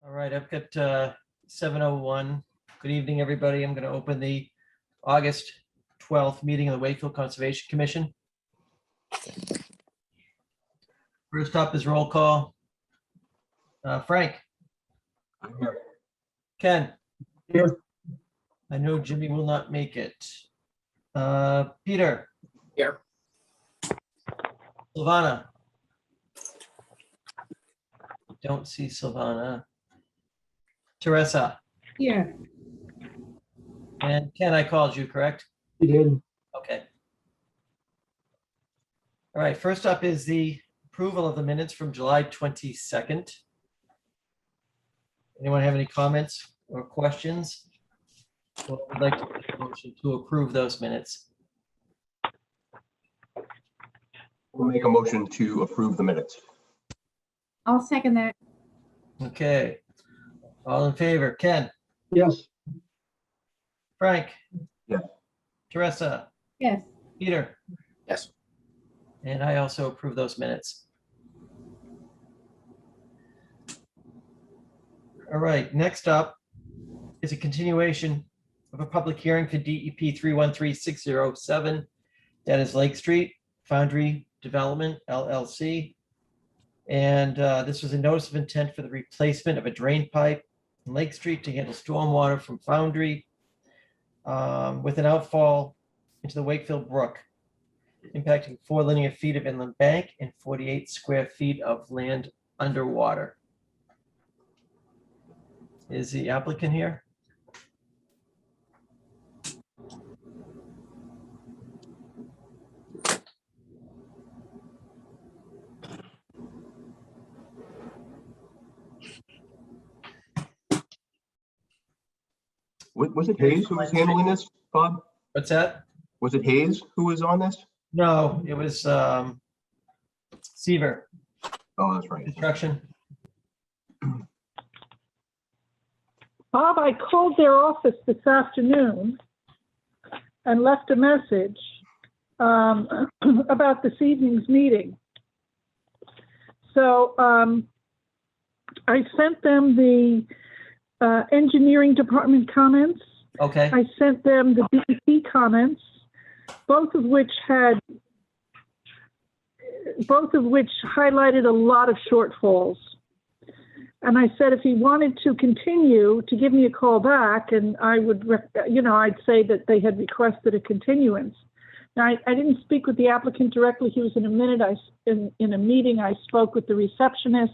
All right, I've got 7:01. Good evening, everybody. I'm going to open the August 12th meeting of the Wakefield Conservation Commission. First up is roll call. Frank. I'm here. Ken. Here. I know Jimmy will not make it. Peter. Here. Silvana. Don't see Silvana. Teresa. Here. And Ken, I called you, correct? You did. Okay. All right, first up is the approval of the minutes from July 22nd. Anyone have any comments or questions? Well, I'd like to make a motion to approve those minutes. We'll make a motion to approve the minutes. I'll second that. Okay. All in favor, Ken, Yes. Frank? Yes. Teresa? Yes. Peter? Yes. And I also approve those minutes. All right, next up is a continuation of a public hearing for DEP 313607. That is Lake Street Foundry Development LLC. And this was a notice of intent for the replacement of a drain pipe in Lake Street to handle stormwater from Foundry with an outfall into the Wakefield Brook, impacting 4 linear feet of inland bank and 48 square feet of land underwater. Is the applicant here? Was it Hayes who was handling this, Bob? What's that? Was it Hayes who was on this? No, it was Seaver Oh, that's right. Construction. Bob, I called their office this afternoon and left a message about this evening's meeting. So I sent them the engineering department comments. Okay. I sent them the DEP comments, both of which highlighted a lot of shortfalls. And I said, if he wanted to continue, to give me a call back, and I would, I'd say that they had requested a continuance. Now, I didn't speak with the applicant directly. He was in a minute. In a meeting, I spoke with the receptionist,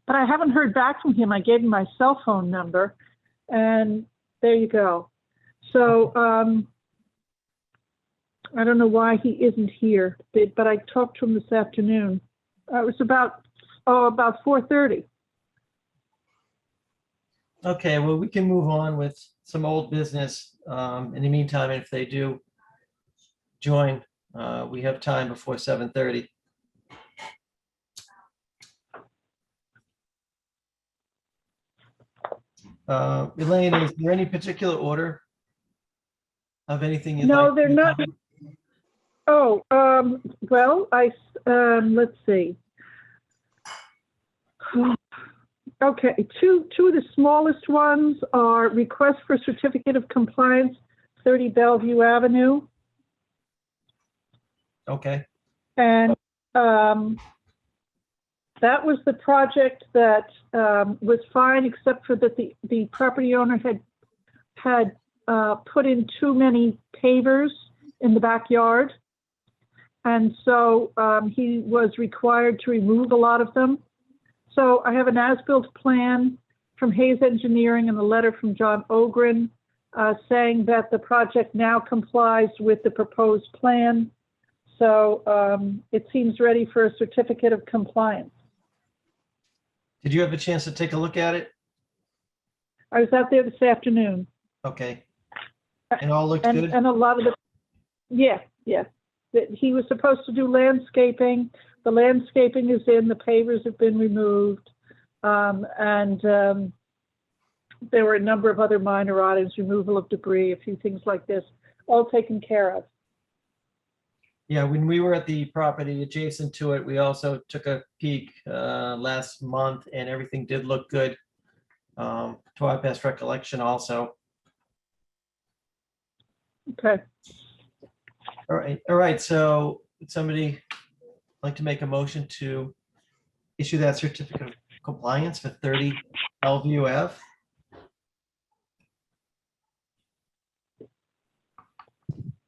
but I haven't heard back from him. I gave him my cell phone number, and there you go. So I don't know why he isn't here, but I talked to him this afternoon. It was about 4:30. Okay, well, we can move on with some old business. In the meantime, if they do join, we have time before 7:30. Elaine, is there any particular order of anything you'd like? No, they're not. Oh, well, let's see. Okay, two of the smallest ones are request for certificate of compliance, 30 Bellevue Avenue. Okay. And that was the project that was fine, except for that the property owner had put in too many pavers in the backyard. And so he was required to remove a lot of them. So I have an as-built plan from Hayes Engineering and a letter from John Ogren saying that the project now complies with the proposed plan. So it seems ready for a certificate of compliance. Did you have a chance to take a look at it? I was out there this afternoon. Okay. And all looked good? And a lot of the, yeah. He was supposed to do landscaping. The landscaping is in, the pavers have been removed. And there were a number of other minor items, removal of debris, a few things like this, all taken care of. Yeah, when we were at the property adjacent to it, we also took a peek last month and everything did look good. To our best recollection also. Okay. All right, so would somebody like to make a motion to issue that certificate of compliance for 30 Bellevue Ave?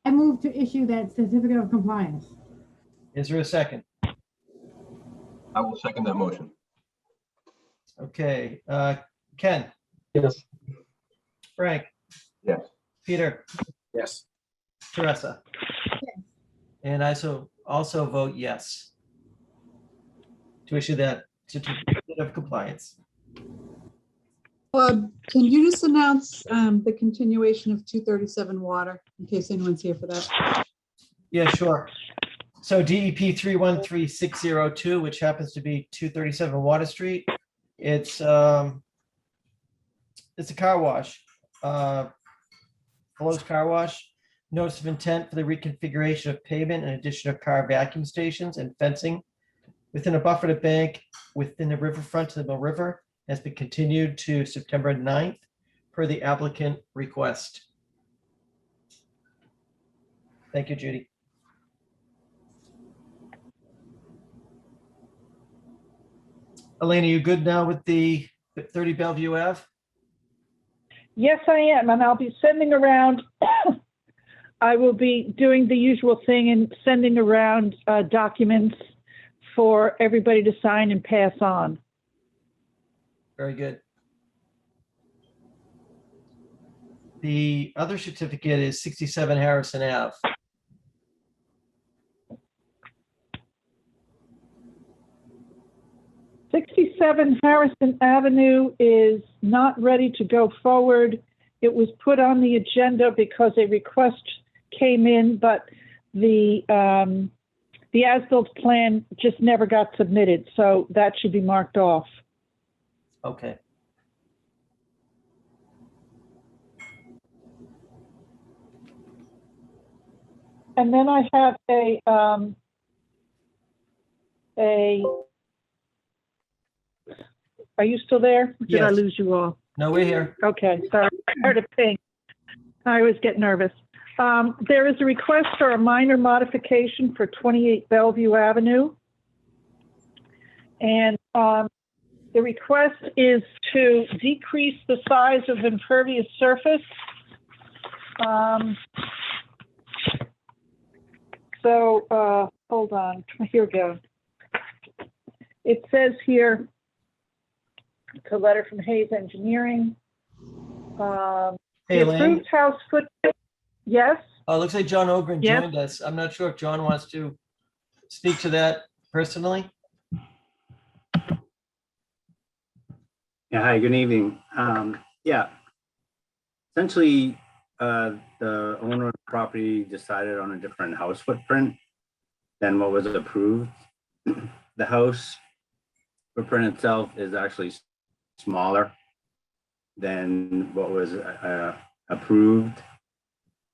I move to issue that certificate of compliance. Is there a second? I will second that motion. Okay, Ken, Yes. Frank, Yes. Peter, Yes. Teresa. And I also vote yes to issue that certificate of compliance. Can you just announce the continuation of 237 water in case anyone's here for that? Yeah, sure. So DEP 313602, which happens to be 237 Water Street. It's a car wash, closed car wash. Notice of intent for the reconfiguration of pavement and addition of car vacuum stations and fencing within a buffered bank within the riverfront to the Mill River has been continued to September 9th per the applicant request. Thank you, Judy. Elena, you good now with the 30 Bellevue Ave? Yes, I am, and I'll be sending around, I will be doing the usual thing and sending around documents for everybody to sign and pass on. Very good. The other certificate is 67 Harrison Ave. '67 Harrison Avenue is not ready to go forward. It was put on the agenda because a request came in, but the as-built plan just never got submitted, so that should be marked off. Okay. And then I have are you still there? Did I Yes. lose you all? No, we're here. Okay, sorry, I heard a ping. I always get nervous. There is a request for a minor modification for 28 Bellevue Avenue. And the request is to decrease the size of impervious surface. Hold on, here we go. It says here, it's a letter from Hayes Engineering. Hey, The Elaine. approved house footprint, yes? Oh, it looks like John Ogren Yes. joined us. I'm not sure if John wants to speak to that personally. Yeah, hi, good evening. Yeah. Essentially, the owner of the property decided on a different house footprint than what was approved. The house footprint itself is actually smaller than what was approved.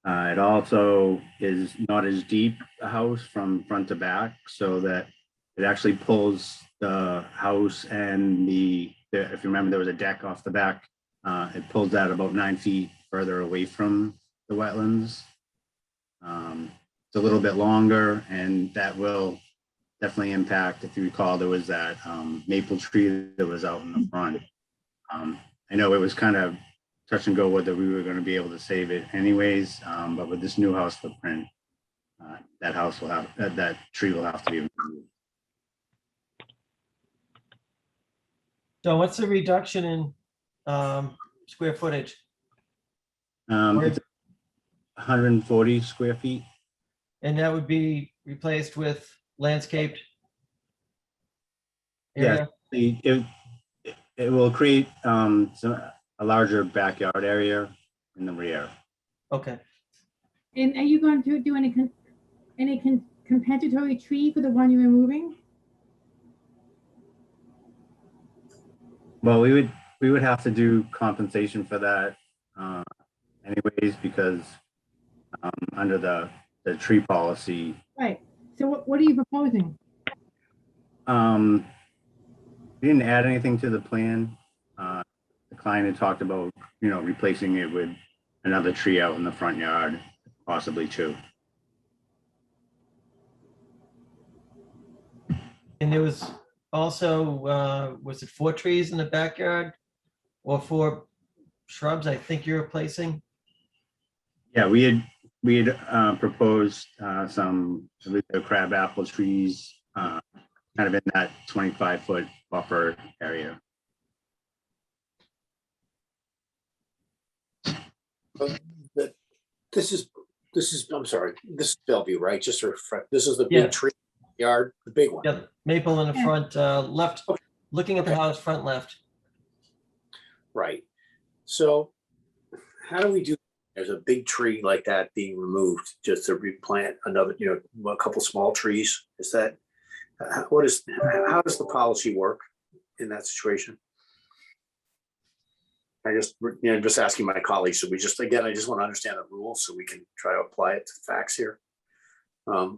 It also is not as deep a house from front to back, so that it actually pulls the house and if you remember, there was a deck off the back. It pulls that about 9 feet further away from the wetlands. It's a little bit longer, and that will definitely impact. If you recall, there was that maple tree that was out in the front. I know it was kind of touch and go whether we were going to be able to save it anyways, but with this new house footprint, that tree will have to be removed. So what's the reduction in square footage? It's 140 square feet. And that would be replaced with landscaped Yes. area? It will create a larger backyard area in the rear. Okay. And are you going to do any compensatory tree for the one you're removing? Well, we would have to do compensation for that anyways, because under the the tree policy. Right. So what are you proposing? We didn't add anything to the plan. The client had talked about, replacing it with another tree out in the front yard, possibly two. And there was also, was it 4 trees in the backyard? Or 4 shrubs, I think you're replacing? Yeah, we had proposed some crab apple trees, kind of in that 25-foot buffer area. This is, I'm sorry, this is Bellevue, right? Just to refresh, this is the Yeah. big tree yard, the big one. Yep, maple in the front, left, Okay. looking at the house, front left. Right. So how do we do, there's a big tree like that being removed just to replant another, a couple small trees? Is that, how does the policy work in that situation? Just asking my colleagues. So I just want to understand the rules so we can try to apply it to facts here. I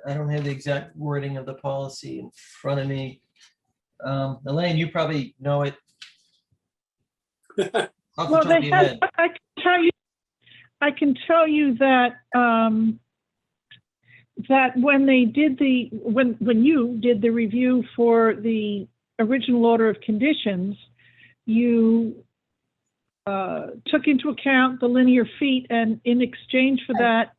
don't have the exact wording of the policy in front of me. Elaine, you probably know it. Off the Well, top of they your had, head. I can tell you that, that when they did when you did the review for the original order of conditions, you took into account the linear feet, and in exchange for that,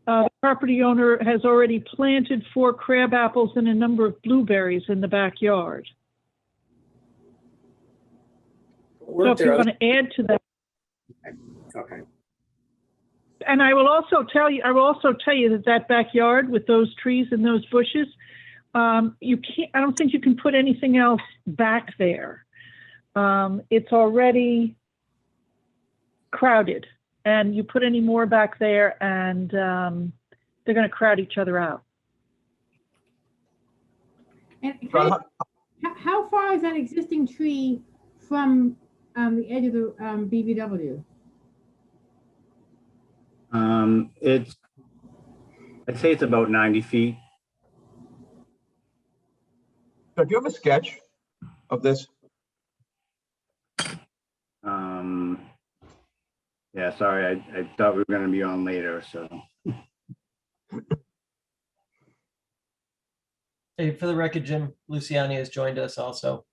the property owner has already planted 4 crab apples and a number of blueberries in the backyard. So Weren't if you there want other, to add to that, okay. and I will also tell you that backyard with those trees and those bushes, you can't. I don't think you can put anything else back there. It's already crowded, and you put any more back there, and they're going to crowd each other out. And John, how far is that existing tree from the edge of the BVW? I'd say it's about 90 feet. do you have a sketch of this? Yeah, sorry, I thought we were going to be on later, so. Hey, for the record, Jim Luciani has joined us also.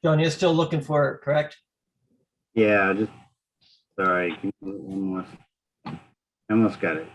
John, you're still looking for it, correct? Yeah, sorry, I almost got it.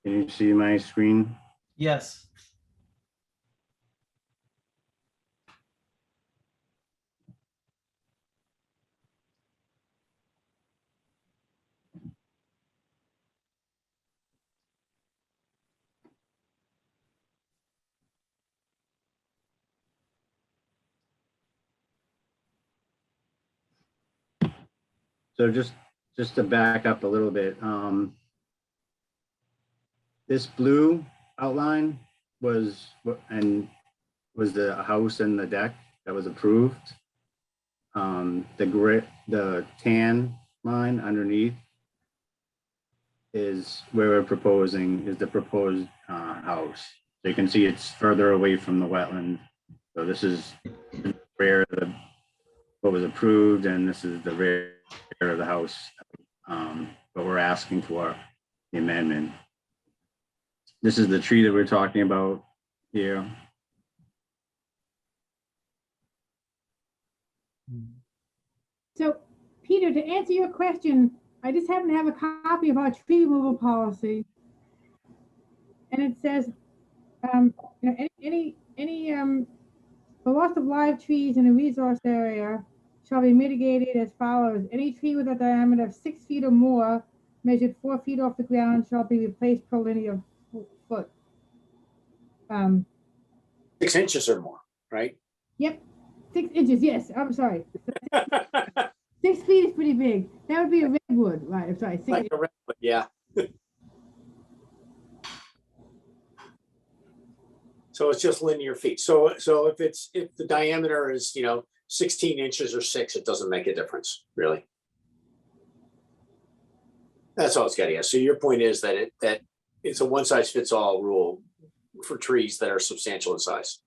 Can you see my screen? Yes. So just to back up a little bit, this blue outline was the house and the deck that was approved. The tan line underneath is where we're proposing is the proposed house. So you can see it's further away from the wetland. So this is where what was approved, and this is the rear of the house. But we're asking for the amendment. This is the tree that we're talking about here. So, Peter, to answer your question, I just happen to have a copy of our tree removal policy. And it says, you know, the loss of live trees in a resource area shall be mitigated as follows. Any tree with a diameter of 6 feet or more, measured 4 feet off the ground, shall be replaced per linear foot. 6 inches or more, right? Yep, 6 inches, yes, I'm sorry. 6 feet is pretty big. That would be a redwood, right, I'm sorry. Like a redwood, yeah. So it's just linear feet. So if the diameter is, 16 inches or 6, it doesn't make a difference, really. That's all it's getting at. So your point is that it's a one size fits all rule for trees that are substantial in size.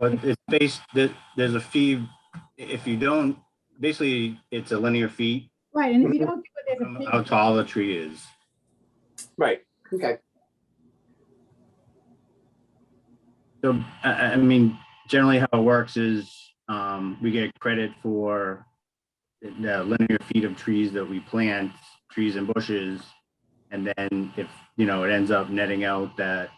But it's there's a fee, if you don't, basically it's a linear feet Right, and if you don't do it, there's a from fee. how tall the tree is. Right. Okay. So, I mean, generally how it works is we get credit for the linear feet of trees that we plant, trees and bushes. And then if, it ends up netting out that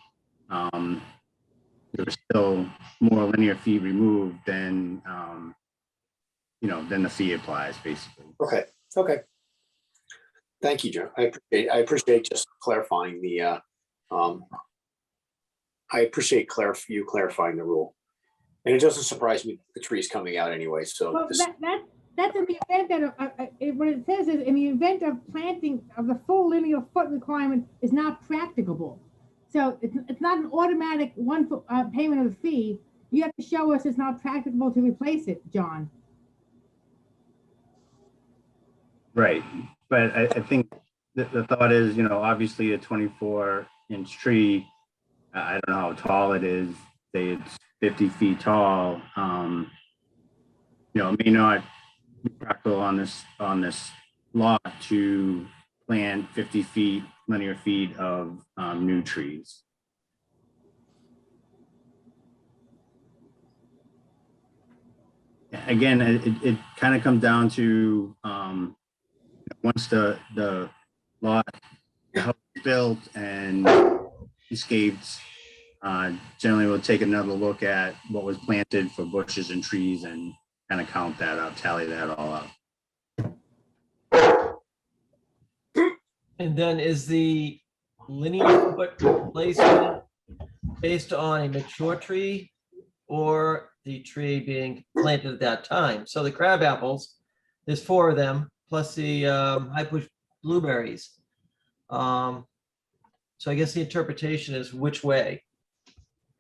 there's still more linear feet removed, then, then the fee applies basically. Okay. Okay. Thank you, Joe. I appreciate just clarifying the I appreciate you clarifying the rule. And it doesn't surprise me the tree's coming out anyway. So Well, that's in the event that, what it says is, in the event of planting of the full linear foot requirement is not practicable. So it's not an automatic one foot payment of the fee. You have to show us it's not practicable to replace it, John. Right. But I think the thought is, obviously a 24-inch tree, I don't know how tall it is, say it's 50 feet tall. It may not be practical on this lot to plant 50 feet, linear feet of new trees. Again, it kind of comes down to once the lot, the house is built and escaped, generally we'll take another look at what was planted for bushes and trees and kind of count that up, tally that all up. And then is the linear foot replacement based on a mature tree or the tree being planted at that time? So the crab apples, there's 4 of them, plus the high bush blueberries. So I guess the interpretation is which way?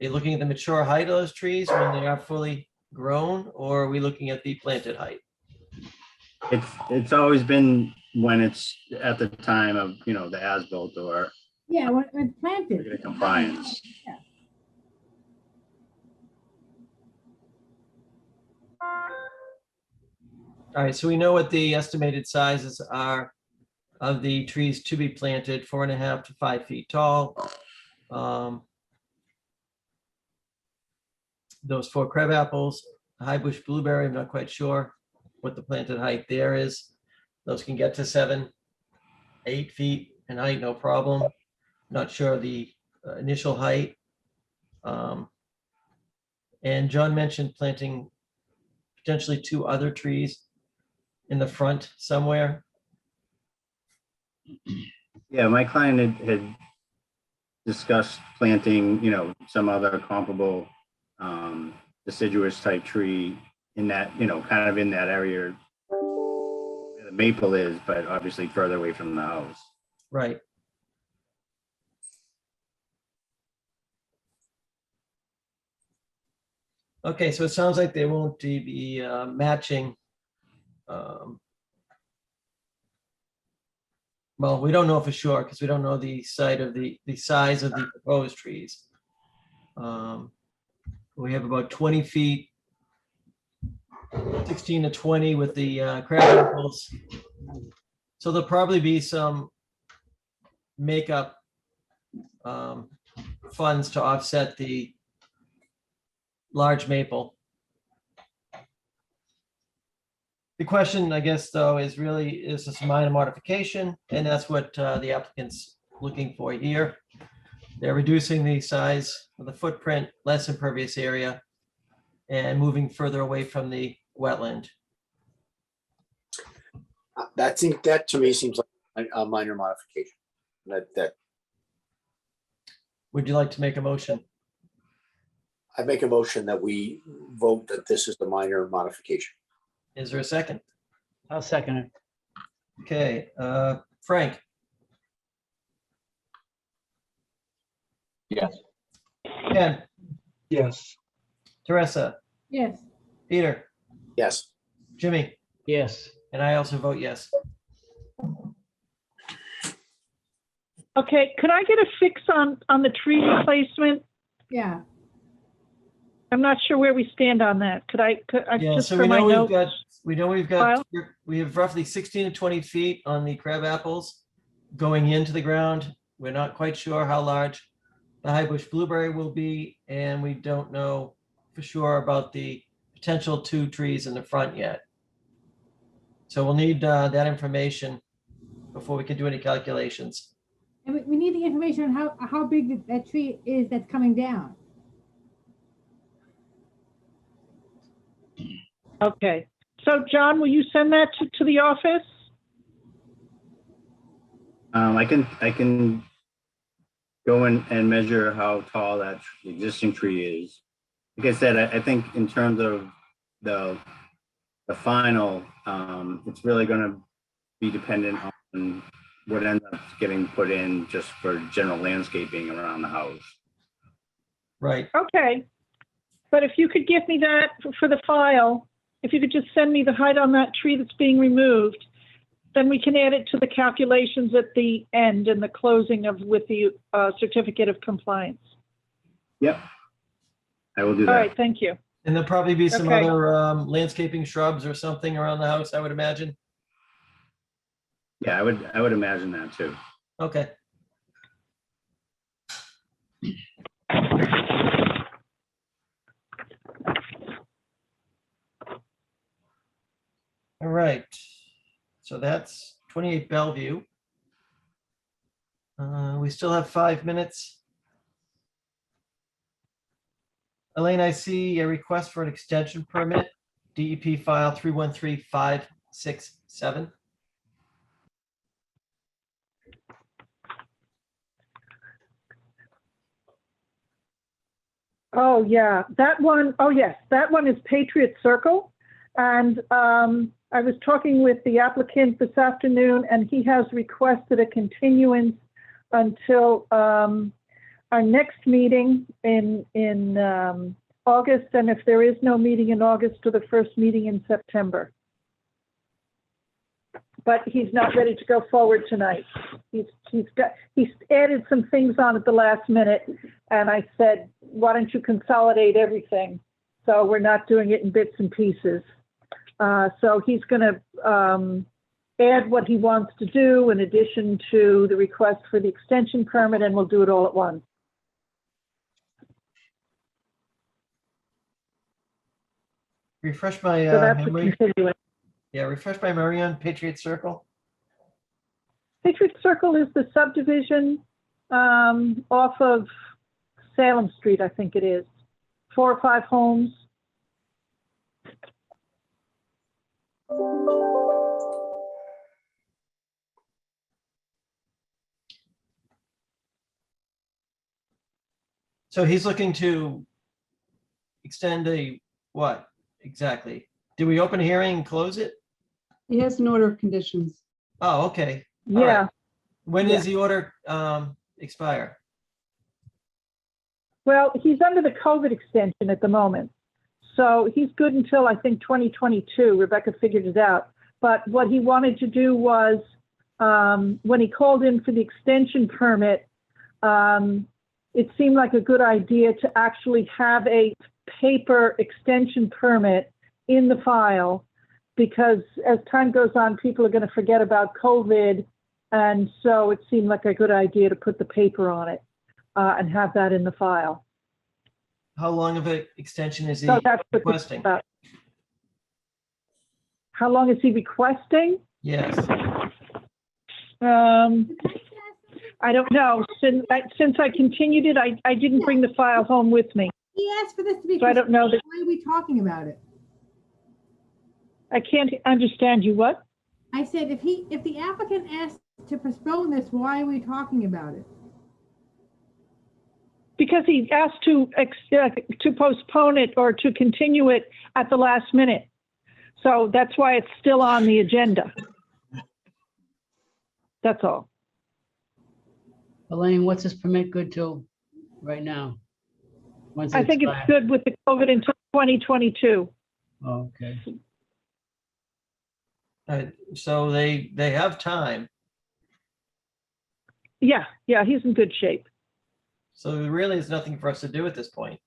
Are you looking at the mature height of those trees when they are fully grown, or are we looking at the planted height? It's always been when it's at the time of, the as-built or Yeah, when it's planted. regular compliance. All right, so we know what the estimated sizes are of the trees to be planted, 4.5 to 5 feet tall. Those 4 crab apples, high bush blueberry, I'm not quite sure what the planted height there is. Those can get to 7, 8 feet in height, no problem. Not sure the initial height. And John mentioned planting potentially 2 other trees in the front somewhere. Yeah, my client had discussed planting, some other comparable deciduous type tree in that, kind of in that area where the maple is, but obviously further away from the house. Right. Okay, so it sounds like they won't be matching. Well, we don't know for sure because we don't know the size of the proposed trees. We have about 20 feet, 16 to 20 with the crab apples. So there'll probably be some makeup funds to offset the large maple. The question, I guess, though, is really, is this a minor modification? And that's what the applicant's looking for here. They're reducing the size of the footprint, less impervious area, and moving further away from the wetland. I think that to me seems like a minor modification. That Would you like to make a motion? I make a motion that we vote that this is the minor modification. Is there a second? I'll second it. Okay, Frank, Yes. Ken, Yes. Teresa, Yes, Peter, Yes. Jimmy, Yes. and I also vote yes. Okay, could I get a fix on the tree replacement? yeah. I'm not sure where we stand on that. Yeah, just so for we my know we've notes? got, File? we have roughly 16 to 20 feet on the crab apples going into the ground. We're not quite sure how large the high bush blueberry will be, and we don't know for sure about the potential 2 trees in the front yet. So we'll need that information before we can do any calculations. And we need the information on how big that tree is that's coming down. Okay, so John, will you send that to the office? I can go in and measure how tall that existing tree is. Like I said, I think in terms of the final, it's really going to be dependent on what ends up getting put in just for general landscaping around the house. Right. Okay, but if you could give me that for the file, if you could just send me the height on that tree that's being removed, then we can add it to the calculations at the end and the closing with the certificate of compliance. Yep, I will do All that. right, thank you. And there'll probably be some Okay. other landscaping shrubs or something around the house, I would imagine. Yeah, I would imagine that too. Okay. All right. So that's 28 Bellevue. We still have 5 minutes. Elaine, I see a request for an extension permit, DEP file 313567. Oh, yeah, that one, oh, yes, that one is Patriot Circle. And I was talking with the applicant this afternoon, and he has requested a continuance until our next meeting in August, and if there is no meeting in August, to the first meeting in September. But he's not ready to go forward tonight. He's added some things on at the last minute, and I said, why don't you consolidate everything? So we're not doing it in bits and pieces. So he's going to add what he wants to do in addition to the request for the extension permit, and we'll do it all at once. Refresh my So that's a memory. continuance. Yeah, refresh my memory on Patriot Circle. Patriot Circle is the subdivision off of Salem Street, I think it is. 4 or 5 homes. So he's looking to extend what exactly? Did we open a hearing and close it? He has an order of conditions. Oh, okay. All right. Yeah. When does the order expire? Well, he's under the COVID extension at the moment. So he's good until, I think, 2022. Rebecca figured it out. But what he wanted to do was, when he called in for the extension permit, it seemed like a good idea to actually have a paper extension permit in the file, because as time goes on, people are going to forget about COVID. And so it seemed like a good idea to put the paper on it and have that in the file. How long of an extension is he So that's what this is requesting? about. How long is he requesting? Yes. I don't know. Since I continued it, I didn't bring the file home with me. He asked for this to be. So I don't know that- Why are we talking about it? I can't understand you. What? I said, if the applicant asked to postpone this, why are we talking about it? Because he asked to postpone it or to continue it at the last minute. So that's why it's still on the agenda. That's all. Elaine, what's this permit good till right now? When's it I think it's expire? good with the COVID until 2022. Oh, okay. So they have time. Yeah, he's in good shape. So there really is nothing for us to do at this point.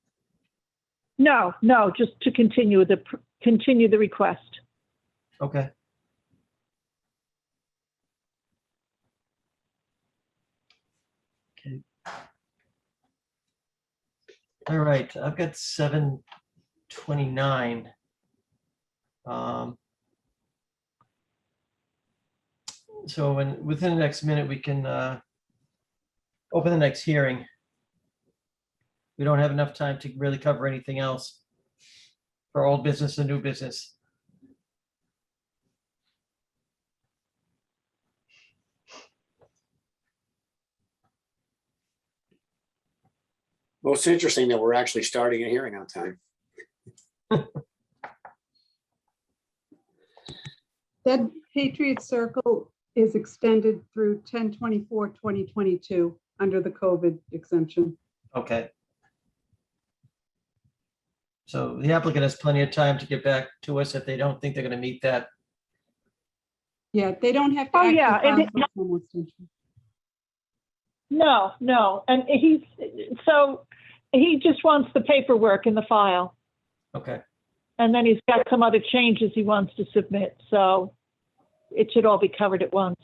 No, just to continue the request. Okay. Okay. All right, I've got 7:29. So within the next minute, we can open the next hearing. We don't have enough time to really cover anything else for old business and new business. Well, it's interesting that we're actually starting a hearing on time. That Patriot Circle is extended through 10/24/2022 under the COVID exemption. Okay. So the applicant has plenty of time to get back to us if they don't think they're going to meet that. Yeah, they don't have to Oh, actually yeah, and file for a formal extension. No. And he just wants the paperwork in the file. Okay. And then he's got some other changes he wants to submit. So it should all be covered at once.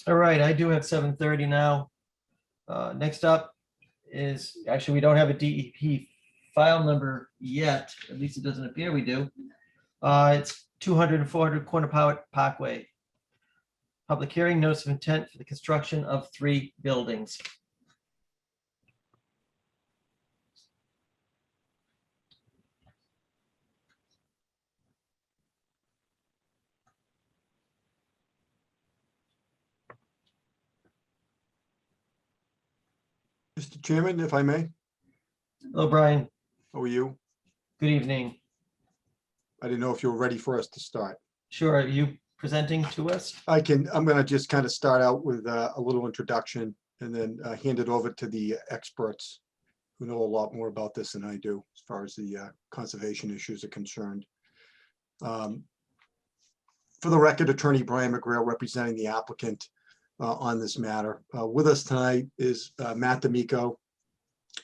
All right, I do have 7:30 now. Next up is, actually, we don't have a DEP file number yet. At least it doesn't appear we do. It's 200 and 400 Corner Parkway. Public hearing, notice of intent for the construction of 3 buildings. Mr. Chairman, if I may, Hello, Brian. how are you? Good evening. I didn't know if you were ready for us to start. Sure, are you presenting to us? I'm gonna just kind of start out with a little introduction and then hand it over to the experts who know a lot more about this than I do as far as the conservation issues are concerned. For the record, Attorney Brian McGrail representing the applicant on this matter. With us tonight is Matt D'Amico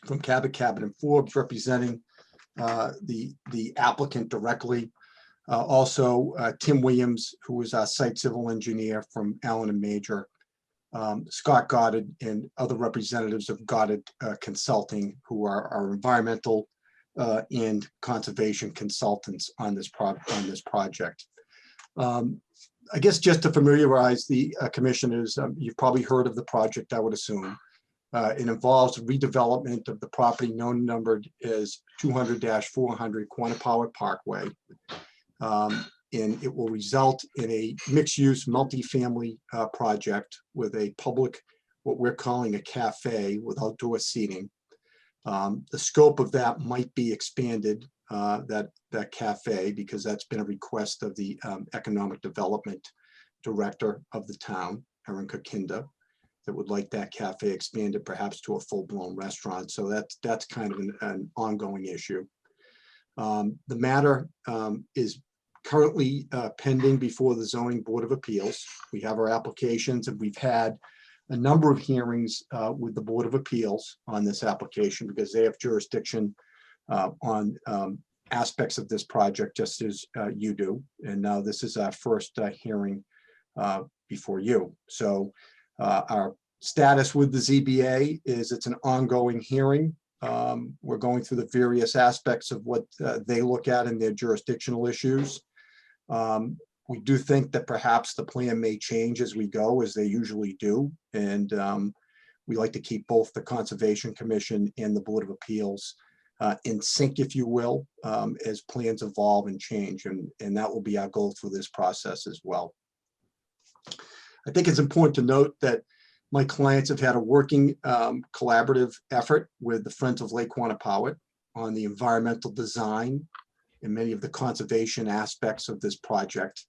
from Cabot and Forbes representing the applicant directly. Also, Tim Williams, who is our site civil engineer from Allen and Major, Scott Goddard, and other representatives of Goddard Consulting, who are our environmental and conservation consultants on this project. I guess just to familiarize the commissioners, you've probably heard of the project, I would assume. It involves redevelopment of the property known and numbered as 200-400 Quannapowitt Parkway. And it will result in a mixed-use multifamily project with a public, what we're calling a cafe with outdoor seating. The scope of that might be expanded, that cafe, because that's been a request of the Economic Development Director of the town, Erin Kakinda, that would like that cafe expanded perhaps to a full-blown restaurant. So that's kind of an ongoing issue. The matter is currently pending before the Zoning Board of Appeals. We have our applications, and we've had a number of hearings with the Board of Appeals on this application because they have jurisdiction on aspects of this project, just as you do. And now this is our first hearing before you. So our status with the ZBA is it's an ongoing hearing. We're going through the various aspects of what they look at in their jurisdictional issues. We do think that perhaps the plan may change as we go, as they usually do. And we like to keep both the Conservation Commission and the Board of Appeals in sync, if you will, as plans evolve and change. And that will be our goal through this process as well. I think it's important to note that my clients have had a working collaborative effort with the Friends of Lake Quannapowitt on the environmental design and many of the conservation aspects of this project,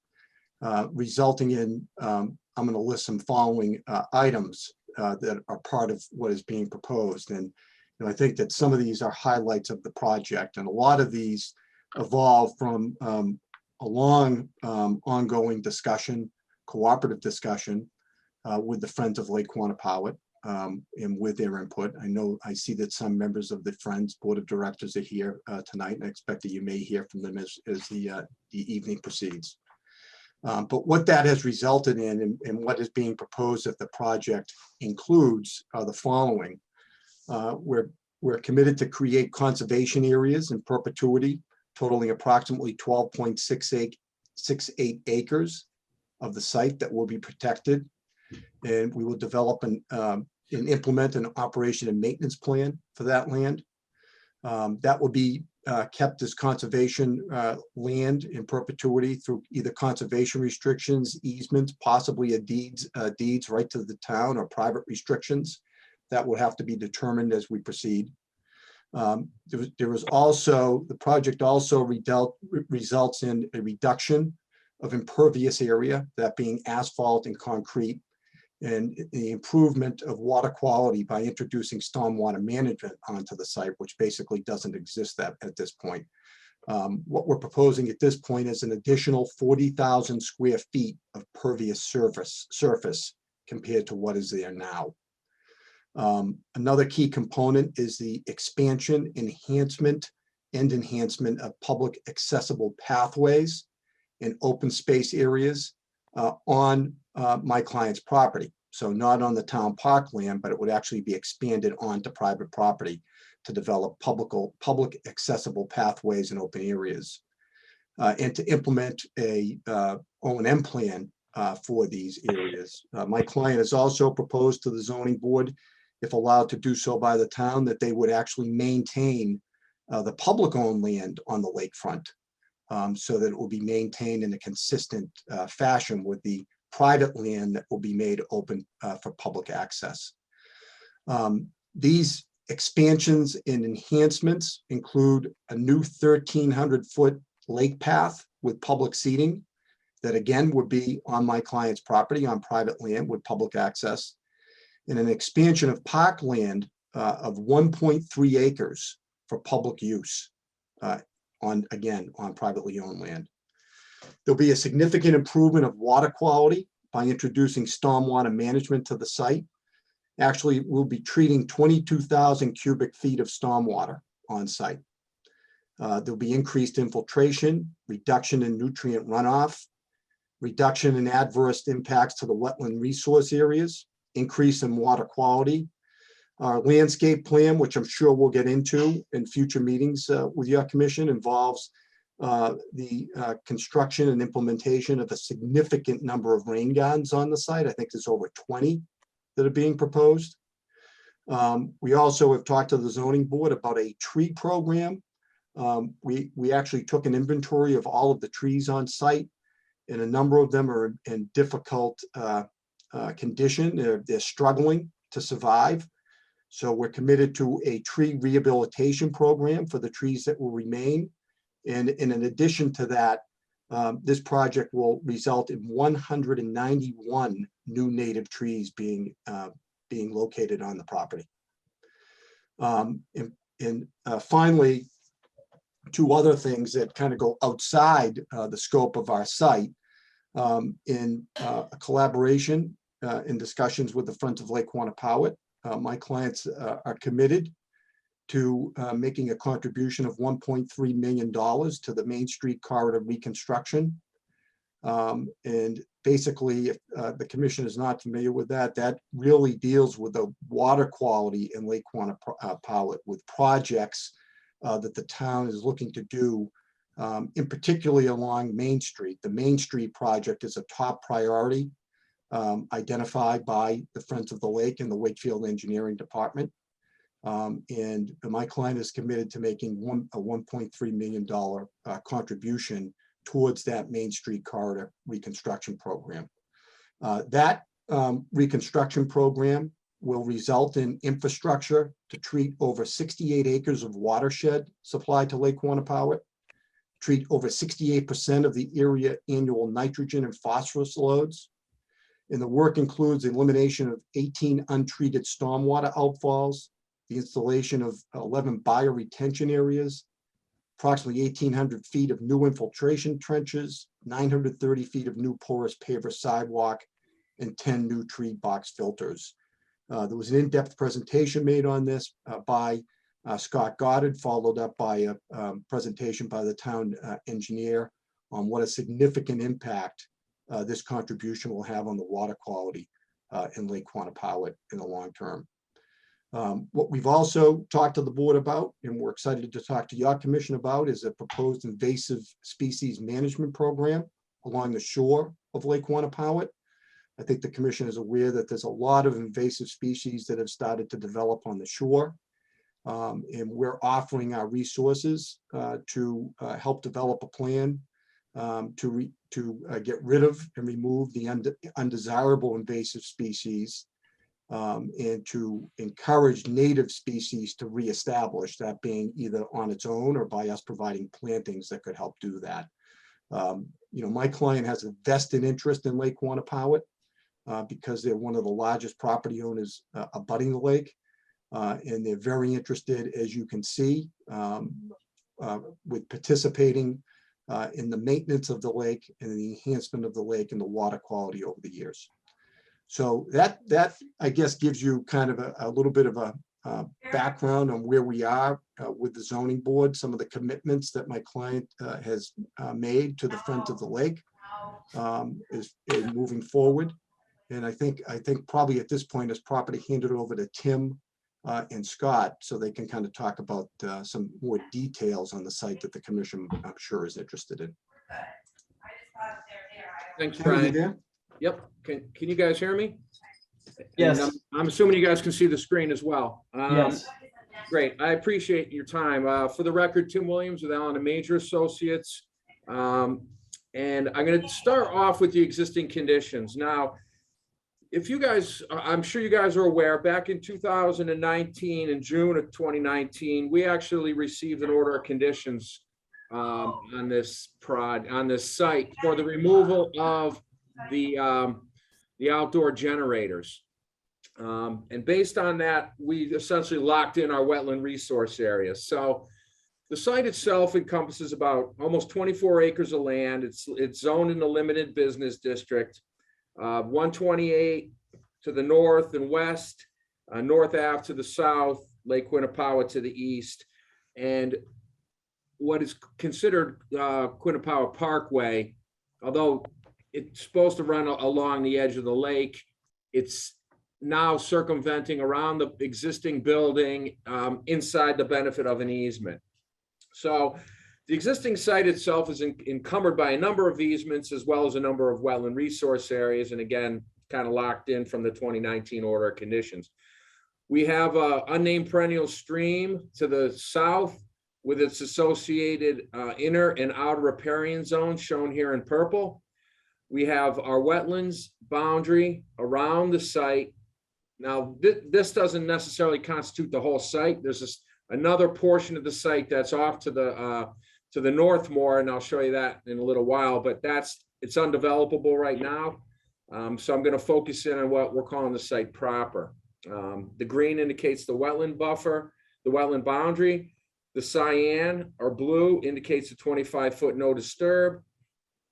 resulting in, I'm going to list some following items that are part of what is being proposed. And I think that some of these are highlights of the project, and a lot of these evolve from a long ongoing discussion, cooperative discussion with the Friends of Lake Quannapowitt and with their input. I see that some members of the Friends Board of Directors are here tonight, and I expect that you may hear from them as the evening proceeds. But what that has resulted in and what is being proposed that the project includes are the following. We're committed to create conservation areas in perpetuity, totaling approximately 12.68 acres of the site that will be protected. And we will develop and implement an operation and maintenance plan for that land. That will be kept as conservation land in perpetuity through either conservation restrictions, easements, possibly a deeds right to the town, or private restrictions that will have to be determined as we proceed. There was also, the project also results in a reduction of impervious area, that being asphalt and concrete, and the improvement of water quality by introducing stormwater management onto the site, which basically doesn't exist at this point. What we're proposing at this point is an additional 40,000 square feet of pervious surface compared to what is there now. Another key component is the expansion, enhancement of public accessible pathways and open space areas on my client's property. So not on the town park land, but it would actually be expanded onto private property to develop public accessible pathways and open areas, and to implement a O&M plan for these areas. My client has also proposed to the zoning board, if allowed to do so by the town, that they would actually maintain the public-owned land on the lakefront, so that it will be maintained in a consistent fashion with the private land that will be made open for public access. These expansions and enhancements include a new 1,300-foot lake path with public seating that again would be on my client's property on private land with public access, and an expansion of parkland of 1.3 acres for public use on privately owned land. There'll be a significant improvement of water quality by introducing stormwater management to the site. Actually, we'll be treating 22,000 cubic feet of stormwater on site. There'll be increased infiltration, reduction in nutrient runoff, reduction in adverse impacts to the wetland resource areas, increase in water quality. Our landscape plan, which I'm sure we'll get into in future meetings with your commission, involves the construction and implementation of a significant number of rain gardens on the site. I think there's over 20 that are being proposed. We also have talked to the zoning board about a tree program. We actually took an inventory of all of the trees on site, and a number of them are in difficult condition. They're struggling to survive. So we're committed to a tree rehabilitation program for the trees that will remain. And in addition to that, this project will result in 191 new native trees being located on the property. And finally, two other things that kind of go outside the scope of our site. In a collaboration in discussions with the Friends of Lake Quannapowitt, my clients are committed to making a contribution of $1.3 million to the Main Street corridor reconstruction. And basically, if the commission is not familiar with that, that really deals with the water quality in Lake Quannapowitt with projects that the town is looking to do, in particularly along Main Street. The Main Street project is a top priority identified by the Friends of the Lake and the Wakefield Engineering Department. And my client is committed to making a $1.3 million contribution towards that Main Street corridor reconstruction program. That reconstruction program will result in infrastructure to treat over 68 acres of watershed supplied to Lake Quannapowitt, treat over 68% of the area annual nitrogen and phosphorus loads. And the work includes the elimination of 18 untreated stormwater outfalls, the installation of 11 bioretention areas, approximately 1,800 feet of new infiltration trenches, 930 feet of new porous paver sidewalk, and 10 new tree box filters. There was an in-depth presentation made on this by Scott Goddard, followed up by a presentation by the town engineer on what a significant impact this contribution will have on the water quality in Lake Quannapowitt in the long term. What we've also talked to the board about, and we're excited to talk to your commission about, is a proposed invasive species management program along the shore of Lake Quannapowitt. I think the commission is aware that there's a lot of invasive species that have started to develop on the shore. And we're offering our resources to help develop a plan to get rid of and remove the undesirable invasive species, and to encourage native species to reestablish, that being either on its own or by us providing plantings that could help do that. My client has a vested interest in Lake Quannapowitt because they're one of the largest property owners abutting the lake. And they're very interested, as you can see, with participating in the maintenance of the lake and the enhancement of the lake and the water quality over the years. So that I guess gives you kind of a little bit of a background on where we are with the zoning board, some of the commitments that my client has made to the Friends of the Lake is moving forward. And I think probably at this point it's proper to hand it over to Tim and Scott so they can kind of talk about some more details on the site that the commission, I'm sure, is interested in. Thanks, Tim, are you Brian. there? Yep. Can you guys hear me? Yes. And I'm assuming you guys can see the screen as well. Yes. Great. I appreciate your time. For the record, Tim Williams with Allen & Major Associates. And I'm going to start off with the existing conditions. Now, if you guys, I'm sure you guys are aware, back in 2019, in June of 2019, we actually received an order of conditions on this site for the removal of the outdoor generators. And based on that, we essentially locked in our wetland resource area. So the site itself encompasses about almost 24 acres of land. It's zoned in the limited business district. 128 to the north and west, North Ave to the south, Lake Quinnipiac to the east, and what is considered Quinnipiac Parkway, although it's supposed to run along the edge of the lake, it's now circumventing around the existing building inside the benefit of an easement. So The existing site itself is encumbered by a number of easements as well as a number of wetland resource areas, and again, kind of locked in from the 2019 order of conditions. We have a unnamed perennial stream to the south with its associated inner and outer riparian zones shown here in purple. We have our wetlands boundary around the site. Now, this doesn't necessarily constitute the whole site. There's another portion of the site that's off to the north more, and I'll show you that in a little while, but it's undevelopable right now. So I'm going to focus in on what we're calling the site proper. The green indicates the wetland buffer, the wetland boundary. The cyan or blue indicates the 25-foot no disturb.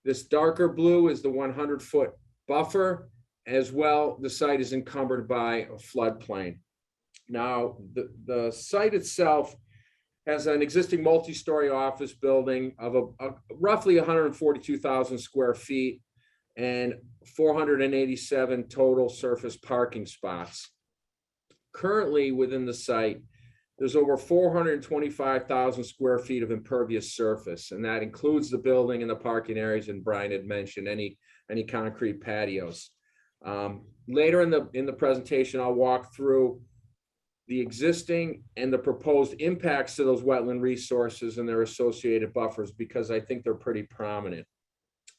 This darker blue is the 100-foot buffer. As well, the site is encumbered by a floodplain. Now, the site itself has an existing multi-story office building of roughly 142,000 square feet and 487 total surface parking spots. Currently within the site, there's over 425,000 square feet of impervious surface, and that includes the building and the parking areas, and Brian had mentioned any concrete patios. Later in the presentation, I'll walk through the existing and the proposed impacts to those wetland resources and their associated buffers, because I think they're pretty prominent.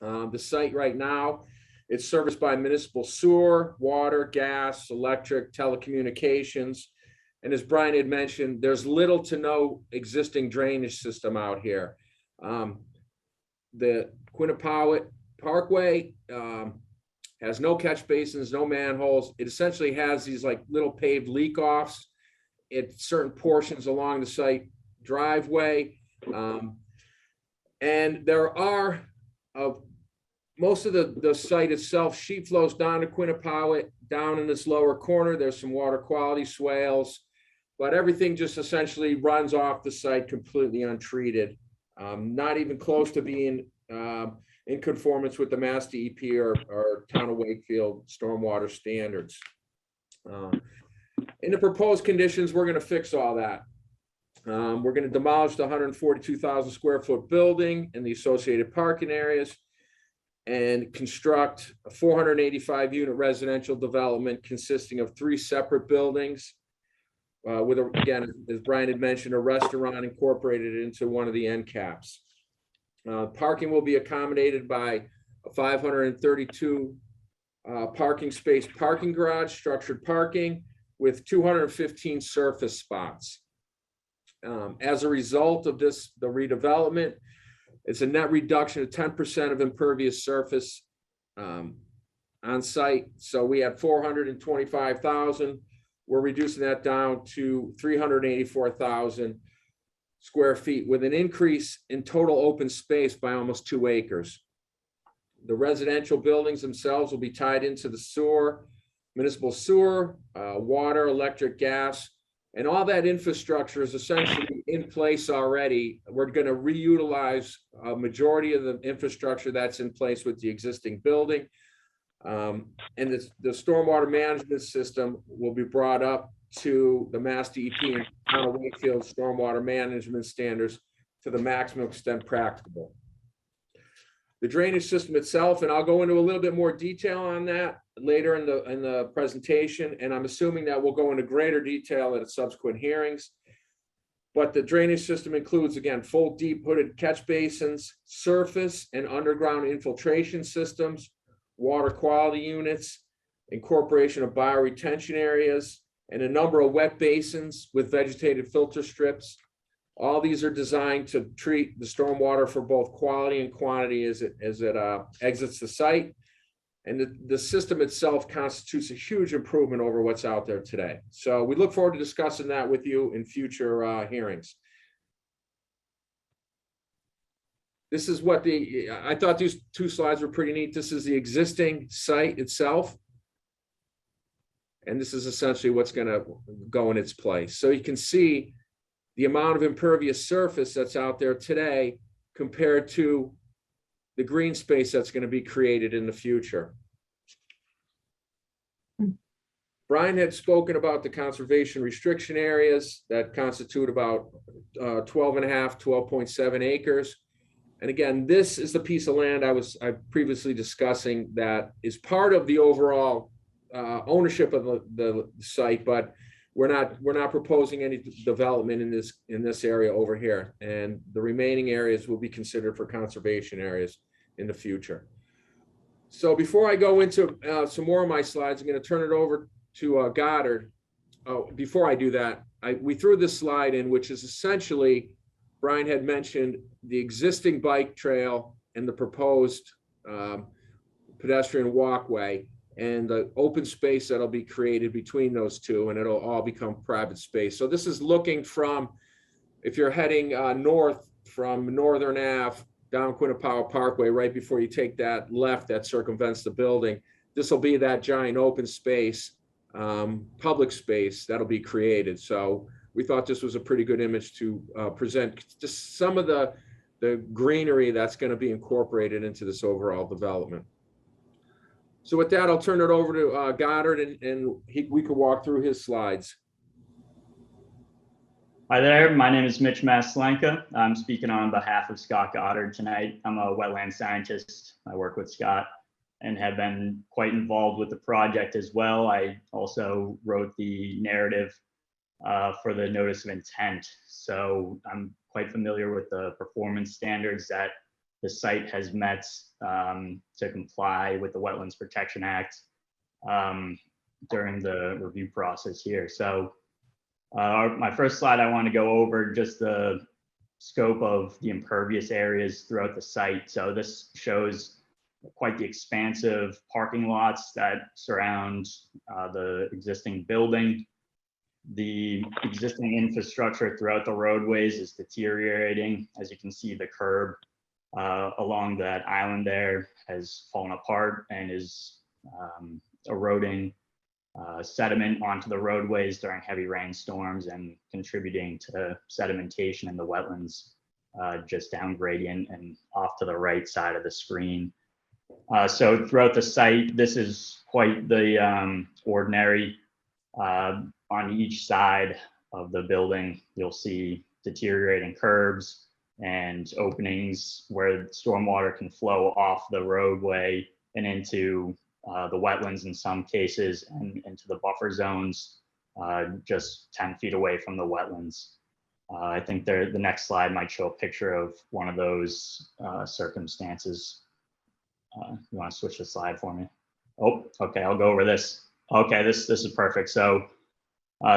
The site right now, it's serviced by municipal sewer, water, gas, electric, telecommunications. And as Brian had mentioned, there's little to no existing drainage system out here. The Quinnipiac Parkway has no catch basins, no manholes. It essentially has these like little paved leak offs at certain portions along the site driveway. And there are, most of the site itself, sheet flows down to Quinnipiac. Down in this lower corner, there's some water quality swales, but everything just essentially runs off the site completely untreated. Not even close to being in conformance with the Mass DEP or Town of Wakefield stormwater standards. In the proposed conditions, we're going to fix all that. We're going to demolish the 142,000 square foot building and the associated parking areas and construct a 485 unit residential development consisting of 3 separate buildings with, again, as Brian had mentioned, a restaurant incorporated into one of the end caps. Parking will be accommodated by a 532 parking space parking garage, structured parking with 215 surface spots. As a result of the redevelopment, it's a net reduction of 10% of impervious surface on site. So we had 425,000. We're reducing that down to 384,000 square feet with an increase in total open space by almost 2 acres. The residential buildings themselves will be tied into the sewer, municipal sewer, water, electric, gas, and all that infrastructure is essentially in place already. We're going to reutilize a majority of the infrastructure that's in place with the existing building. And the stormwater management system will be brought up to the Mass DEP and Town of Wakefield stormwater management standards to the maximum extent practicable. The drainage system itself, and I'll go into a little bit more detail on that later in the presentation, and I'm assuming that we'll go into greater detail at subsequent hearings. But the drainage system includes, again, full deep hooded catch basins, surface and underground infiltration systems, water quality units, incorporation of bioretention areas, and a number of wet basins with vegetated filter strips. All these are designed to treat the stormwater for both quality and quantity as it exits the site. And the system itself constitutes a huge improvement over what's out there today. So we look forward to discussing that with you in future hearings. This is what I thought these 2 slides were pretty neat. This is the existing site itself. And this is essentially what's going to go in its place. So you can see the amount of impervious surface that's out there today compared to the green space that's going to be created in the future. Brian had spoken about the conservation restriction areas that constitute about 12.7 acres. And again, this is the piece of land I previously discussing that is part of the overall ownership of the site, but we're not proposing any development in this area over here. And the remaining areas will be considered for conservation areas in the future. So before I go into some more of my slides, I'm going to turn it over to Goddard. Oh, before I do that, we threw this slide in, which is essentially, Brian had mentioned the existing bike trail and the proposed pedestrian walkway and the open space that'll be created between those two, and it'll all become private space. So this is looking from, if you're heading north from Northern Ave down Quinnipiac Parkway, right before you take that left that circumvents the building, this will be that giant open space, public space that'll be created. So we thought this was a pretty good image to present just some of the greenery that's going to be incorporated into this overall development. So with that, I'll turn it over to Goddard, and we could walk through his slides. Hi there, my name is Mitch Maslenka. I'm speaking on behalf of Scott Goddard tonight. I'm a wetland scientist. I work with Scott and have been quite involved with the project as well. I also wrote the narrative for the notice of intent. So I'm quite familiar with the performance standards that the site has met to comply with the Wetlands Protection Act during the review process here. So my first slide, I want to go over just the scope of the impervious areas throughout the site. So this shows quite the expansive parking lots that surround the existing building. The existing infrastructure throughout the roadways is deteriorating. As you can see, the curb along that island there has fallen apart and is eroding sediment onto the roadways during heavy rainstorms and contributing to sedimentation in the wetlands just down gradient and off to the right side of the screen. So throughout the site, this is quite the ordinary. On each side of the building, you'll see deteriorating curbs and openings where stormwater can flow off the roadway and into the wetlands in some cases and into the buffer zones just 10 feet away from the wetlands. I think the next slide might show a picture of one of those circumstances. You want to switch the slide for me? Oh, okay, I'll go over this. Okay, this is perfect. So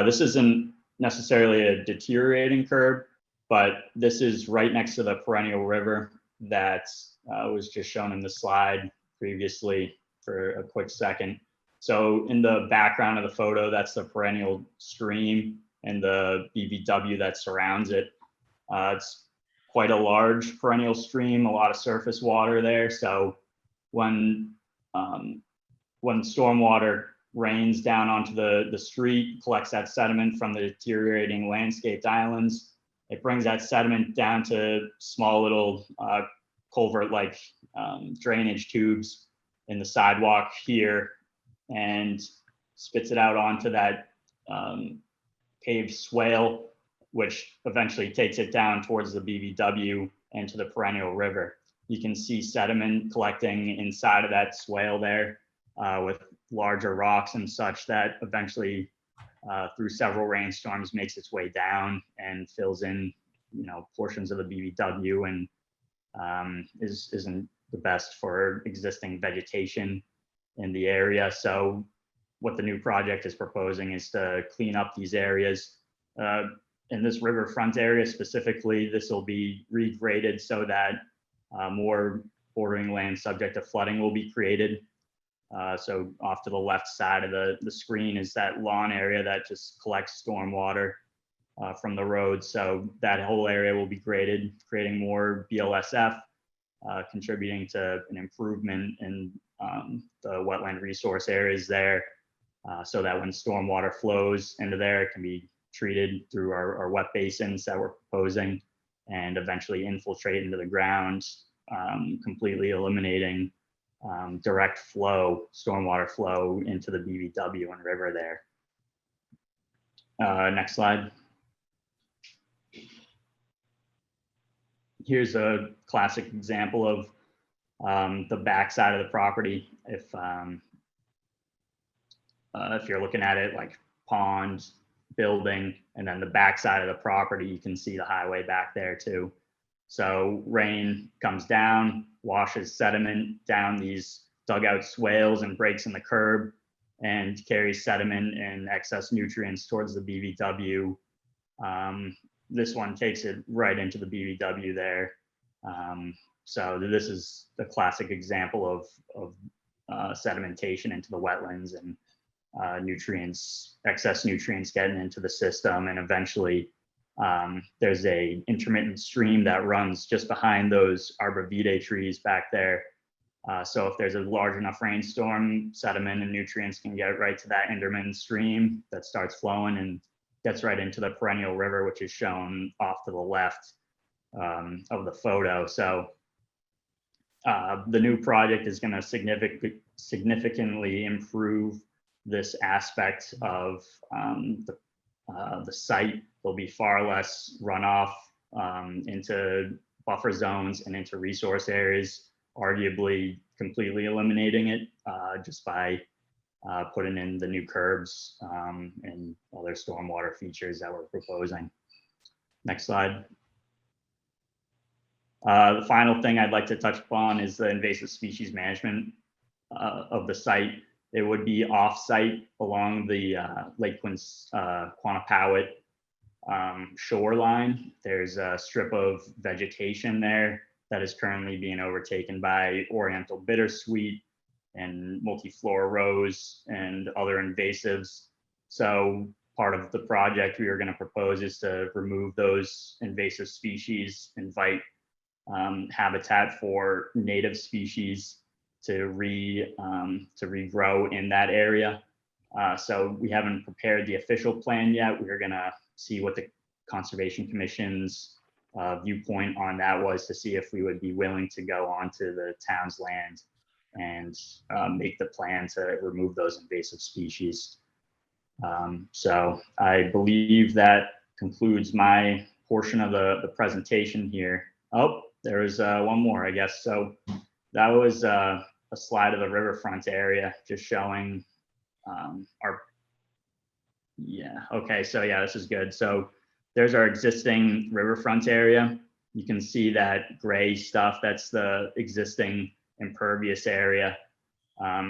this isn't necessarily a deteriorating curb, but this is right next to the perennial river that was just shown in the slide previously for a quick second. So in the background of the photo, that's the perennial stream and the BVW that surrounds it. It's quite a large perennial stream, a lot of surface water there. So when stormwater rains down onto the street, collects that sediment from the deteriorating landscaped islands, it brings that sediment down to small little culvert-like drainage tubes in the sidewalk here and spits it out onto that paved swale, which eventually takes it down towards the BVW and to the perennial river. You can see sediment collecting inside of that swale there with larger rocks and such that eventually through several rainstorms makes its way down and fills in, portions of the BVW and isn't the best for existing vegetation in the area. So what the new project is proposing is to clean up these areas. In this riverfront area specifically, this will be regraded so that more bordering land subject to flooding will be created. So off to the left side of the screen is that lawn area that just collects stormwater from the road. So that whole area will be graded, creating more BLSF, contributing to an improvement in the wetland resource areas there, so that when stormwater flows into there, it can be treated through our wet basins that we're proposing and eventually infiltrate into the ground, completely eliminating direct flow, stormwater flow into the BVW and river there. Next slide. Here's a classic example of the back side of the property. If you're looking at it like pond, building, and then the back side of the property, you can see the highway back there too. So rain comes down, washes sediment down these dugout swales and breaks in the curb and carries sediment and excess nutrients towards the BVW. This one takes it right into the BVW there. So this is the classic example of sedimentation into the wetlands and nutrients, excess nutrients getting into the system. And eventually there's a intermittent stream that runs just behind those arborvitae trees back there. So if there's a large enough rainstorm, sediment and nutrients can get right to that intermittent stream that starts flowing and gets right into the perennial river, which is shown off to the left of the photo. So the new project is going to significantly improve this aspect of the site. There'll be far less runoff into buffer zones and into resource areas, arguably completely eliminating it just by putting in the new curbs and other stormwater features that we're proposing. Next slide. The final thing I'd like to touch upon is the invasive species management of the site. It would be off-site along the Lake Quannapowitt shoreline. There's a strip of vegetation there that is currently being overtaken by oriental bittersweet and multiflora rose and other invasives. So part of the project we are going to propose is to remove those invasive species, invite habitat for native species to regrow in that area. So we haven't prepared the official plan yet. We're going to see what the Conservation Commission's viewpoint on that was, to see if we would be willing to go onto the town's land and make the plan to remove those invasive species. So I believe that concludes my portion of the presentation here. Oh, there's one more, I guess. So that was a slide of the riverfront area, just showing okay, so yeah, this is good. So there's our existing riverfront area. You can see that gray stuff, that's the existing impervious area.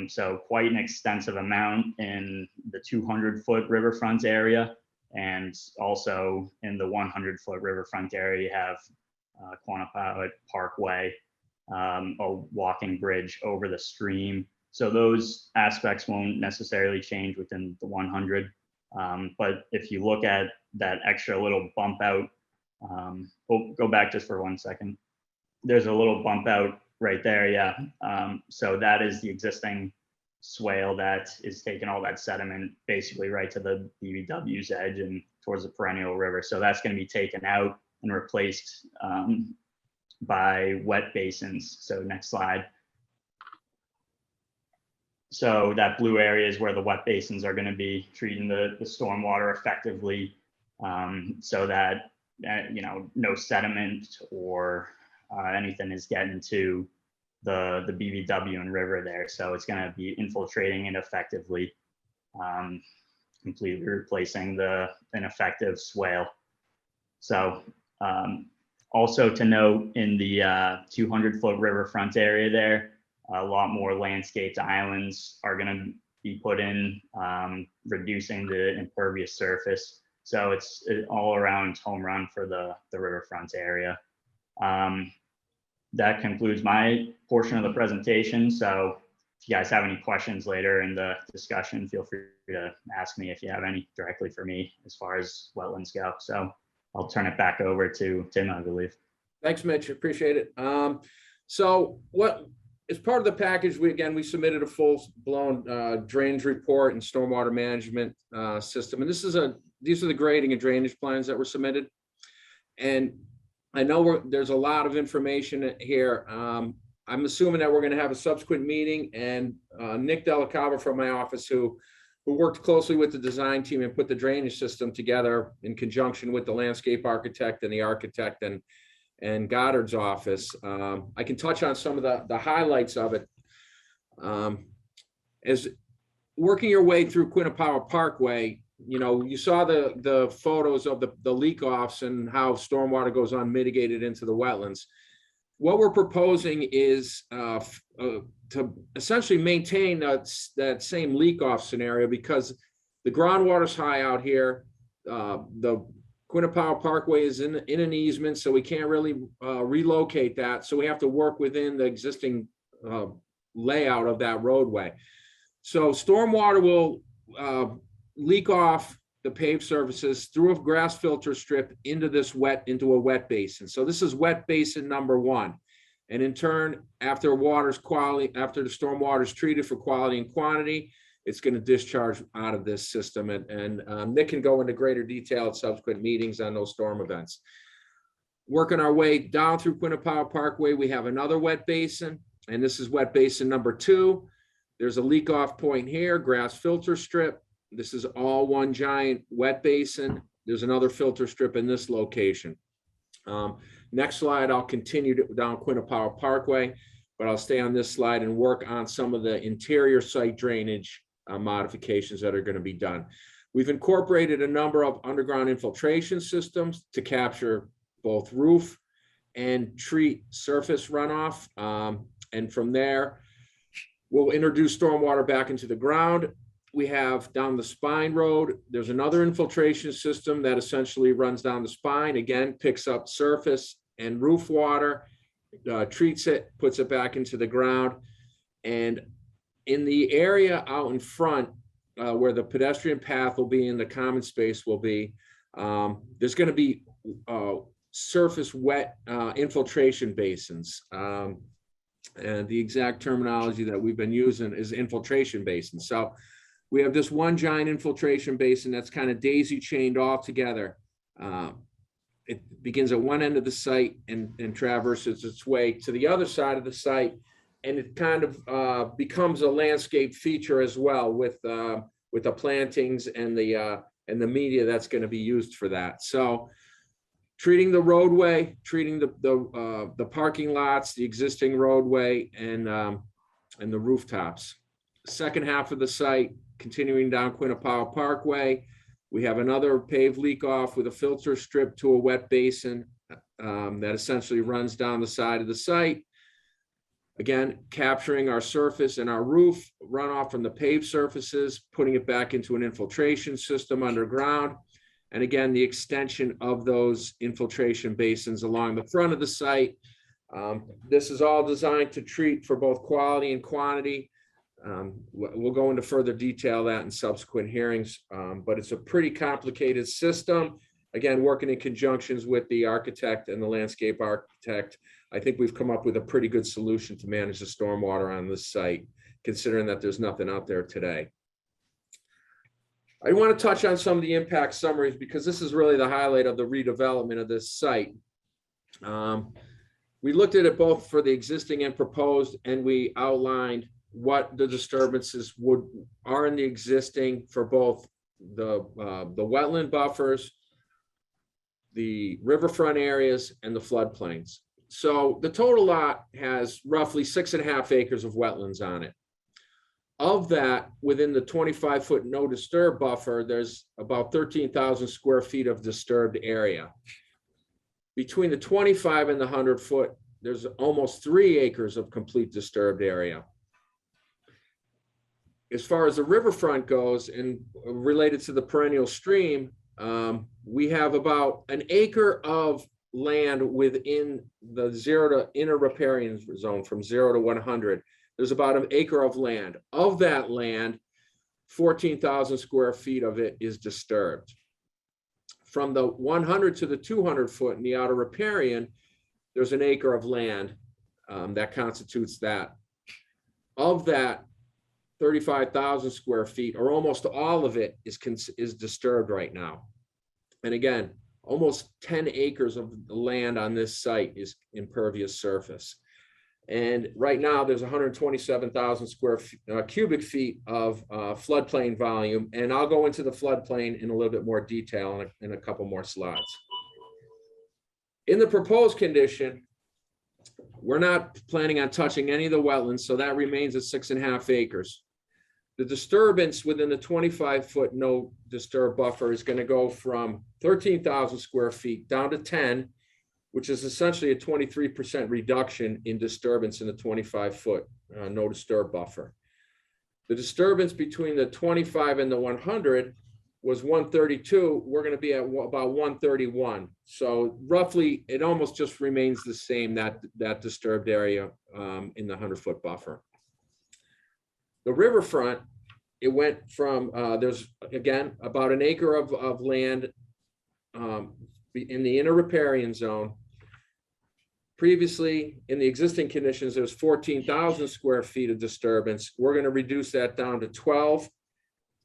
So quite an extensive amount in the 200-foot riverfront area. And also in the 100-foot riverfront area, you have Quannapowitt Parkway, a walking bridge over the stream. So those aspects won't necessarily change within the 100. But if you look at that extra little bump out, we'll go back just for 1 second. There's a little bump out right there, yeah. So that is the existing swale that is taking all that sediment basically right to the BVW's edge and towards the perennial river. So that's going to be taken out and replaced by wet basins. So next slide. So that blue area is where the wet basins are going to be treating the stormwater effectively, so that no sediment or anything is getting to the BVW and river there. So it's going to be infiltrating it effectively, completely replacing the ineffective swale. So also to note, in the 200-foot riverfront area there, a lot more landscaped islands are going to be put in, reducing the impervious surface. So it's an all-around home run for the riverfront area. That concludes my portion of the presentation. So if you guys have any questions later in the discussion, feel free to ask me if you have any directly for me as far as wetlands go. So I'll turn it back over to Tim, I believe. Thanks, Mitch. Appreciate it. So what, as part of the package, we submitted a full-blown drainage report and stormwater management system. And these are the grading and drainage plans that were submitted. And I know there's a lot of information here. I'm assuming that we're going to have a subsequent meeting, and Nick Delacava from my office, who worked closely with the design team and put the drainage system together in conjunction with the landscape architect and the architect and Goddard's office. I can touch on some of the highlights of it. As working your way through Quinnipiac Parkway, you saw the photos of the leak offs and how stormwater goes unmitigated into the wetlands. What we're proposing is to essentially maintain that same leak off scenario, because the groundwater's high out here. The Quinnipiac Parkway is in an easement, so we can't really relocate that. So we have to work within the existing layout of that roadway. So stormwater will leak off the paved surfaces through a grass filter strip into a wet basin. So this is wet basin number 1. And in turn, after the stormwater is treated for quality and quantity, it's going to discharge out of this system. And Nick can go into greater detail at subsequent meetings on those storm events. Working our way down through Quinnipiac Parkway, we have another wet basin, and this is wet basin number 2. There's a leak off point here, grass filter strip. This is all one giant wet basin. There's another filter strip in this location. Next slide, I'll continue down Quinnipiac Parkway, but I'll stay on this slide and work on some of the interior site drainage modifications that are going to be done. We've incorporated a number of underground infiltration systems to capture both roof and treat surface runoff. And from there, we'll introduce stormwater back into the ground. We have down the spine road, there's another infiltration system that essentially runs down the spine, again, picks up surface and roof water, treats it, puts it back into the ground. And in the area out in front, where the pedestrian path will be and the common space will be, there's going to be surface wet infiltration basins. And the exact terminology that we've been using is infiltration basins. So we have this one giant infiltration basin that's kind of daisy chained all together. It begins at one end of the site and traverses its way to the other side of the site. And it kind of becomes a landscape feature as well with the plantings and the media that's going to be used for that. So treating the roadway, treating the parking lots, the existing roadway, and the rooftops. Second half of the site, continuing down Quinnipiac Parkway, we have another paved leak off with a filter strip to a wet basin that essentially runs down the side of the site. Again, capturing our surface and our roof runoff from the paved surfaces, putting it back into an infiltration system underground. And again, the extension of those infiltration basins along the front of the site. This is all designed to treat for both quality and quantity. We'll go into further detail that in subsequent hearings, but it's a pretty complicated system. Again, working in conjunctions with the architect and the landscape architect, I think we've come up with a pretty good solution to manage the stormwater on this site, considering that there's nothing out there today. I want to touch on some of the impact summaries because this is really the highlight of the redevelopment of this site. We looked at it both for the existing and proposed, and we outlined what the disturbances are in the existing for both the wetland buffers, the riverfront areas, and the floodplains. So the total lot has roughly 6.5 acres of wetlands on it. Of that, within the 25-foot no disturb buffer, there's about 13,000 square feet of disturbed area. Between the 25 and the 100-foot, there's almost 3 acres of complete disturbed area. As far as the riverfront goes and related to the perennial stream, we have about an acre of land within the inner riparian zone from 0 to 100. There's about an acre of land. Of that land, 14,000 square feet of it is disturbed. From the 100 to the 200 foot in the outer riparian, there's an acre of land that constitutes that. Of that, 35,000 square feet, or almost all of it, is disturbed right now. And again, almost 10 acres of the land on this site is impervious surface. And right now, there's 127,000 cubic feet of floodplain volume. And I'll go into the floodplain in a little bit more detail in a couple more slides. In the proposed condition, we're not planning on touching any of the wetlands, so that remains at 6.5 acres. The disturbance within the 25-foot no disturb buffer is going to go from 13,000 square feet down to 10, which is essentially a 23% reduction in disturbance in the 25-foot no disturb buffer. The disturbance between the 25 and the 100 was 132. We're going to be at about 131. So roughly, it almost just remains the same, that disturbed area in the 100-foot buffer. The riverfront, it went from, there's, again, about an acre of land in the inner riparian zone. Previously, in the existing conditions, there's 14,000 square feet of disturbance. We're going to reduce that down to 12,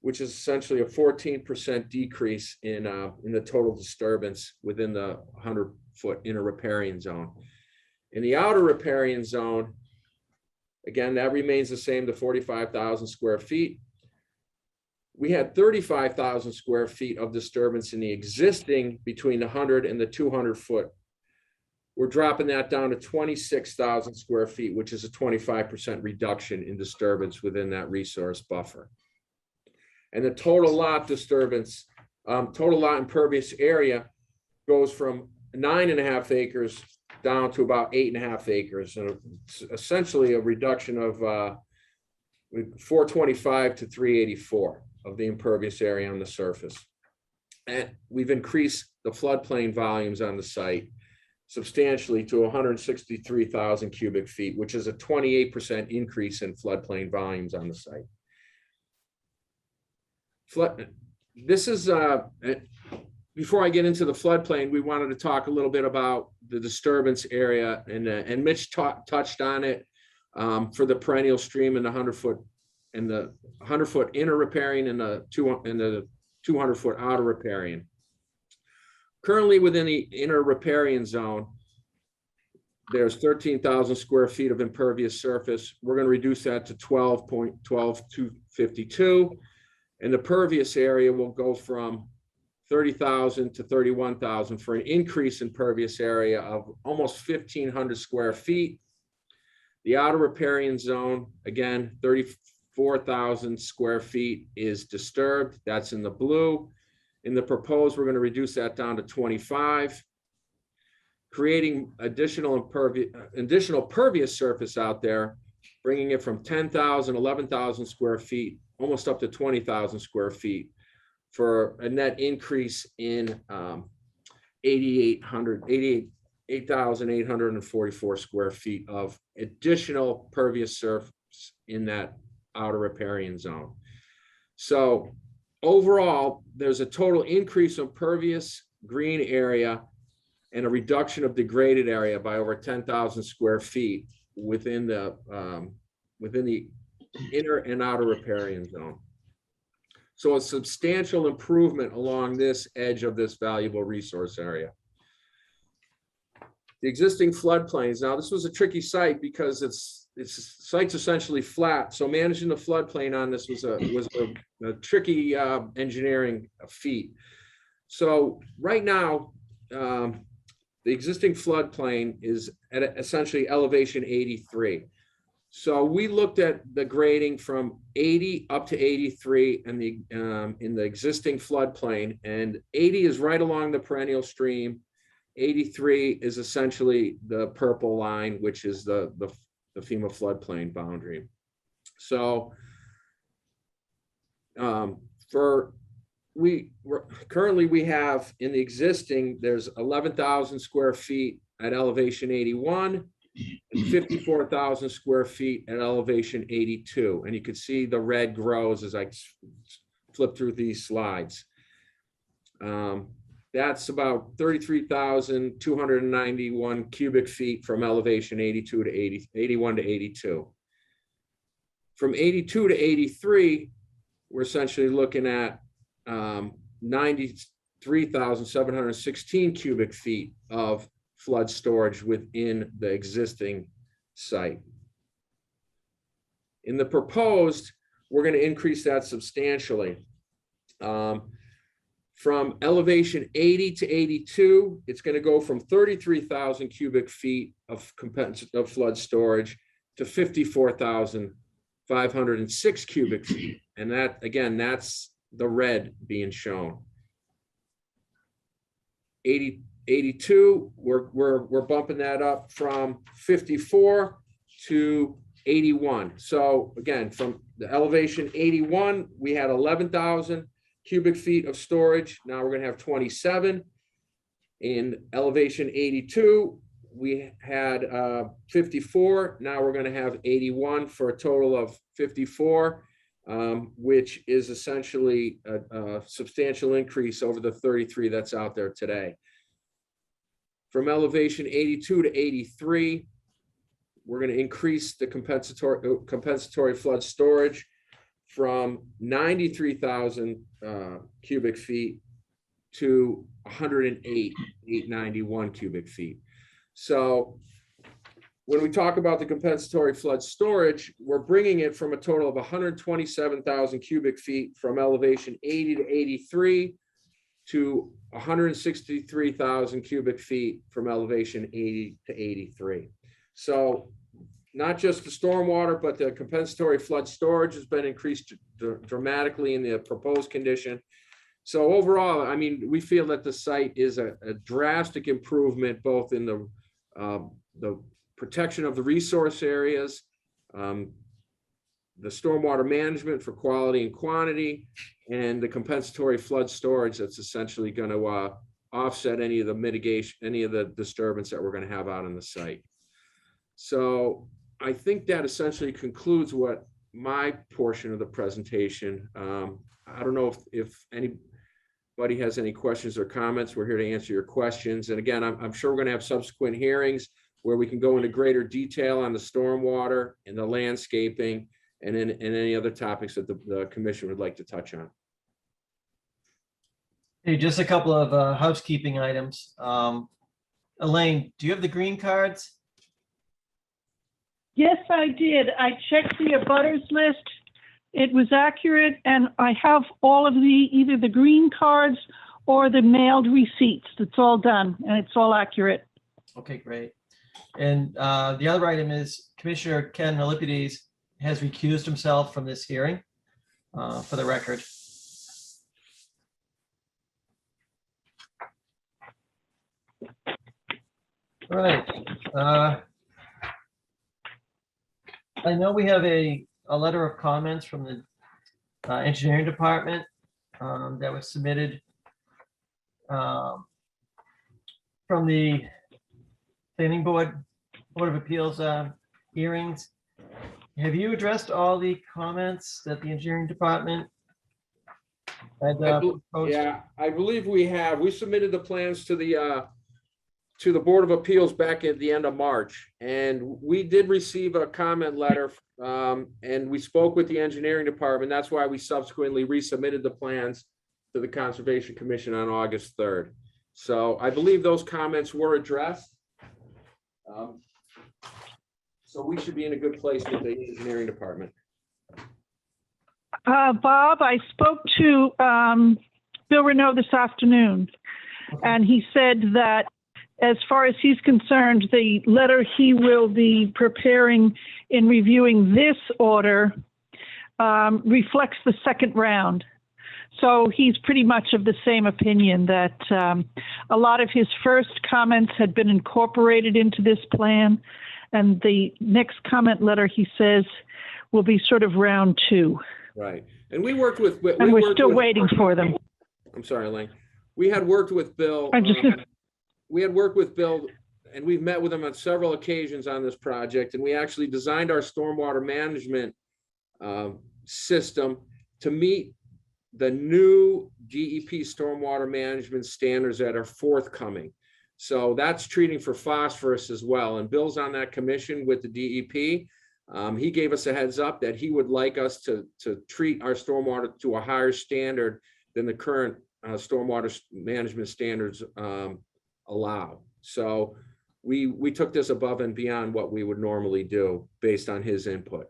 which is essentially a 14% decrease in the total disturbance within the 100-foot inner riparian zone. In the outer riparian zone, again, that remains the same, the 45,000 square feet. We had 35,000 square feet of disturbance in the existing between the 100 and the 200-foot. We're dropping that down to 26,000 square feet, which is a 25% reduction in disturbance within that resource buffer. And the total lot disturbance, total lot impervious area goes from 9.5 acres down to about 8.5 acres. And it's essentially a reduction of 425 to 384 of the impervious area on the surface. And we've increased the floodplain volumes on the site substantially to 163,000 cubic feet, which is a 28% increase in floodplain volumes on the site. This is, before I get into the floodplain, we wanted to talk a little bit about the disturbance area, and Mitch touched on it for the perennial stream and the 100-foot and the 100-foot inner riparian and the 200-foot outer riparian. Currently within the inner riparian zone, there's 13,000 square feet of impervious surface. We're going to reduce that to 12.12252. And the pervious area will go from 30,000 to 31,000 for an increase in pervious area of almost 1,500 square feet. The outer riparian zone, again, 34,000 square feet is disturbed. That's in the blue. In the proposed, we're going to reduce that down to 25, creating additional pervious surface out there, bringing it from 10,000, 11,000 square feet, almost up to 20,000 square feet for a net increase in 8,844 square feet of additional pervious surface in that outer riparian zone. So overall, there's a total increase of pervious green area and a reduction of degraded area by over 10,000 square feet within the inner and outer riparian zone. So a substantial improvement along this edge of this valuable resource area. The existing floodplains. Now, this was a tricky site because its site's essentially flat. So managing the floodplain on this was a tricky engineering feat. So right now, the existing floodplain is at essentially elevation 83. So we looked at the grading from 80 up to 83 and in the existing floodplain, and 80 is right along the perennial stream. 83 is essentially the purple line, which is the FEMA floodplain boundary. So currently we have in the existing, there's 11,000 square feet at elevation 81 and 54,000 square feet at elevation 82. And you can see the red grows as I flip through these slides. That's about 33,291 cubic feet from elevation 81 to 82. From 82 to 83, we're essentially looking at 93,716 cubic feet of flood storage within the existing site. In the proposed, we're going to increase that substantially. From elevation 80 to 82, it's going to go from 33,000 cubic feet of flood storage to 54,506 cubic feet. And that, again, that's the red being shown. 82, we're bumping that up from 54 to 81. So again, from the elevation 81, we had 11,000 cubic feet of storage. Now we're going to have 27. In elevation 82, we had 54. Now we're going to have 81 for a total of 54, which is essentially a substantial increase over the 33 that's out there today. From elevation 82 to 83, we're going to increase the compensatory flood storage from 93,000 cubic feet to 108,891 cubic feet. So when we talk about the compensatory flood storage, we're bringing it from a total of 127,000 cubic feet from elevation 80 to 83 to 163,000 cubic feet from elevation 80 to 83. So not just the stormwater, but the compensatory flood storage has been increased dramatically in the proposed condition. So overall, I mean, we feel that the site is a drastic improvement, both in the protection of the resource areas, the stormwater management for quality and quantity, and the compensatory flood storage that's essentially going to offset any of the mitigation, any of the disturbance that we're going to have out on the site. So I think that essentially concludes what my portion of the presentation. I don't know if anybody has any questions or comments. We're here to answer your questions. And again, I'm sure we're going to have subsequent hearings where we can go into greater detail on the stormwater and the landscaping and any other topics that the commission would like to touch on. Hey, just a couple of housekeeping items. Elaine, do you have the green cards? Yes, I did. I checked the abutters list. It was accurate, and I have all of either the green cards or the mailed receipts. It's all done, and it's all accurate. Okay, great. And the other item is Commissioner Ken Melipides has recused himself from this hearing, for the record. All right. I know we have a letter of comments from the engineering department that was submitted from the planning board of appeals hearings. Have you addressed all the comments that the engineering department had proposed? Yeah, I believe we have. We submitted the plans to the Board of Appeals back at the end of March, and we did receive a comment letter, and we spoke with the engineering department. That's why we subsequently resubmitted the plans to the Conservation Commission on August 3rd. So I believe those comments were addressed. So we should be in a good place with the engineering department. Bob, I spoke to Bill Renaud this afternoon, and he said that as far as he's concerned, the letter he will be preparing in reviewing this order reflects the second round. So he's pretty much of the same opinion that a lot of his first comments had been incorporated into this plan, and the next comment letter, he says, will be sort of round two. Right. And we worked with... And we're still waiting for them. I'm sorry, Elaine. We had worked with Bill. We had worked with Bill, and we've met with him on several occasions on this project, and we actually designed our stormwater management system to meet the new DEP stormwater management standards that are forthcoming. So that's treating for phosphorus as well. And Bill's on that commission with the DEP. He gave us a heads up that he would like us to treat our stormwater to a higher standard than the current stormwater management standards allow. So we took this above and beyond what we would normally do based on his input.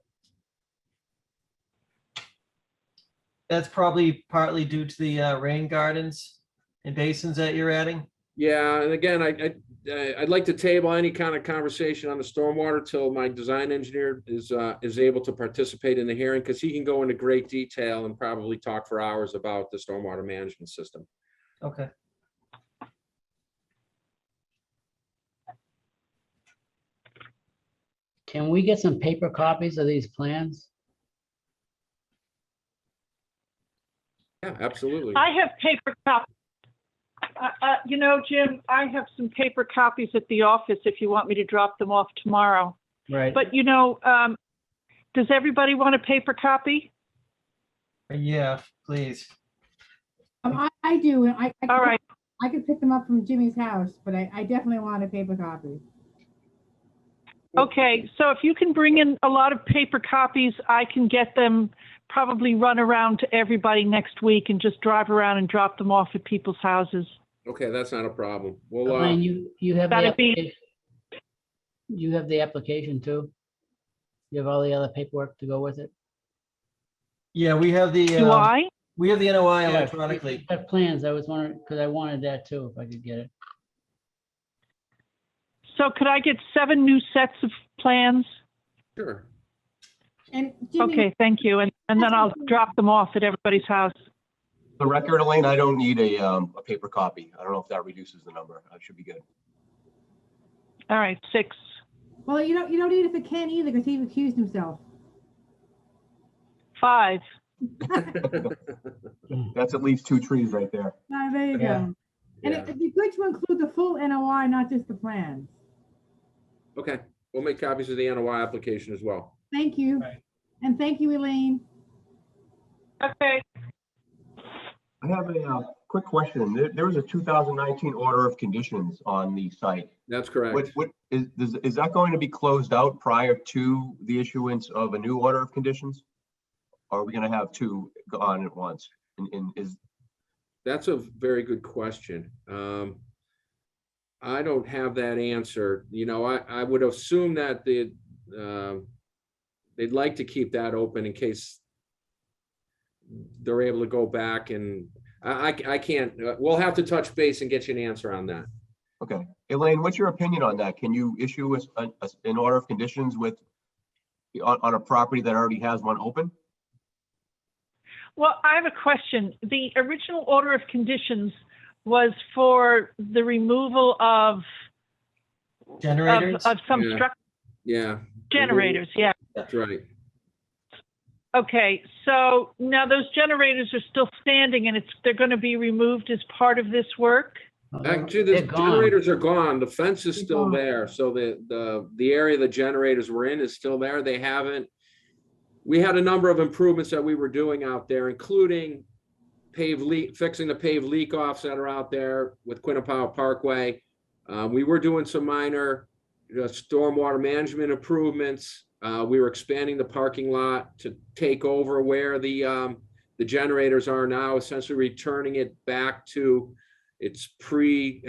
That's probably partly due to the rain gardens and basins that you're adding. Yeah, and again, I'd like to table any kind of conversation on the stormwater till my design engineer is able to participate in the hearing, because he can go into great detail and probably talk for hours about the stormwater management system. Okay. Can we get some paper copies of these plans? Yeah, absolutely. I have paper copies. You know, Jim, I have some paper copies at the office if you want me to drop them off tomorrow. Right. But you know, does everybody want a paper copy? Yeah, please. I do, and All right. I could pick them up from Jimmy's house, but I definitely want a paper copy. Okay, so if you can bring in a lot of paper copies, I can get them, probably run around to everybody next week and just drive around and drop them off at people's houses. Okay, that's not a problem. Well, Elaine, you have the That'd be- application. You have the application too? You have all the other paperwork to go with it? Yeah, we have the Do I? we have the NOI Yeah, electronically. I have plans. I was wondering, because I wanted that too, if I could get it. So could I get 7 new sets of plans? sure. And Jimmy, Okay, thank you. And then I'll drop them off at everybody's house. The record, Elaine, I don't need a paper copy. I don't know if that reduces the number. I should be good. All right, 6. well, you don't need it for Ken either, because he recused himself. 5. That's at least 2 trees right there. There you Yeah. go. And Yeah. it'd be good to include the full NOI, not just the plans. Okay, we'll make copies of the NOI application as well. Thank you. Right. And thank you, Elaine. Okay. I have a quick question. There was a 2019 order of conditions on the site. That's correct. What is that going to be closed out prior to the issuance of a new order of conditions? Or are we going to have 2 on at once? And is That's a very good question. I don't have that answer. You know, I would assume that they'd like to keep that open in case they're able to go back, and I can't, we'll have to touch base and get you an answer on that. okay? Elaine, what's your opinion on that? Can you issue an order of conditions with on a property that already has one open? Well, I have a question. The original order of conditions was for the removal of Generators? some Yeah. structure Yeah, generators. Yeah. that's right. Okay. So now those generators are still standing, and they're going to be removed as part of this work. Oh, Actually, they're the gone. generators are gone. The fence is They're still gone. there. So the area the generators were in is still there. They haven't. We had a number of improvements that we were doing out there, including fixing the paved leak offs that are out there with Quinnipiac Parkway. We were doing some minor stormwater management improvements. We were expanding the parking lot to take over where the generators are now, essentially returning it back to its pre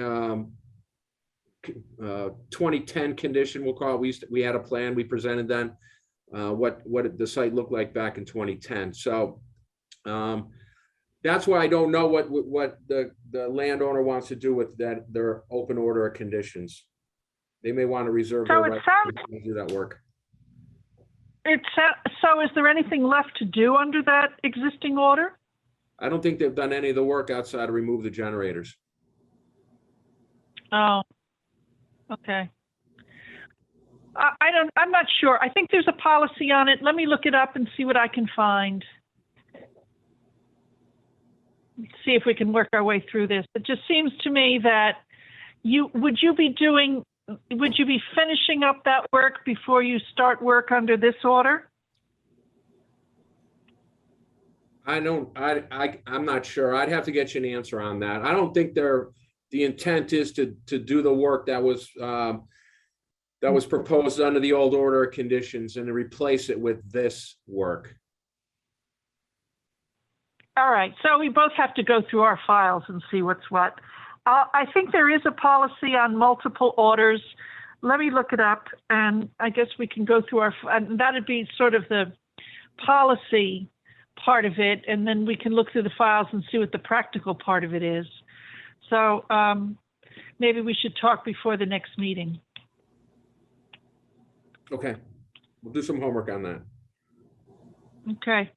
2010 condition, we'll call it. We had a plan we presented then, what the site looked like back in 2010. So that's why I don't know what the landowner wants to do with their open order of conditions. They may want to reserve their So it right sounds- to do that work. So is there anything left to do under that existing order? I don't think they've done any of the work outside of remove the generators. Oh, okay. I'm not sure. I think there's a policy on it. Let me look it up and see what I can find. See if we can work our way through this. It just seems to me that would you be finishing up that work before you start work under this order? I'm not sure. I'd have to get you an answer on that. I don't think the intent is to do the work that was proposed under the old order of conditions and to replace it with this work. All right, so we both have to go through our files and see what's what. I think there is a policy on multiple orders. Let me look it up, and I guess we can go through and that'd be sort of the policy part of it, and then we can look through the files and see what the practical part of it is. So maybe we should talk before the next meeting. Okay, we'll do some homework on that. Okay.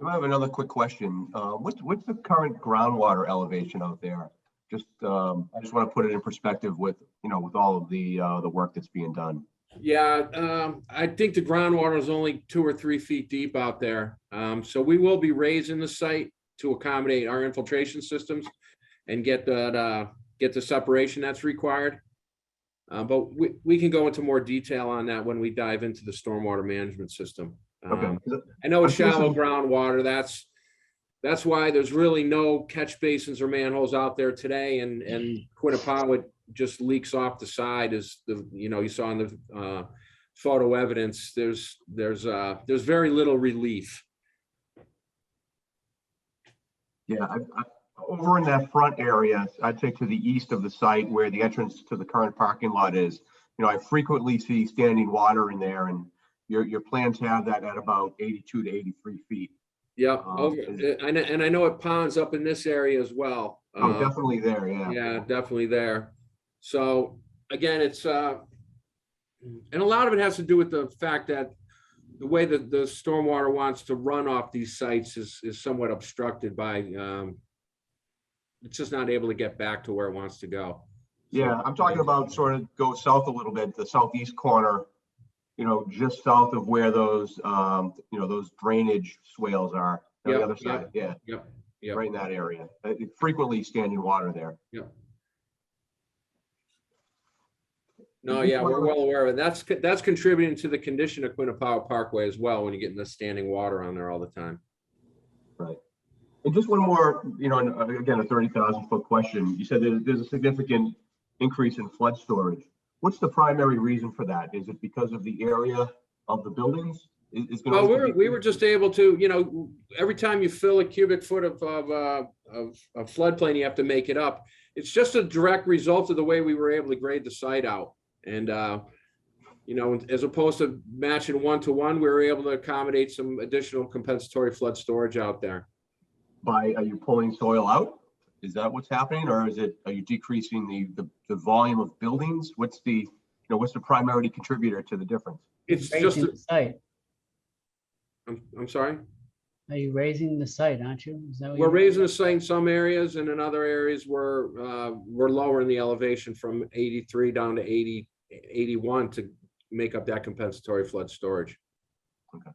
I have another quick question. What's the current groundwater elevation out there? Just, I just want to put it in perspective with, with all of the work that's being done. Yeah, I think the groundwater is only 2 or 3 feet deep out there. So we will be raising the site to accommodate our infiltration systems and get the separation that's required. But we can go into more detail on that when we dive into the stormwater management system. Okay. I know it's shallow groundwater. That's why there's really no catch basins or manholes out there today, and Quinnipiac just leaks off the side, as you saw in the photo evidence. There's very little relief. Yeah, over in that front area, I'd say to the east of the site where the entrance to the current parking lot is, I frequently see standing water in there, and your plans have that at about 82 to 83 feet. Yeah, and I know it ponds up in this area as well. Oh, definitely there, yeah. Yeah, definitely there. So again, it's and a lot of it has to do with the fact that the way that the stormwater wants to run off these sites is somewhat obstructed by it's just not able to get back to where it wants to go. Yeah, I'm talking about sort of go south a little bit, the southeast corner, just south of where those those drainage swales are on the other side. Yeah. Yep. Right in that area. Frequently standing water there. Yep. No, yeah, we're well aware of it. That's contributing to the condition of Quinnipiac Parkway as well, when you're getting the standing water on there all the time. Right. And just one more, again, a 30,000 foot question. You said there's a significant increase in flood storage. What's the primary reason for that? Is it because of the area of the buildings? Well, we were just able to, every time you fill a cubic foot of floodplain, you have to make it up. It's just a direct result of the way we were able to grade the site out. And, as opposed to matching 1-to-1, we were able to accommodate some additional compensatory flood storage out there. Are you pulling soil out? Is that what's happening, or are you decreasing the volume of buildings? What's the primary contributor to the difference? It's Raising just the site. I'm sorry. Are you raising the site, aren't you? Is that what We're you're- raising the site in some areas, and in other areas we're lowering the elevation from 83 down to 80, 81 to make up that compensatory flood storage. Okay.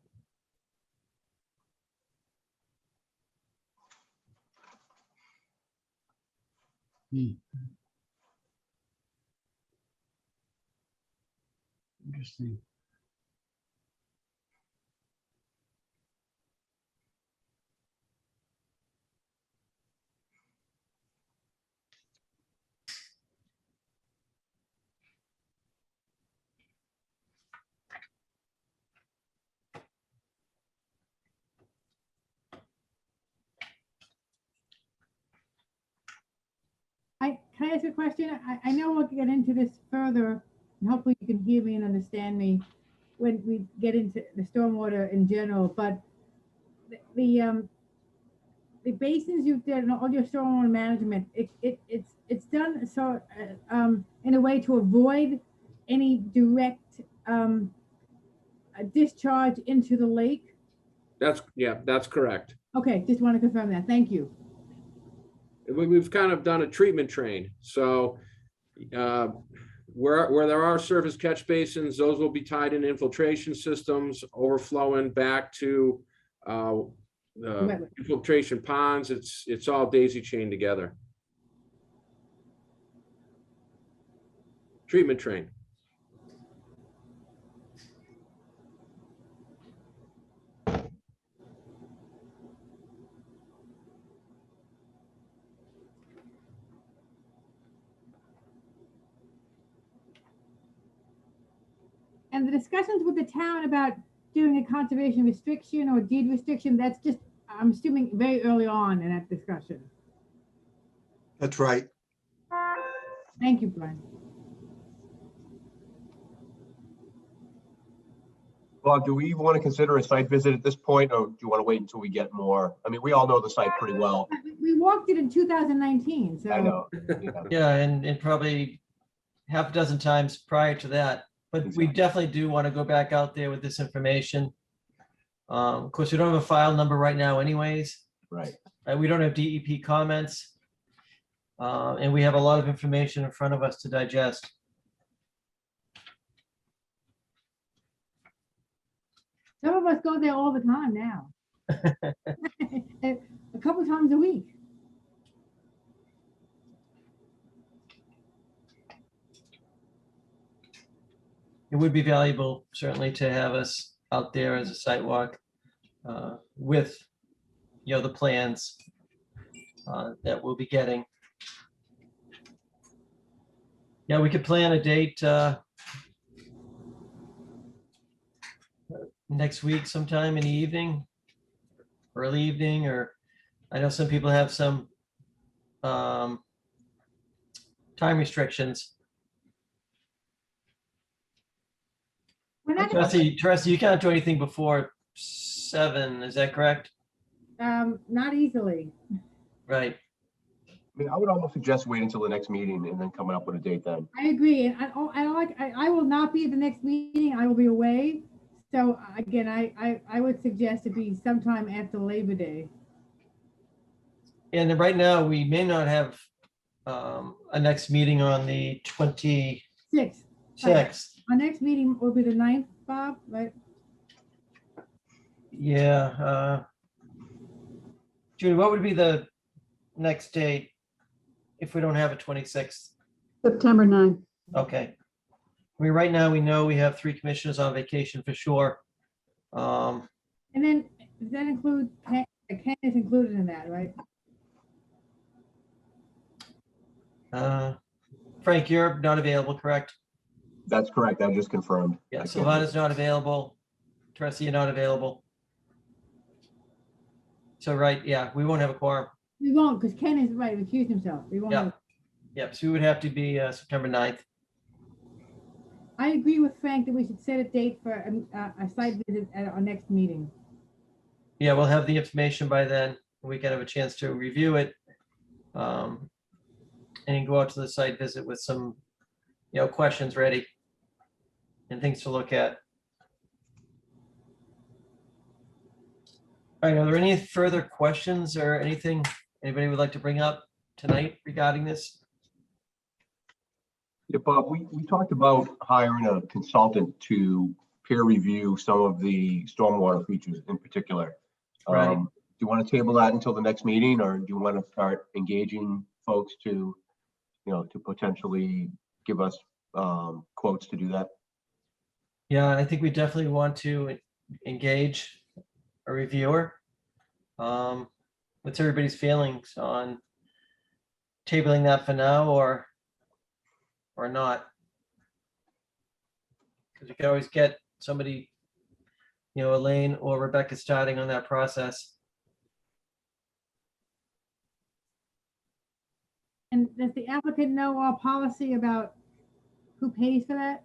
Interesting. Can I ask a question? I know we'll get into this further, and hopefully you can hear me and understand me when we get into the stormwater in general, but the basins you've done and all your stormwater management, it's done so in a way to avoid any direct discharge into the lake. That's correct. Okay, just want to confirm that. Thank you. We've kind of done a treatment train. So where there are surface catch basins, those will be tied in infiltration systems, overflowing back to infiltration ponds. It's all daisy chained together. Treatment train. And the discussions with the town about doing a conservation restriction or deed restriction, that's just I'm assuming very early on in that discussion. That's right. Thank you, Brian. Bob, do we want to consider a site visit at this point, or do you want to wait until we get more? I mean, we all know the site pretty well. We walked it in 2019, so. I know. Yeah, and probably half a dozen times prior to that. But we Exactly. definitely do want to go back out there with this information. Of course, we don't have a file number right now anyways. Right. We don't have DEP comments. And we have a lot of information in front of us to digest. Some of us go there all the time now. A couple times a week. It would be valuable certainly to have us out there as a site walk with, the plans that we'll be getting. Yeah, we could plan a date next week sometime in the evening, early evening, or I know some people have some time restrictions. We're not, Teresa, you can't do anything before 7, is that correct? not easily. Right. I mean, I would almost suggest wait until the next meeting and then coming up with a date then. I agree, and I will not be at the next meeting. I will be away. So again, I would suggest it be sometime after Labor Day. And right now, we may not have a next meeting on the 26th. 6th. Our next meeting will be the 9th, Bob, right? Yeah. Judy, what would be the next date if we don't have a 26th? September 9. Okay. I mean, right now, we know we have 3 commissioners on vacation for sure. And then, does that include, Ken is included in that, right? Frank, you're not available, correct? That's correct. I just confirmed. Yeah, I can't- Sylvana's not available. Teresa, you're not available. So, right, yeah, we won't have a quorum. We won't, because Ken is right, recused himself. We won't. Yeah. Yep, so we would have to be September 9th. I agree with Frank that we should set a date for a site visit at our next meeting. Yeah, we'll have the information by then. We can have a chance to review it. And go out to the site visit with some, questions ready and things to look at. All right, are there any further questions or anything anybody would like to bring up tonight regarding this? Yeah, Bob, we talked about hiring a consultant to peer review some of the stormwater features in particular. Right. Do you want to table that until the next meeting, or do you want to start engaging folks to, to potentially give us quotes to do that? Yeah, I think we definitely want to engage a reviewer. What's everybody's feelings on tabling that for now or not? Because we could always get somebody, Elaine or Rebecca starting on that process. And does the applicant know our policy about who pays for that?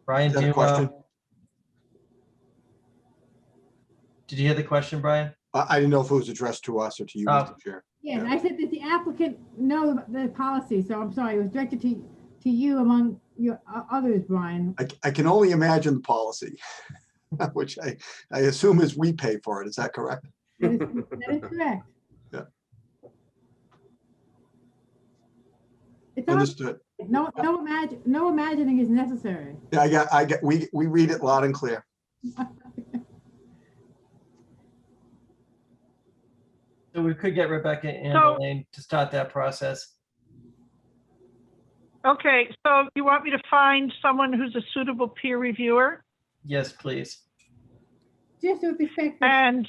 Brian, Is that a question? did you hear the question, Brian? I didn't know if it was addressed to us or to you, Oh. Mr. Chair. Yes, I said that the applicant know the policy, so I'm sorry, it was directed to you among your others, Brian. I can only imagine the policy, which I assume is we pay for it. Is that correct? That is correct. Yeah. It's all, Understood. no imagining is necessary. Yeah, we read it loud and clear. So we could get Rebecca and So- Elaine to start that process. Okay, so you want me to find someone who's a suitable peer reviewer? Yes, please. Just with respect to, And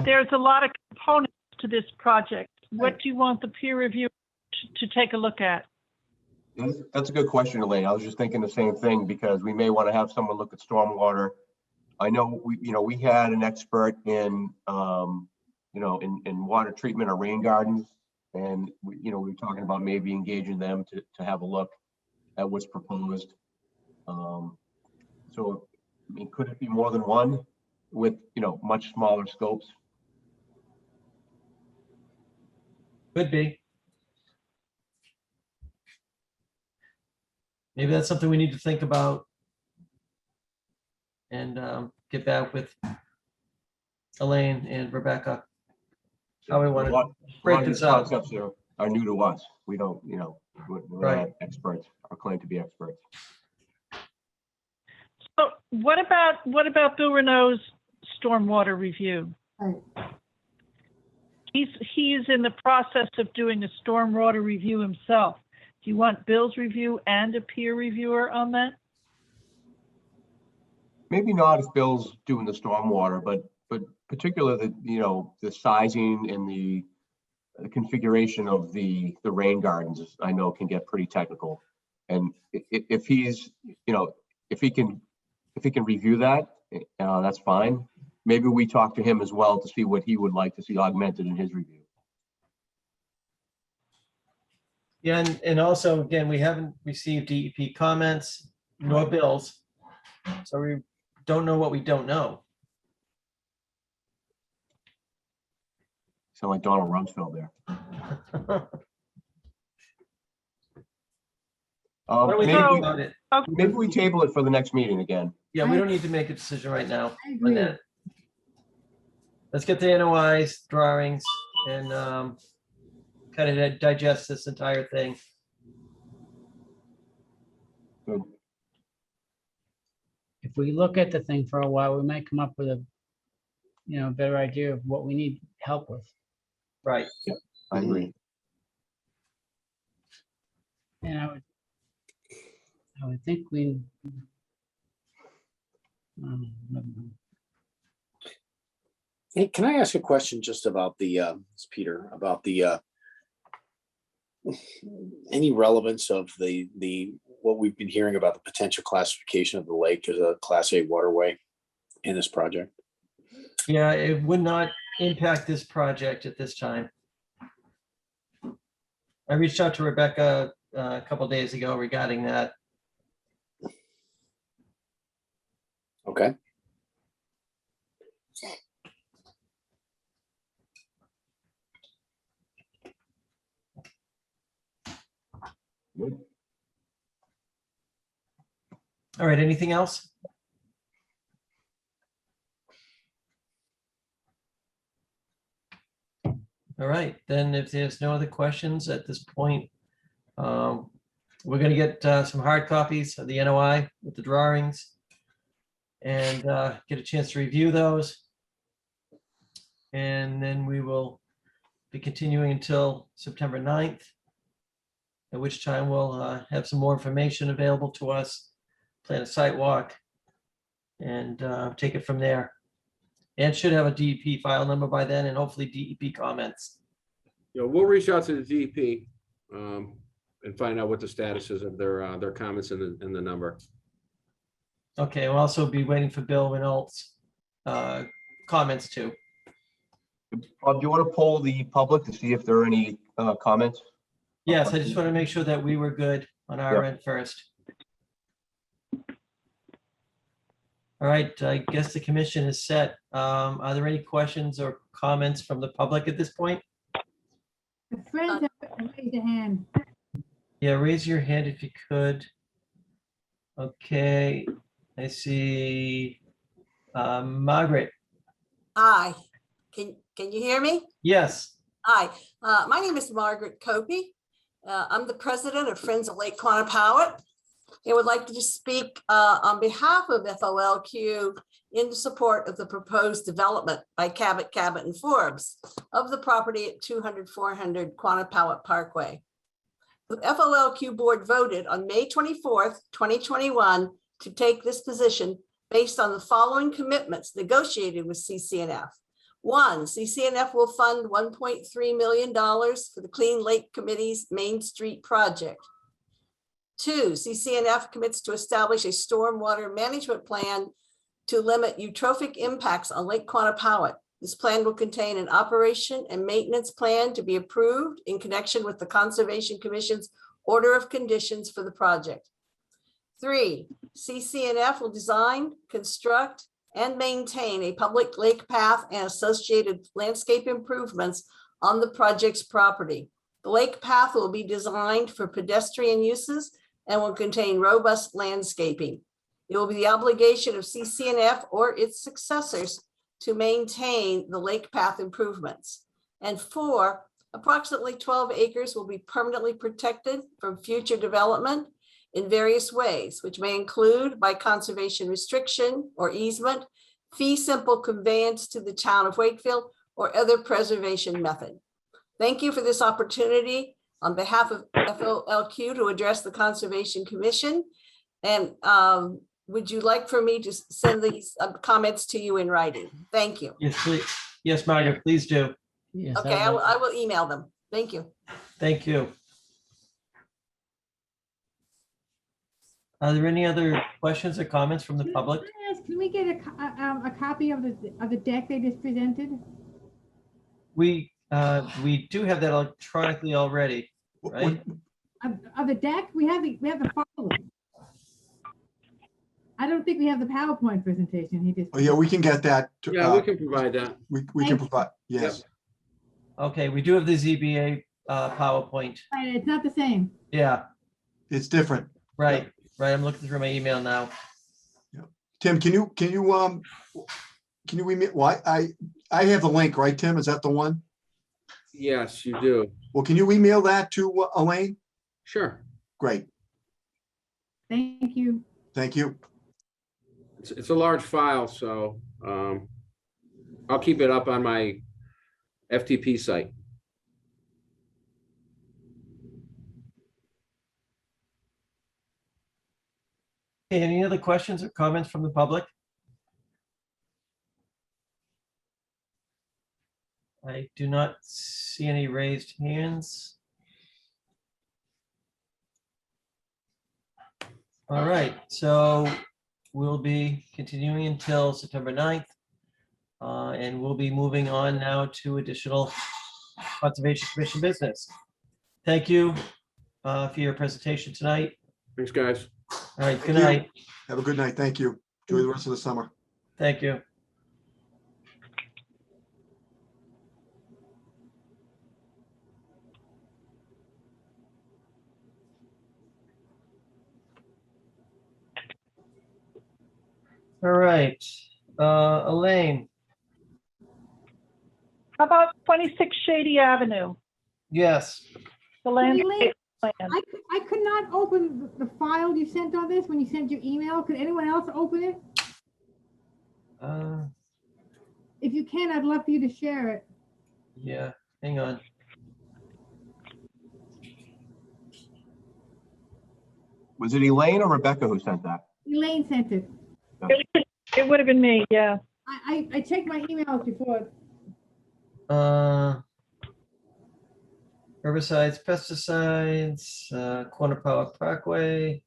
there's a lot of components to this project. What do you want the peer review to take a look at? That's a good question, Elaine. I was just thinking the same thing because we may want to have someone look at stormwater. I know we had an expert in, in water treatment or rain gardens. And we were talking about maybe engaging them to have a look at what's proposed. So, I mean, could it be more than one with, much smaller scopes? Could be. Maybe that's something we need to think about and get back with Elaine and Rebecca. How we want to break this up. Concepts are new to us. We don't, we're Right. not experts or claim to be experts. So what about Bill Renault's stormwater review? Right. He's in the process of doing a stormwater review himself. Do you want Bill's review and a peer reviewer on that? Maybe not if Bill's doing the stormwater, but particularly the sizing and the configuration of the rain gardens, I know can get pretty technical. And if he's, if he can review that, that's fine. Maybe we talk to him as well to see what he would like to see augmented in his review. Yeah, and also, again, we haven't received DEP comments nor bills. So we don't know what we don't know. Sound like Donald Rumsfeld there. Why don't we think So- about it? Maybe we table it for the next meeting again. Yeah, we don't need to make a decision right now I on agree. that. Let's get the NOIs, drawings, and kind of digest this entire thing. Good. If we look at the thing for a while, we might come up with a, better idea of what we need help with. Right. I agree. And I would think we. Never mind. Hey, can I ask a question just about it's Peter, about the any relevance of what we've been hearing about the potential classification of the lake as a Class A waterway in this project? Yeah, it would not impact this project at this time. I reached out to Rebecca a couple days ago regarding that. Okay. Good. All right, anything else? All right, then if there's no other questions at this point, we're going to get some hard copies of the NOI with the drawings and get a chance to review those. And then we will be continuing until September 9th, at which time we'll have some more information available to us, plan a site walk, and take it from there. And should have a DEP file number by then, and hopefully DEP comments. We'll reach out to the DEP and find out what the status is of their comments and the number. Okay, we'll also be waiting for Bill Renault's comments too. Bob, do you want to poll the public to see if there are any comments? Yes, I just want to make sure that we were good on our end first. All right, I guess the commission is set. Are there any questions or comments from the public at this point? The friends have raised a hand. Yeah, raise your hand if you could. Okay, I see Margaret. Hi, can you hear me? Yes. Hi, my name is Margaret Copey. I'm the president of Friends of Lake Quannapowitt. I would like to just speak on behalf of FOLQ in support of the proposed development by Cabot, and Forbes of the property at 200-400 Quannapowitt Parkway. The FOLQ board voted on May 24th, 2021 to take this position based on the following commitments negotiated with CCNF. One, CCNF will fund $1.3 million for the Clean Lake Committee's Main Street project. Two, CCNF commits to establish a stormwater management plan to limit eutrophic impacts on Lake Quannapowitt. This plan will contain an operation and maintenance plan to be approved in connection with the Conservation Commission's order of conditions for the project. Three, CCNF will design, construct, and maintain a public lake path and associated landscape improvements on the project's property. The lake path will be designed for pedestrian uses and will contain robust landscaping. It will be the obligation of CCNF or its successors to maintain the lake path improvements. And four, approximately 12 acres will be permanently protected from future development in various ways, which may include by conservation restriction or easement, fee simple conveyance to the town of Wakefield, or other preservation method. Thank you for this opportunity on behalf of FOLQ to address the Conservation Commission. And would you like for me to send these comments to you in writing? Thank you. Yes, please. Yes, Margaret, please do. Yes, Okay, I will email them. Thank you. Thank you. Are there any other questions or comments from the public? Can I ask, can we get a copy of the deck they just presented? We do have that electronically already, right? Of the deck, we have the following. I don't think we have the PowerPoint presentation. He just. Oh, yeah, we can get that. Yeah, we can provide that. We can provide, yes. Okay, we do have the ZBA PowerPoint. Right, it's not the same. Yeah, It's different. right, right. I'm looking through my email now. Tim, can you email, well, I have the link, right, Tim? Is that the one? Yes, you do. Well, can you email that to Elaine? Sure. Great, Thank you. thank you. It's a large file, so I'll keep it up on my FTP site. Okay, any other questions or comments from the public? I do not see any raised hands. All right, so we'll be continuing until September 9th. And we'll be moving on now to additional Conservation Commission business. Thank you for your presentation tonight. Thanks, guys. All right, good Thank you. night. Have a good night. Thank you. Enjoy the rest of the summer. Thank you. All right, Elaine, How about 26 Shady Avenue, yes. the Elaine, landscape plan? I could not open the file you sent on this when you sent your email. Could anyone else open it? If you can, I'd love for you to share it. Yeah, hang on. Was it Elaine or Rebecca who sent that? Elaine sent it. It would have been me, yeah. I checked my emails before. Herbicides, pesticides, Quannapowitt Parkway.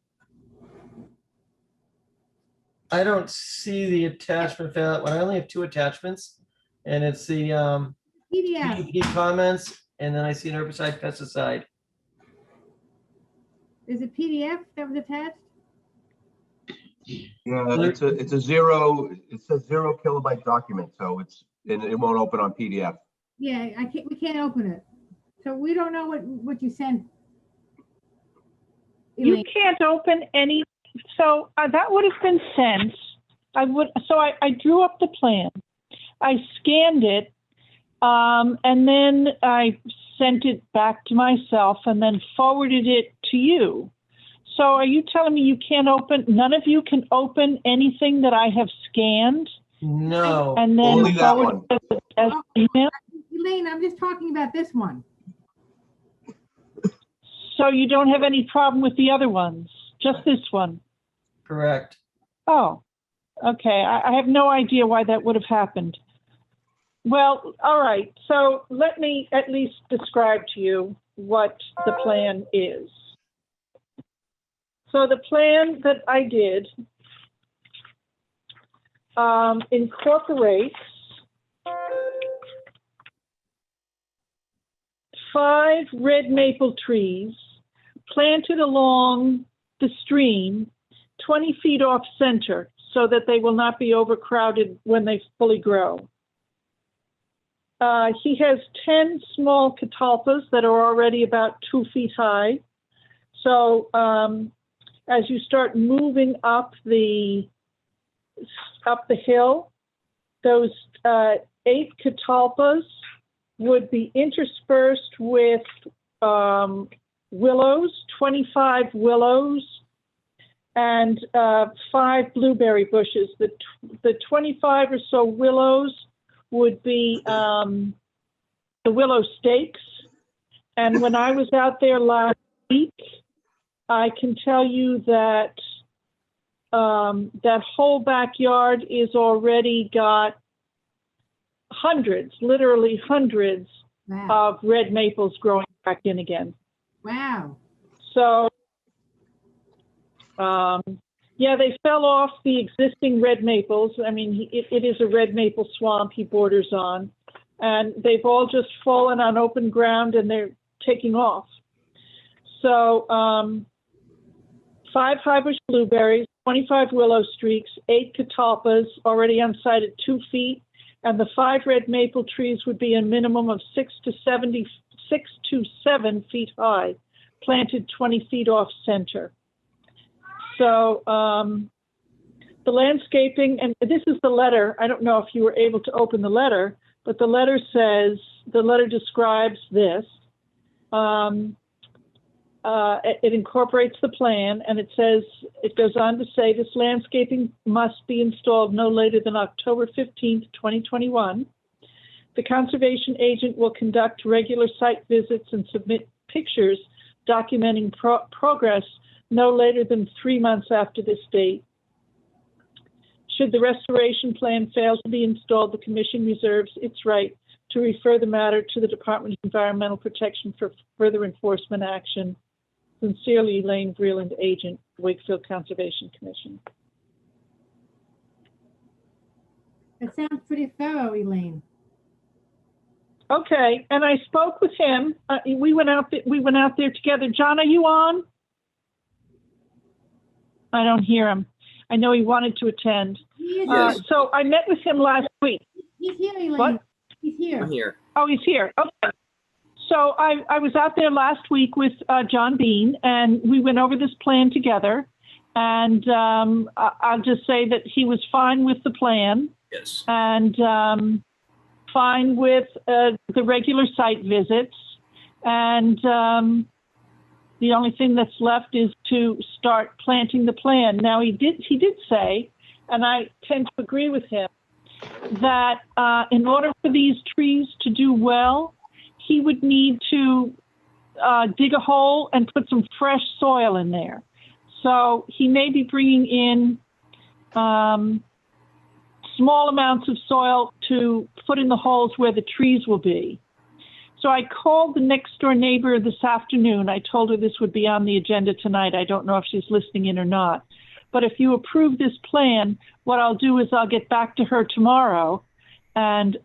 I don't see the attachment for that one. I only have two attachments, and it's the PDF. DEP comments, and then I see an herbicide pesticide. Is it PDF that was attached? Yeah, it's a zero, it says 0 kilobyte document, so it won't open on PDF. Yeah, we can't open it. So we don't know what you sent. You Elaine. can't open any, so that would have been sent. I drew up the plan. I scanned it, and then I sent it back to myself and then forwarded it to you. So are you telling me you can't open, none of you can open anything that I have scanned? No. And then Only that forward one. it as email? Elaine, I'm just talking about this one. So you don't have any problem with the other ones, just this one? Correct. Oh, okay. I have no idea why that would have happened. Well, all right. So let me at least describe to you what the plan is. So the plan that I did incorporates 5 red maple trees planted along the stream 20 feet off center so that they will not be overcrowded when they fully grow. He has 10 small catalpas that are already about 2 feet high. So as you start moving up the hill, those 8 catalpas would be interspersed with willows, 25 willows, and 5 blueberry bushes. The 25 or so willows would be the willow stakes. And when I was out there last week, I can tell you that that whole backyard is already got hundreds, literally hundreds Wow. of red maples growing back in again. Wow. So, yeah, they fell off the existing red maples. I mean, it is a red maple swamp he borders on, and they've all just fallen on open ground and they're taking off. So, 5 high-bush blueberries, 25 willow streaks, 8 catalpas already on site at 2 feet, and the 5 red maple trees would be a minimum of 6 to 7 feet high, planted 20 feet off center. So the landscaping, and this is the letter. I don't know if you were able to open the letter, but the letter describes this. It incorporates the plan, and it goes on to say this landscaping must be installed no later than October 15th, 2021. The conservation agent will conduct regular site visits and submit pictures documenting progress no later than 3 months after this date. Should the restoration plan fail to be installed, the Commission reserves its right to refer the matter to the Department of Environmental Protection for further enforcement action. Sincerely, Elaine Vreeland, Agent, Wakefield Conservation Commission. That sounds pretty thorough, Elaine. Okay, and I spoke with him. We went out there together. John, are you on? I don't hear him. I know he wanted to attend. He is Yes. here. So I met with him last week. He's here, Elaine. What? He's here. I'm here. Oh, he's here. Okay. So I was out there last week with John Bean, and we went over this plan together. And I'll just say that he was fine with the plan Yes. and fine with the regular site visits. And the only thing that's left is to start planting the plan. Now, he did say, and I tend to agree with him, that in order for these trees to do well, he would need to dig a hole and put some fresh soil in there. So he may be bringing in small amounts of soil to put in the holes where the trees will be. So I called the next door neighbor this afternoon. I told her this would be on the agenda tonight. I don't know if she's listening in or not. But if you approve this plan, what I'll do is I'll get back to her tomorrow and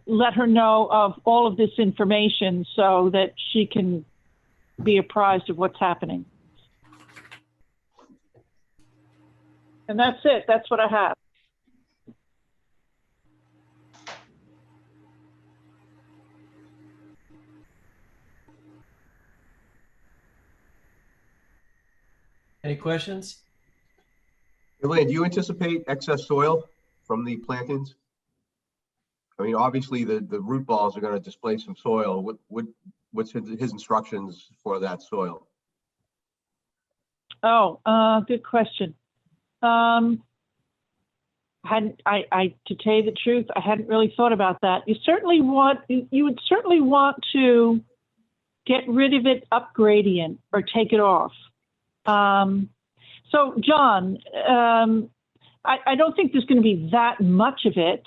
let her know of all of this information so that she can be apprised of what's happening. And that's it. That's what I have. Any questions? Elaine, do you anticipate excess soil from the plantings? I mean, obviously the root balls are going to displace some soil. What's his instructions for that soil? Oh, good question. To tell you the truth, I hadn't really thought about that. You would certainly want to get rid of it up gradient or take it off. So John, I don't think there's going to be that much of it.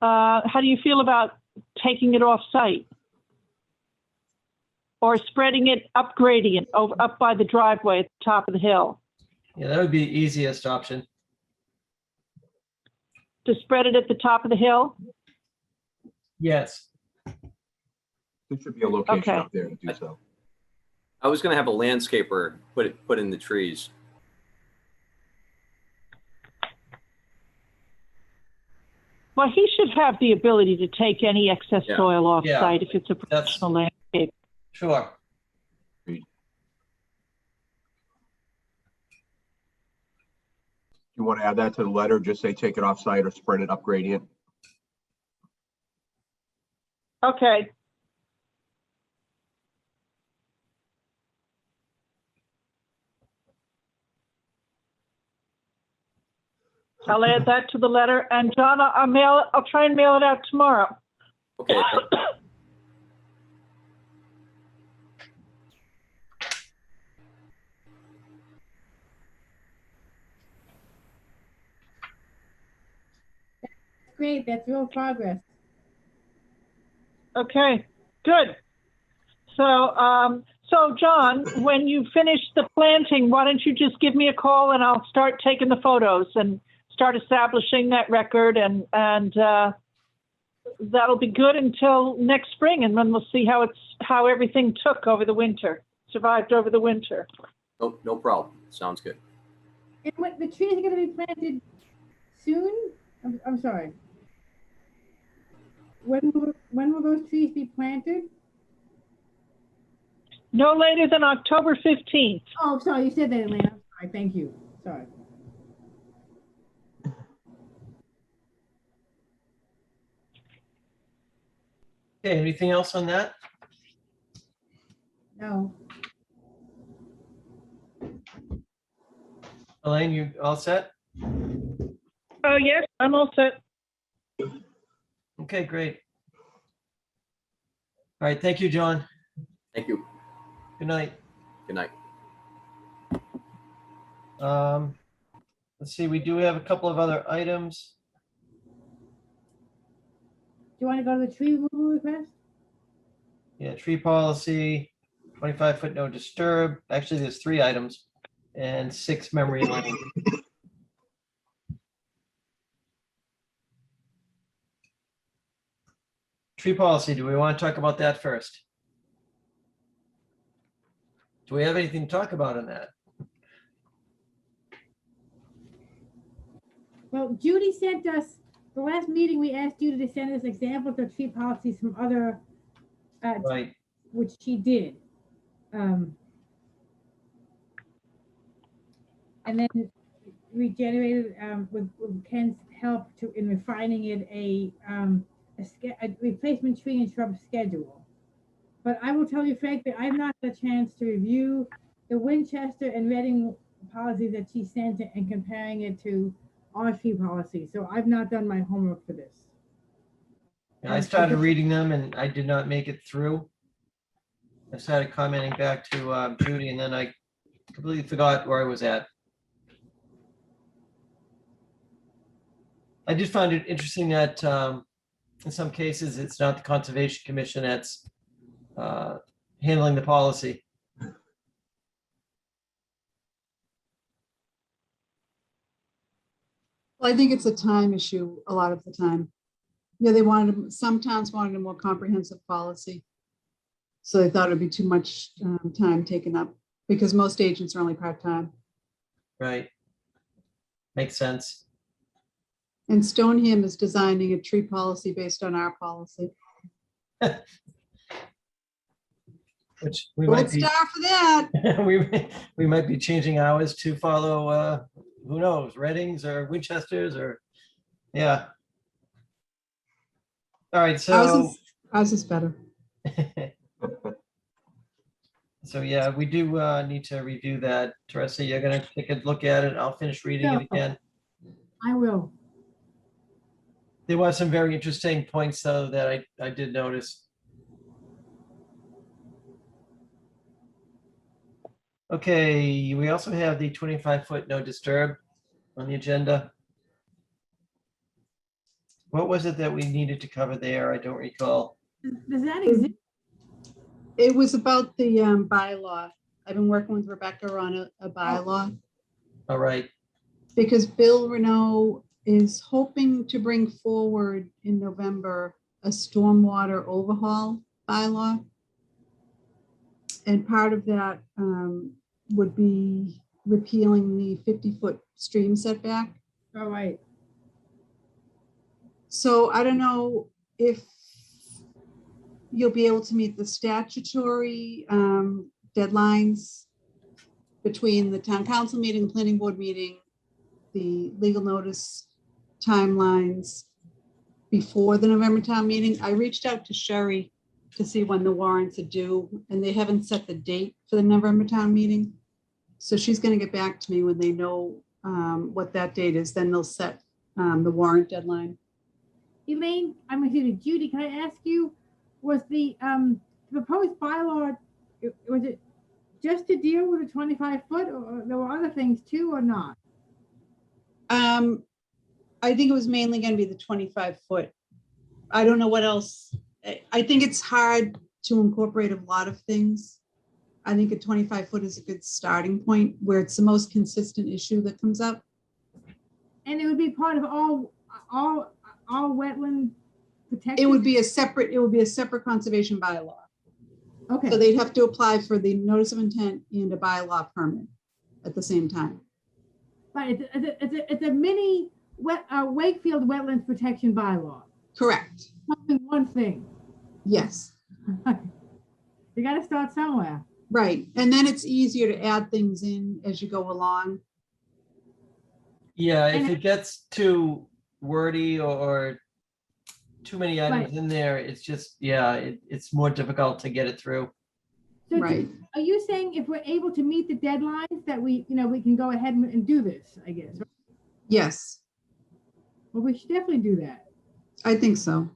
how do you feel about taking it off site? Or spreading it up gradient over, up by the driveway at the top of the hill? Yeah, that would be the easiest option. To spread it at the top of the hill? Yes. There should be a location Okay. up there to do so. I was gonna have a landscaper put in the trees. Well, he should have the ability to take any excess Yeah. soil off Yeah. site if it's a professional landscape. Sure. You want to add that to the letter? Just say take it off site or spread it up gradient. Okay. I'll add that to the letter. And John, I'll try and mail it out tomorrow. Okay. Great, that's real progress. Okay, good. So John, when you finish the planting, why don't you just give me a call and I'll start taking the photos and start establishing that record, and that'll be good until next spring, and then we'll see how everything survived over the winter. No problem. Sounds good. And what, the trees are gonna be planted soon? I'm sorry. When will those trees be planted? No later than October 15th. Oh, sorry, you said that, Elena. I'm sorry, thank you. Sorry. Okay, anything else on that? No. Elaine, you all set? Oh, yes, I'm all set. Okay, great. All right, thank you, John. Thank you. Good night. Good night. Let's see, we do have a couple of other items. Do you want to go to the tree removal request? Yeah, tree policy, 25-foot no disturb. Actually, there's 3 items and 6 memory lane. Tree policy, do we want to talk about that first? Do we have anything to talk about on that? Well, Judy sent us, the last meeting, we asked Judy to send us examples of tree policies from other, Right, which she did. And then we generated, with Ken's help in refining it, a replacement tree and shrub schedule. But I will tell you frankly, I've not had a chance to review the Winchester and Reading policies that she sent and comparing it to our tree policy. So I've not done my homework for this. I started reading them and I did not make it through. I started commenting back to Judy and then I completely forgot where I was at. I did find it interesting that in some cases, it's not the Conservation Commission that's handling the policy. Well, I think it's a time issue a lot of the time. Yeah, some towns wanted a more comprehensive policy. So they thought it'd be too much time taken up because most agents are only part-time. Right. Makes sense. And Stoneham is designing a tree policy based on our policy. Which we Gold might be, star for that. we might be changing ours to follow, who knows, Readings or Winchesters or, yeah. All right, so. Ours is better. So yeah, we do need to review that. Teresa, you're gonna take a look at it. I'll finish reading it again. I will. There was some very interesting points though that I did notice. Okay, we also have the 25-foot no disturb on the agenda. What was it that we needed to cover there? I don't recall. Does that exist? It was about the bylaw. I've been working with Rebecca on a bylaw All right. because Bill Renault is hoping to bring forward in November a stormwater overhaul bylaw. And part of that would be repealing the 50-foot stream setback. All right. So I don't know if you'll be able to meet the statutory deadlines between the town council meeting, planning board meeting, the legal notice timelines before the November town meeting. I reached out to Sherry to see when the warrants are due, and they haven't set the date for the November town meeting. So she's going to get back to me when they know what that date is. Then they'll set the warrant deadline. Elaine, I'm going to Judy, can I ask you, was the proposed bylaw, was it just to deal with a 25-foot, or there were other things too, or not? I think it was mainly going to be the 25-foot. I don't know what else. I think it's hard to incorporate a lot of things. I think a 25-foot is a good starting point where it's the most consistent issue that comes up. And it would be part of all wetland protection? It would be a separate conservation bylaw. Okay. So they'd have to apply for the notice of intent and a bylaw permit at the same time. But it's a mini Wakefield wetlands protection bylaw. Correct. One thing. Yes. You got to start somewhere. Right. And then it's easier to add things in as you go along. Yeah, if it gets too wordy or too many items Right. in there, it's just, yeah, it's more difficult to get it through. So Right. are you saying if we're able to meet the deadlines that we can go ahead and do this, I guess? Yes, Well, we should definitely do that. I think so.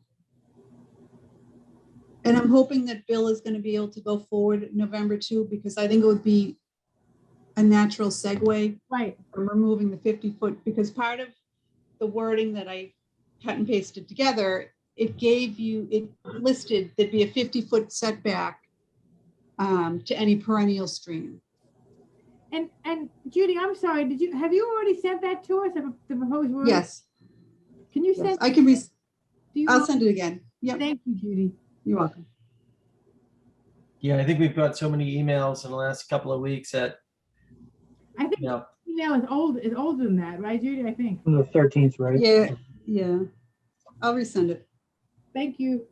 And I'm hoping that Bill is going to be able to go forward in November too, because I think it would be a natural segue Right. from removing the 50-foot, because part of the wording that I cut and pasted together, it listed there'd be a 50-foot setback to any perennial stream. And Judy, I'm sorry, have you already sent that to us, the proposed word? Yes, Can you yes, send? I can, do you I'll want- send it again. Yep, Thank you, Judy. you're welcome. Yeah, I think we've got so many emails in the last couple of weeks that, I think you know, email is older than that, right, Judy? I think. On the 13th, right? Yeah, I'll resend it. Thank you.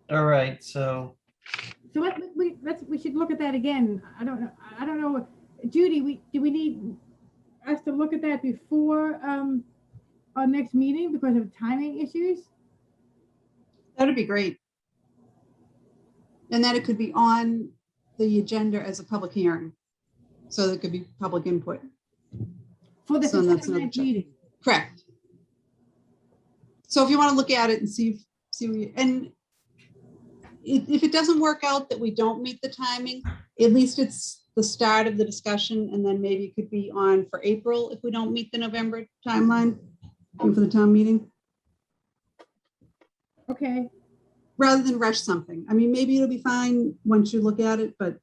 all right, so So we should look at that again. I don't know. Judy, do we need us to look at that before our next meeting because of timing issues? That'd be great. And that it could be on the agenda as a public hearing. So there could be public input. For the So that's September another check. meeting. Correct. So if you want to look at it and see and if it doesn't work out that we don't meet the timing, at least it's the start of the discussion, and then maybe it could be on for April if we don't meet the November timeline for the town meeting, Okay. rather than rush something. I mean, maybe it'll be fine once you look at it, but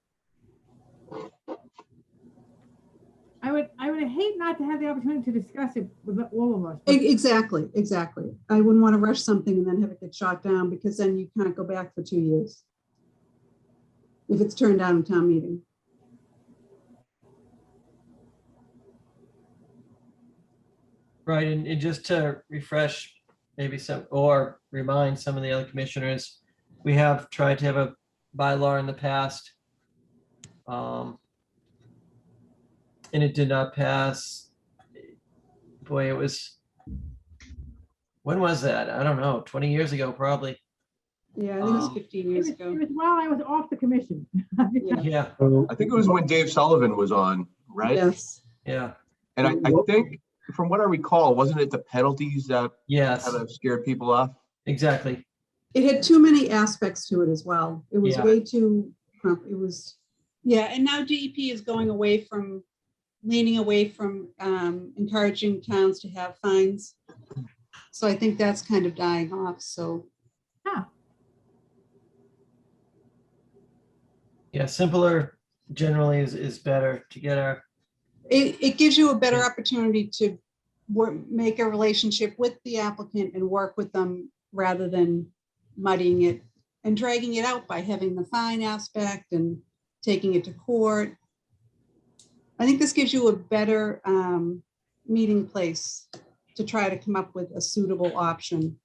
I would hate not to have the opportunity to discuss it with all of us. exactly. I wouldn't want to rush something and then have it get shot down, because then you can't go back for 2 years if it's turned down in town meeting. right, and just to refresh maybe some, or remind some of the other commissioners, we have tried to have a bylaw in the past. And it did not pass. Boy, it was, when was that? I don't know, 20 years ago, probably. Yeah, I think it was 15 It years was, ago. it was while I was off the commission. Yeah. Yeah, So, I think it was when Dave Sullivan was on, right? Yes. yeah, And I think, from what I recall, wasn't it the penalties that yes, kind of scared people off? exactly. It had too many aspects to it as well. It was Yeah. way too, it was, yeah, and now DEP is going away from leaning away from encouraging towns to have fines. So I think that's kind of dying off, so. Yeah, simpler generally is better to get our, It gives you a better opportunity to make a relationship with the applicant and work with them rather than muddying it and dragging it out by having the fine aspect and taking it to court. I think this gives you a better meeting place to try to come up with a suitable option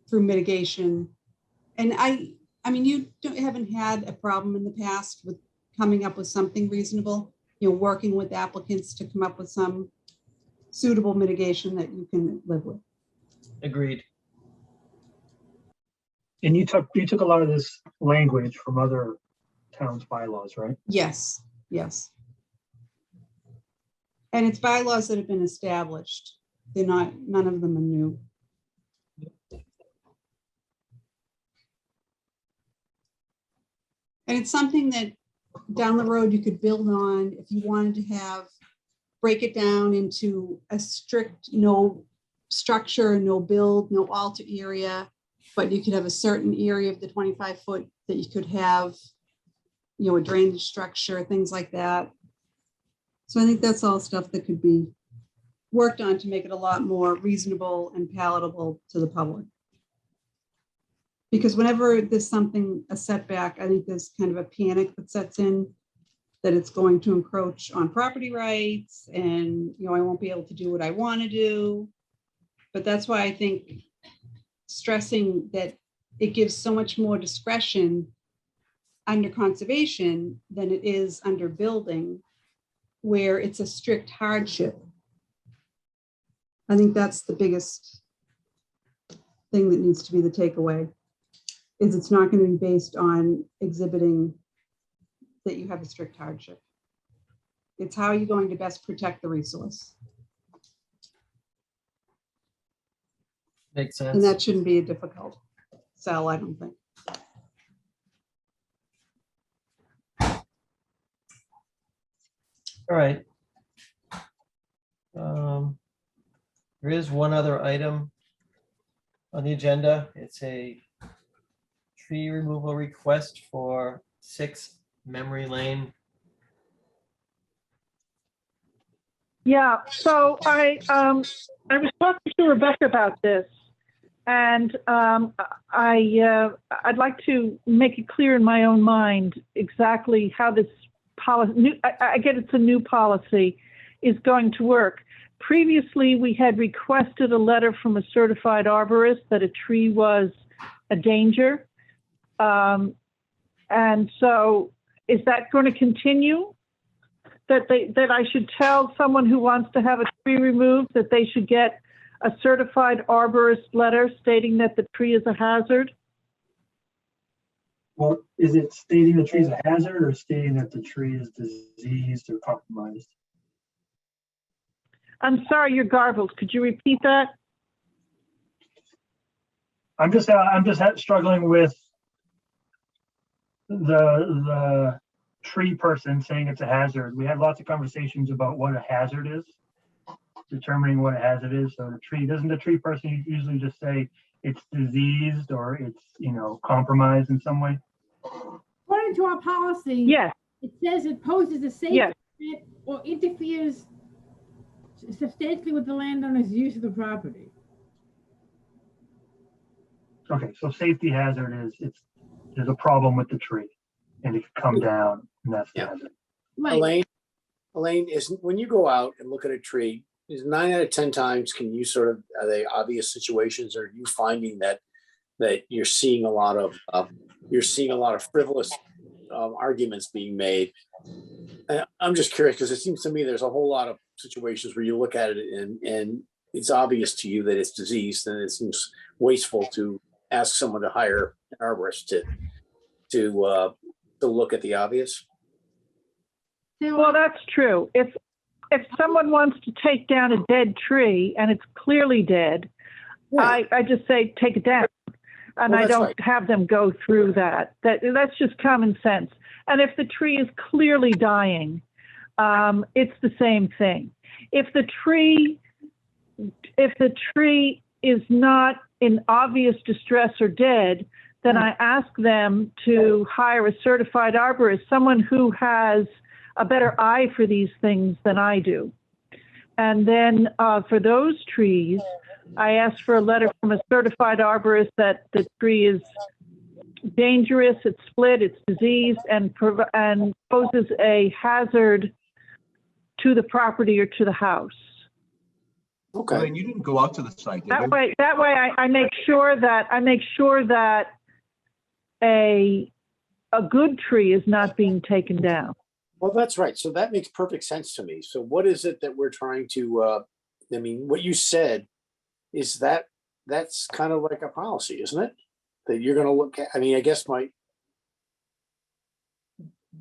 through mitigation. And I mean, you haven't had a problem in the past with coming up with something reasonable, working with applicants to come up with some suitable mitigation that you can live with. agreed. And you took a lot of this language from other towns' bylaws, right? Yes, yes. And it's bylaws that have been established. None of them are new. And it's something that down the road you could build on if you wanted to break it down into a strict no structure, no build, no alter area, but you could have a certain area of the 25 foot that you could have, a drainage structure, things like that. So I think that's all stuff that could be worked on to make it a lot more reasonable and palatable to the public. Because whenever there's a setback, I think there's kind of a panic that sets in that it's going to encroach on property rights and, I won't be able to do what I want to do. But that's why I think stressing that it gives so much more discretion under conservation than it is under building, where it's a strict hardship. I think that's the biggest thing that needs to be the takeaway, is it's not going to be based on exhibiting that you have a strict hardship. It's how you're going to best protect the resource. Makes And sense. that shouldn't be a difficult sell, I don't think. All right. There is one other item on the agenda. It's a tree removal request for 6 Memory Lane. Yeah, so I was talking to Rebecca about this, and I'd like to make it clear in my own mind exactly how this policy, I get it's a new policy, is going to work. Previously, we had requested a letter from a certified arborist that a tree was a danger. And so is that going to continue? That I should tell someone who wants to have a tree removed that they should get a certified arborist letter stating that the tree is a hazard? Well, is it stating the tree is a hazard or stating that the tree is diseased or compromised? I'm sorry, you're garbled. Could you repeat that? I'm just struggling with the tree person saying it's a hazard. We had lots of conversations about what a hazard is, determining what a hazard is. So doesn't the tree person usually just say it's diseased or it's, compromised in some way? According to our policy, Yes. it says it poses a safety Yes. threat or interferes substantially with the landowner's use of the property. Okay, so safety hazard is there's a problem with the tree and it could come down and that's the hazard. Right. Elaine, when you go out and look at a tree, is 9 out of 10 times are they obvious situations? Or are you finding that you're seeing a lot of frivolous arguments being made? I'm just curious because it seems to me there's a whole lot of situations where you look at it and it's obvious to you that it's diseased, and it seems wasteful to ask someone to hire an arborist to look at the obvious. Well, that's true. If someone wants to take down a dead tree and it's clearly dead, yeah. I just say take it down, and I don't have them go through that. That's just common sense. And if the tree is clearly dying, it's the same thing. If the tree is not in obvious distress or dead, then I ask them to hire a certified arborist, someone who has a better eye for these things than I do. And then for those trees, I ask for a letter from a certified arborist that the tree is dangerous, it's split, it's diseased, and poses a hazard to the property or to the house. Okay. And you didn't go out to the site, did you? That way, I make sure that a good tree is not being taken down. Well, that's right. So that makes perfect sense to me. So what is it that we're trying to, I mean, what you said is that's kind of like a policy, isn't it? That you're going to look at, I mean, I guess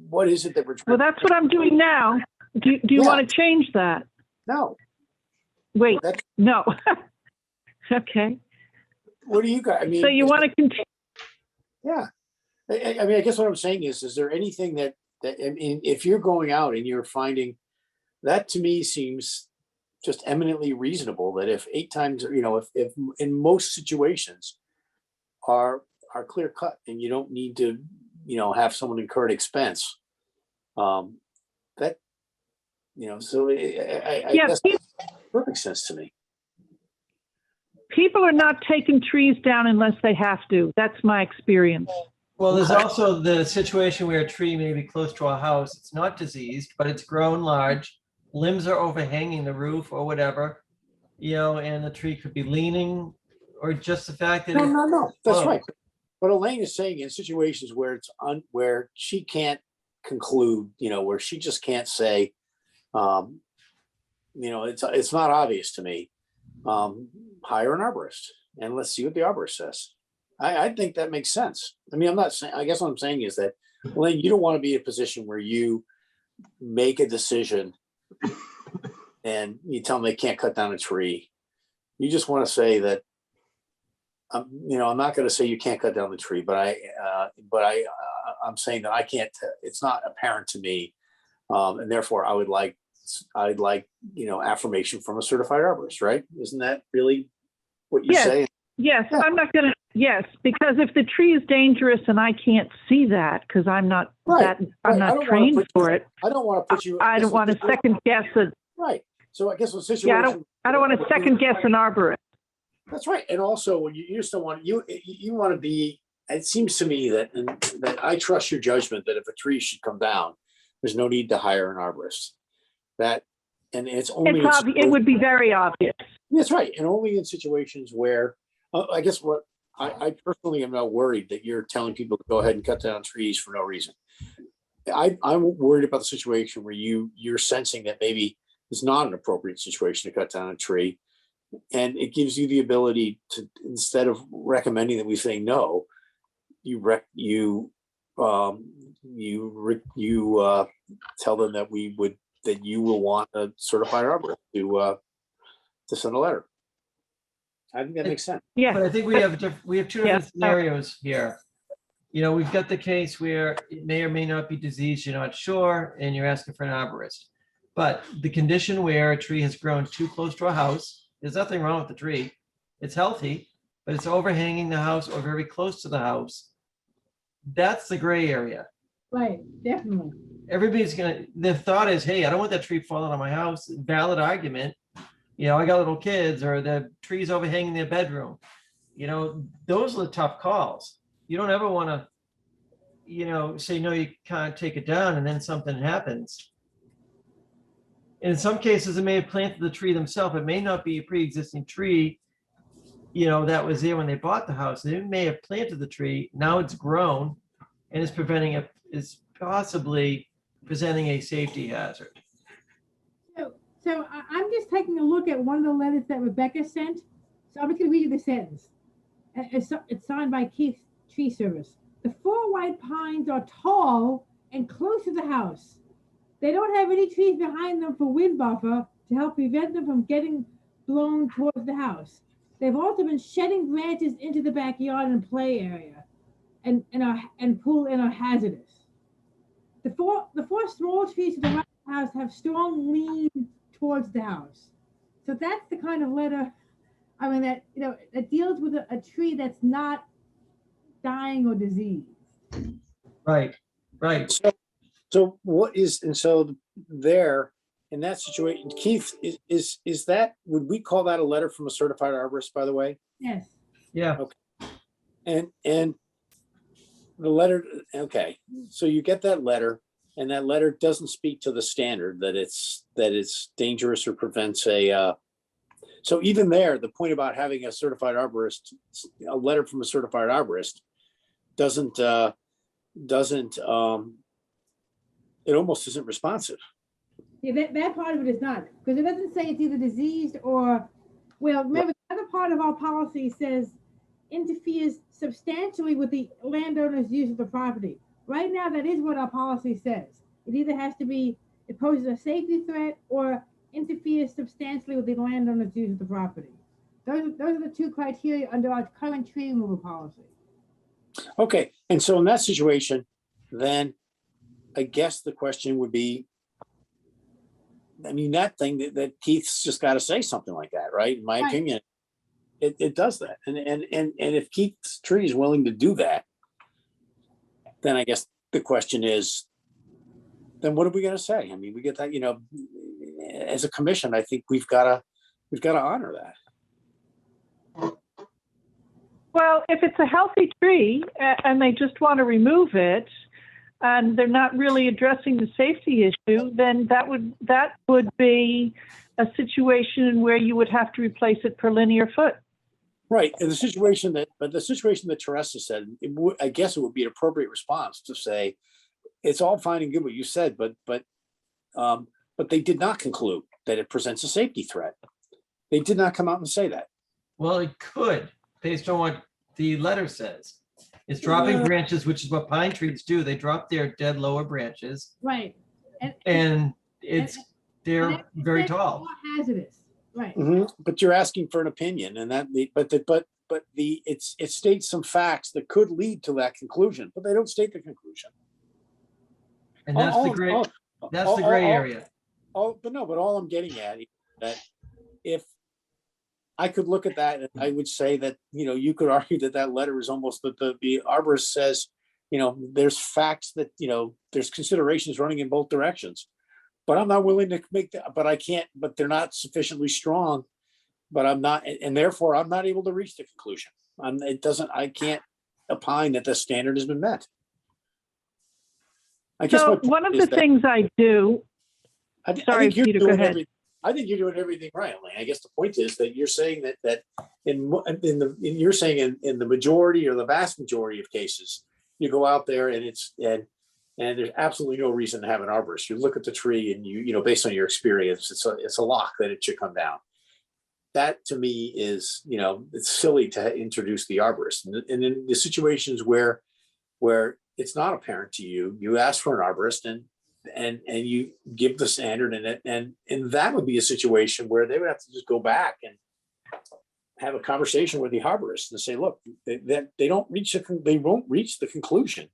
what is it that we're trying? Well, that's what I'm doing now. Do you want to change that? No. Wait, no. Okay. What do you got? I mean, so you want to continue? Yeah. I mean, I guess what I'm saying is there anything that I mean, if you're going out and you're finding that, to me seems just eminently reasonable that if 8 times, you know, if in most situations are clear cut and you don't need to, you know, have someone incur an expense, that, you know, so I guess it makes perfect sense to me. People are not taking trees down unless they have to. That's my experience. Well, there's also the situation where a tree may be close to a house. It's not diseased, but it's grown large. Limbs are overhanging the roof or whatever, you know, and the tree could be leaning, or just the fact that No. That's right. But Elaine is saying in situations where it's where she can't conclude, you know, where she just can't say, you know, it's not obvious to me. Hire an arborist and let's see what the arborist says. I think that makes sense. I mean, I'm not saying, I guess what I'm saying is that, Elaine, you don't want to be in a position where you make a decision and you tell them they can't cut down a tree. You just want to say that, you know, I'm not going to say you can't cut down the tree, but I'm saying that I can't, it's not apparent to me. And therefore I'd like, you know, affirmation from a certified arborist, right? Isn't that really what you say? Yes, I'm not going to. Yes, because if the tree is dangerous and I can't see that because I'm not I'm not trained for it. I don't want to put you. I don't want to second guess it. Right. So I guess the situation. I don't want to second guess an arborist. That's right. And also, when you just don't want you want to be. It seems to me that I trust your judgment that if a tree should come down, there's no need to hire an arborist. And it's only. It would be very obvious. That's right, and only in situations where I guess what. I personally am not worried that you're telling people to go ahead and cut down trees for no reason. I'm worried about the situation where you're sensing that maybe it's not an appropriate situation to cut down a tree, and it gives you the ability to, instead of recommending that we say no, you tell them that you will want a certified arborist to send a letter. I think that makes sense. Yeah, but I think we have two different scenarios here. You know, we've got the case where it may or may not be diseased, you're not sure, and you're asking for an arborist. But the condition where a tree has grown too close to a house, there's nothing wrong with the tree. It's healthy, but it's overhanging the house or very close to the house. That's the gray area. Right, definitely. The thought is, hey, I don't want that tree falling on my house. Valid argument. You know, I got little kids, or the trees overhanging their bedroom. You know, those are the tough calls. You don't ever want to, you know, say, no, you can't take it down, and then something happens. And in some cases, they may have planted the tree themselves. It may not be a pre-existing tree, you know, that was there when they bought the house. They may have planted the tree. Now it's grown and is possibly presenting a safety hazard. So I'm just taking a look at one of the letters that Rebecca sent. So I'm just going to read you the sentence. It's signed by Keith Tree Service. The 4 white pines are tall and close to the house. They don't have any trees behind them for wind buffer to help prevent them from getting blown towards the house. They've also been shedding branches into the backyard and play area, and pool and are hazardous. The four small trees to the right house have strong lean towards the house. So that's the kind of letter, I mean, that, you know, that deals with a tree that's not dying or diseased. Right, right. So what is, and so there, in that situation, Keith, is that, would we call that a letter from a certified arborist, by the way? Yes. Yeah, And the letter, okay, so you get that letter, and that letter doesn't speak to the standard that it's dangerous or prevents a, so even there, the point about having a certified arborist, a letter from a certified arborist doesn't, it almost isn't responsive. Yeah, that part of it is not, because it doesn't say it's either diseased or, well, remember, the other part of our policy says interferes substantially with the landowner's use of the property. Right now, that is what our policy says. It either has to be, it poses a safety threat or interferes substantially with the landowner's use of the property. Those are the two criteria under our current tree removal policy. Okay, and so in that situation, then I guess the question would be, I mean, that thing that Keith's just got to say something like that, right? In my Right. opinion, it does that. And if Keith's tree is willing to do that, then I guess the question is, then what are we going to say? I mean, we get that, you know, as a commission, I think we've got to honor that. Well, if it's a healthy tree and they just want to remove it and they're not really addressing the safety issue, then that would be a situation where you would have to replace it per linear foot. Right. And the situation that Teresa said, I guess it would be an appropriate response to say, it's all fine and good what you said, but they did not conclude that it presents a safety threat. They did not come out and say that. well, it could, based on what the letter says. It's dropping branches, which is what pine trees do. They drop their dead lower branches, Right. and they're that- very that's tall. more hazardous. Right. Mhm. But you're asking for an opinion, and it states some facts that could lead to that conclusion, but they don't state the conclusion. And that's the gray, that's the gray area. But all I'm getting at is that if I could look at that, and I would say that, you know, you could argue that letter is almost that the arborist says, you know, there's facts that, you know, there's considerations running in both directions, but I'm not willing to make that, but I can't, but they're not sufficiently strong, but I'm not, and therefore I'm not able to reach the conclusion. I can't opine that the standard has been met. I guess So one of the things I do, sorry, Peter, go ahead. I think you're doing everything right, Elaine. I guess the point is that you're saying that in the majority or the vast majority of cases, you go out there and there's absolutely no reason to have an arborist. You look at the tree and you know, based on your experience, it's a lock that it should come down. That to me is, you know, it's silly to introduce the arborist. And in the situations where it's not apparent to you, you ask for an arborist and you give the standard in it, and that would be a situation where they would have to just go back and have a conversation with the arborist and say, look, they won't reach the conclusion.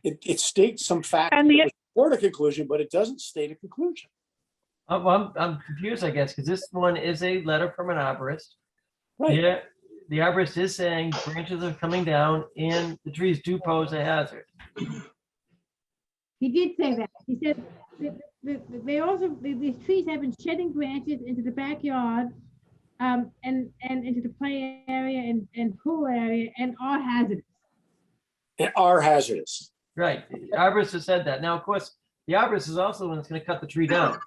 It states some facts for the conclusion, but it doesn't state a conclusion. I'm confused, I guess, because this one is a letter from an arborist. Right. Yeah, the arborist is saying branches are coming down and the trees do pose a hazard. He did say that. He said these trees have been shedding branches into the backyard, and into the play area and pool area, and are hazardous. And are hazardous. Right. The arborist has said that. Now, of course, the arborist is also the one that's going to cut the tree down.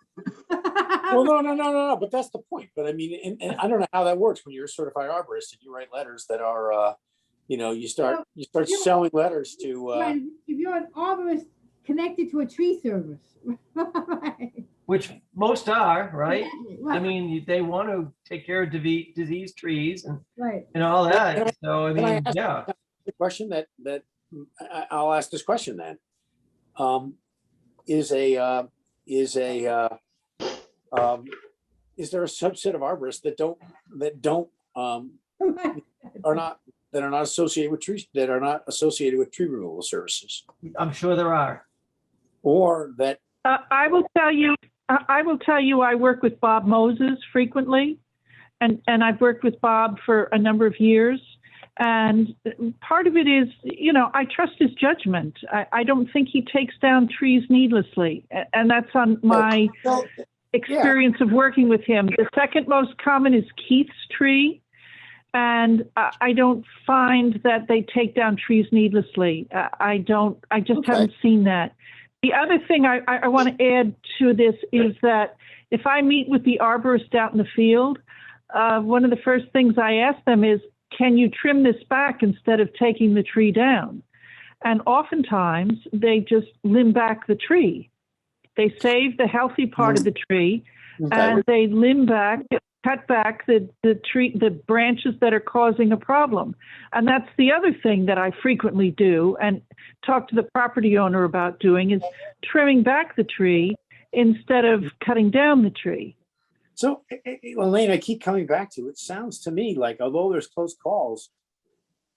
Well, no, but that's the point. But I mean, and I don't know how that works when you're a certified arborist and you write letters that are, you know, you start selling letters to. Right. If you're an arborist connected to a tree service. Which most are, right? Right. I mean, they want to take care of diseased trees and Right. and all that. So I Can I mean, ask yeah. the question that I'll ask this question then. Is there a subset of arborists that are not associated with trees, that are not associated with tree removal services, I'm sure there are. or that I will tell you, I work with Bob Moses frequently, and I've worked with Bob for a number of years. And part of it is, I trust his judgment. I don't think he takes down trees needlessly. And that's on my experience of working with him. The second most common is Keith's tree. And I don't find that they take down trees needlessly. I just haven't seen that. The other thing I want to add to this is that if I meet with the arborist out in the field, one of the first things I ask them is, can you trim this back instead of taking the tree down? And oftentimes they just limb back the tree. They save the healthy part of the tree and they cut back the branches that are causing a problem. And that's the other thing that I frequently do and talk to the property owner about doing is trimming back the tree instead of cutting down the tree. So, Elaine, I keep coming back to, it sounds to me like, although there's close calls,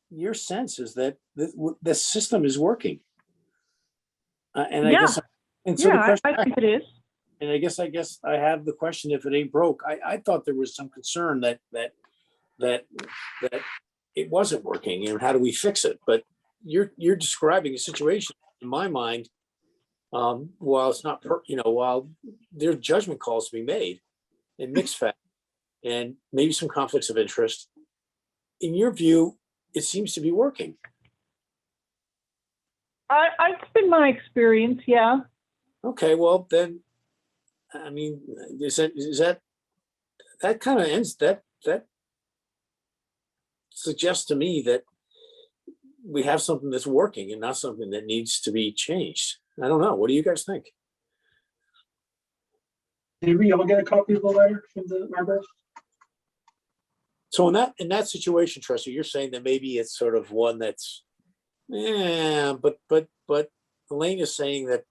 your sense is that the system is working. And I guess, and so the question, I think it is. And I guess I have the question, if it ain't broke, I thought there was some concern that it wasn't working, and how do we fix it? But you're describing a situation in my mind, while it's not, while there are judgment calls to be made and mixed facts and maybe some conflicts of interest. In your view, it seems to be working. It's been my experience, yeah. Okay, well then, I mean, is that kind of ends that suggests to me that we have something that's working and not something that needs to be changed. I don't know. What do you guys think? Did we all get a copy of the letter from the arborist? So in that situation, Tressa, you're saying that maybe it's sort of one that's, but Elaine is saying that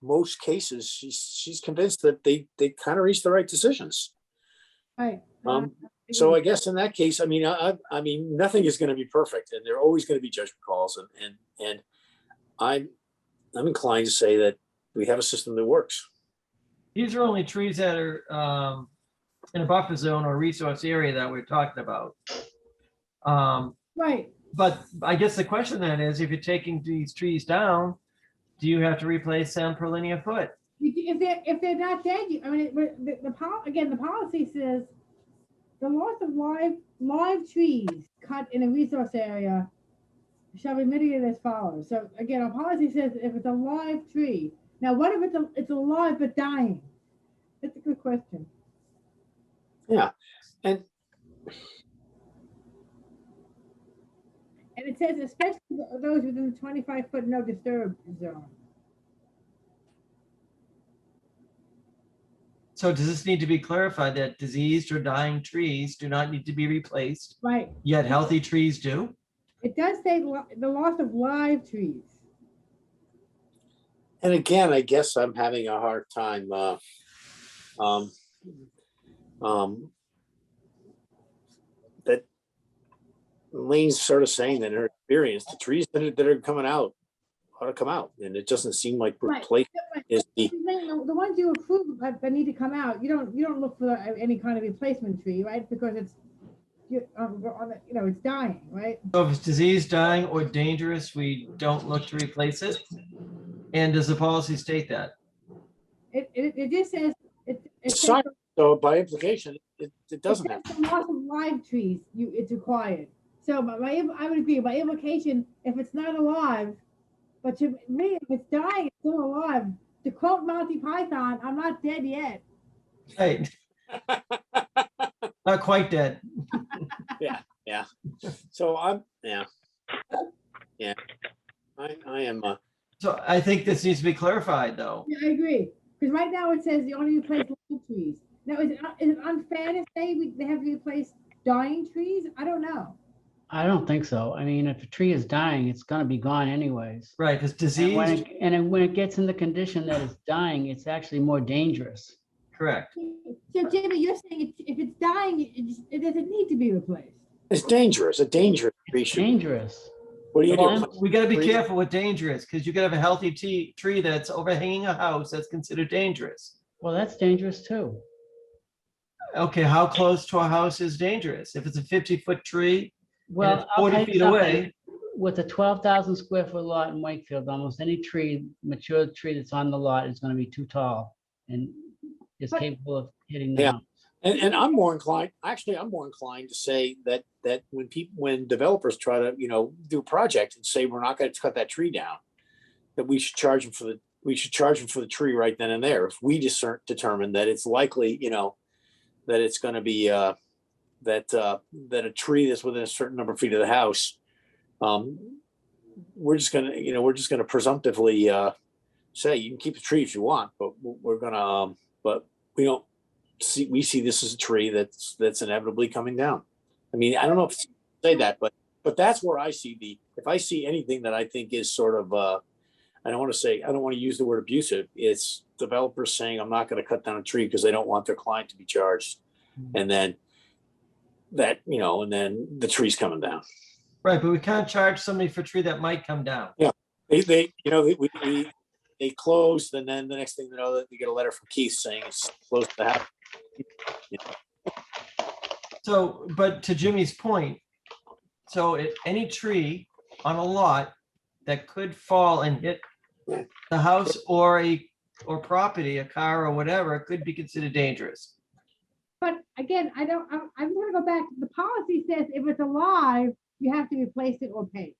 most cases she's convinced that they kind of reach the right decisions. Right. So I guess in that case, I mean, I mean, nothing is going to be perfect, and there are always going to be judgment calls, and I'm inclined to say that we have a system that works. These are only trees that are in a buffer zone or resource area that we're talking about. Right. But I guess the question then is, if you're taking these trees down, do you have to replace them per linear foot? If they're not dead, I mean, the policy says the loss of live trees cut in a resource area shall be mitigated as follows. So again, our policy says if it's a live tree. Now, what if it's alive but dying? That's a good question. Yeah, and it says especially those within the 25-foot no disturb zone. So does this need to be clarified that diseased or dying trees do not need to be replaced? Right. Yet healthy trees do? It does say the loss of live trees. And again, I guess I'm having a hard time that Elaine's sort of saying that in her experience, the trees that are coming out ought to come out, and it doesn't seem like replacement is the ones you approve that need to come out. You don't look for any kind of replacement tree, right? Because it's it's dying, right? So if it's diseased, dying, or dangerous, we don't look to replace it. And does the policy state that? It just says it's not, so by implication, it doesn't have the loss of live trees. It's required. So I would agree. By implication, if it's not alive, but to me, if it's dying, it's still alive. To quote Monty Python, I'm not dead yet. Right. Not quite dead. Yeah. So I am. So I think this needs to be clarified, though. Yeah, I agree. Because right now it says you only replace live trees. Now, is it unfair to say they have to replace dying trees? I don't know. I don't think so. I mean, if a tree is dying, it's going to be gone anyways. Right, if it's diseased. When it gets in the condition that it's dying, it's actually more dangerous. Correct. So, Jimmy, you're saying if it's dying, it doesn't need to be replaced. It's dangerous. A dangerous tree. Dangerous. What do you Well, do? We gotta be Trees? careful with dangerous, because you could have a healthy tree that's overhanging a house that's considered dangerous. Well, that's dangerous too. Okay, how close to a house is dangerous? If it's a 50-foot tree and Well, it's I'll 40 tell you feet something. away, With a 12,000 square foot lot in Wakefield, almost any tree, mature tree that's on the lot is going to be too tall and is But- capable of hitting the Yeah. house. And I'm more inclined, actually, I'm more inclined to say that when developers try to, do a project and say, we're not going to cut that tree down, that we should charge them for the tree right then and there. If we determine that it's likely, that it's going to be, that a tree that's within a certain number of feet of the house, we're just gonna presumptively say you can keep the tree if you want, but but we see this as a tree that's inevitably coming down. I mean, I don't know if to say that, but that's where I see if I see anything that I think is sort of I don't want to use the word abusive. It's developers saying I'm not going to cut down a tree because they don't want their client to be charged, and then and then the tree's coming down. right, but we can't charge somebody for a tree that might come down. They closed, and then the next thing you know, we get a letter from Keith saying it's close to the house. So, but to Jimmy's point, so if any tree on a lot that could fall and hit the house or property, a car or whatever, could be considered dangerous. But again, I'm gonna go back, the policy says if it's alive, you have to replace it or pay.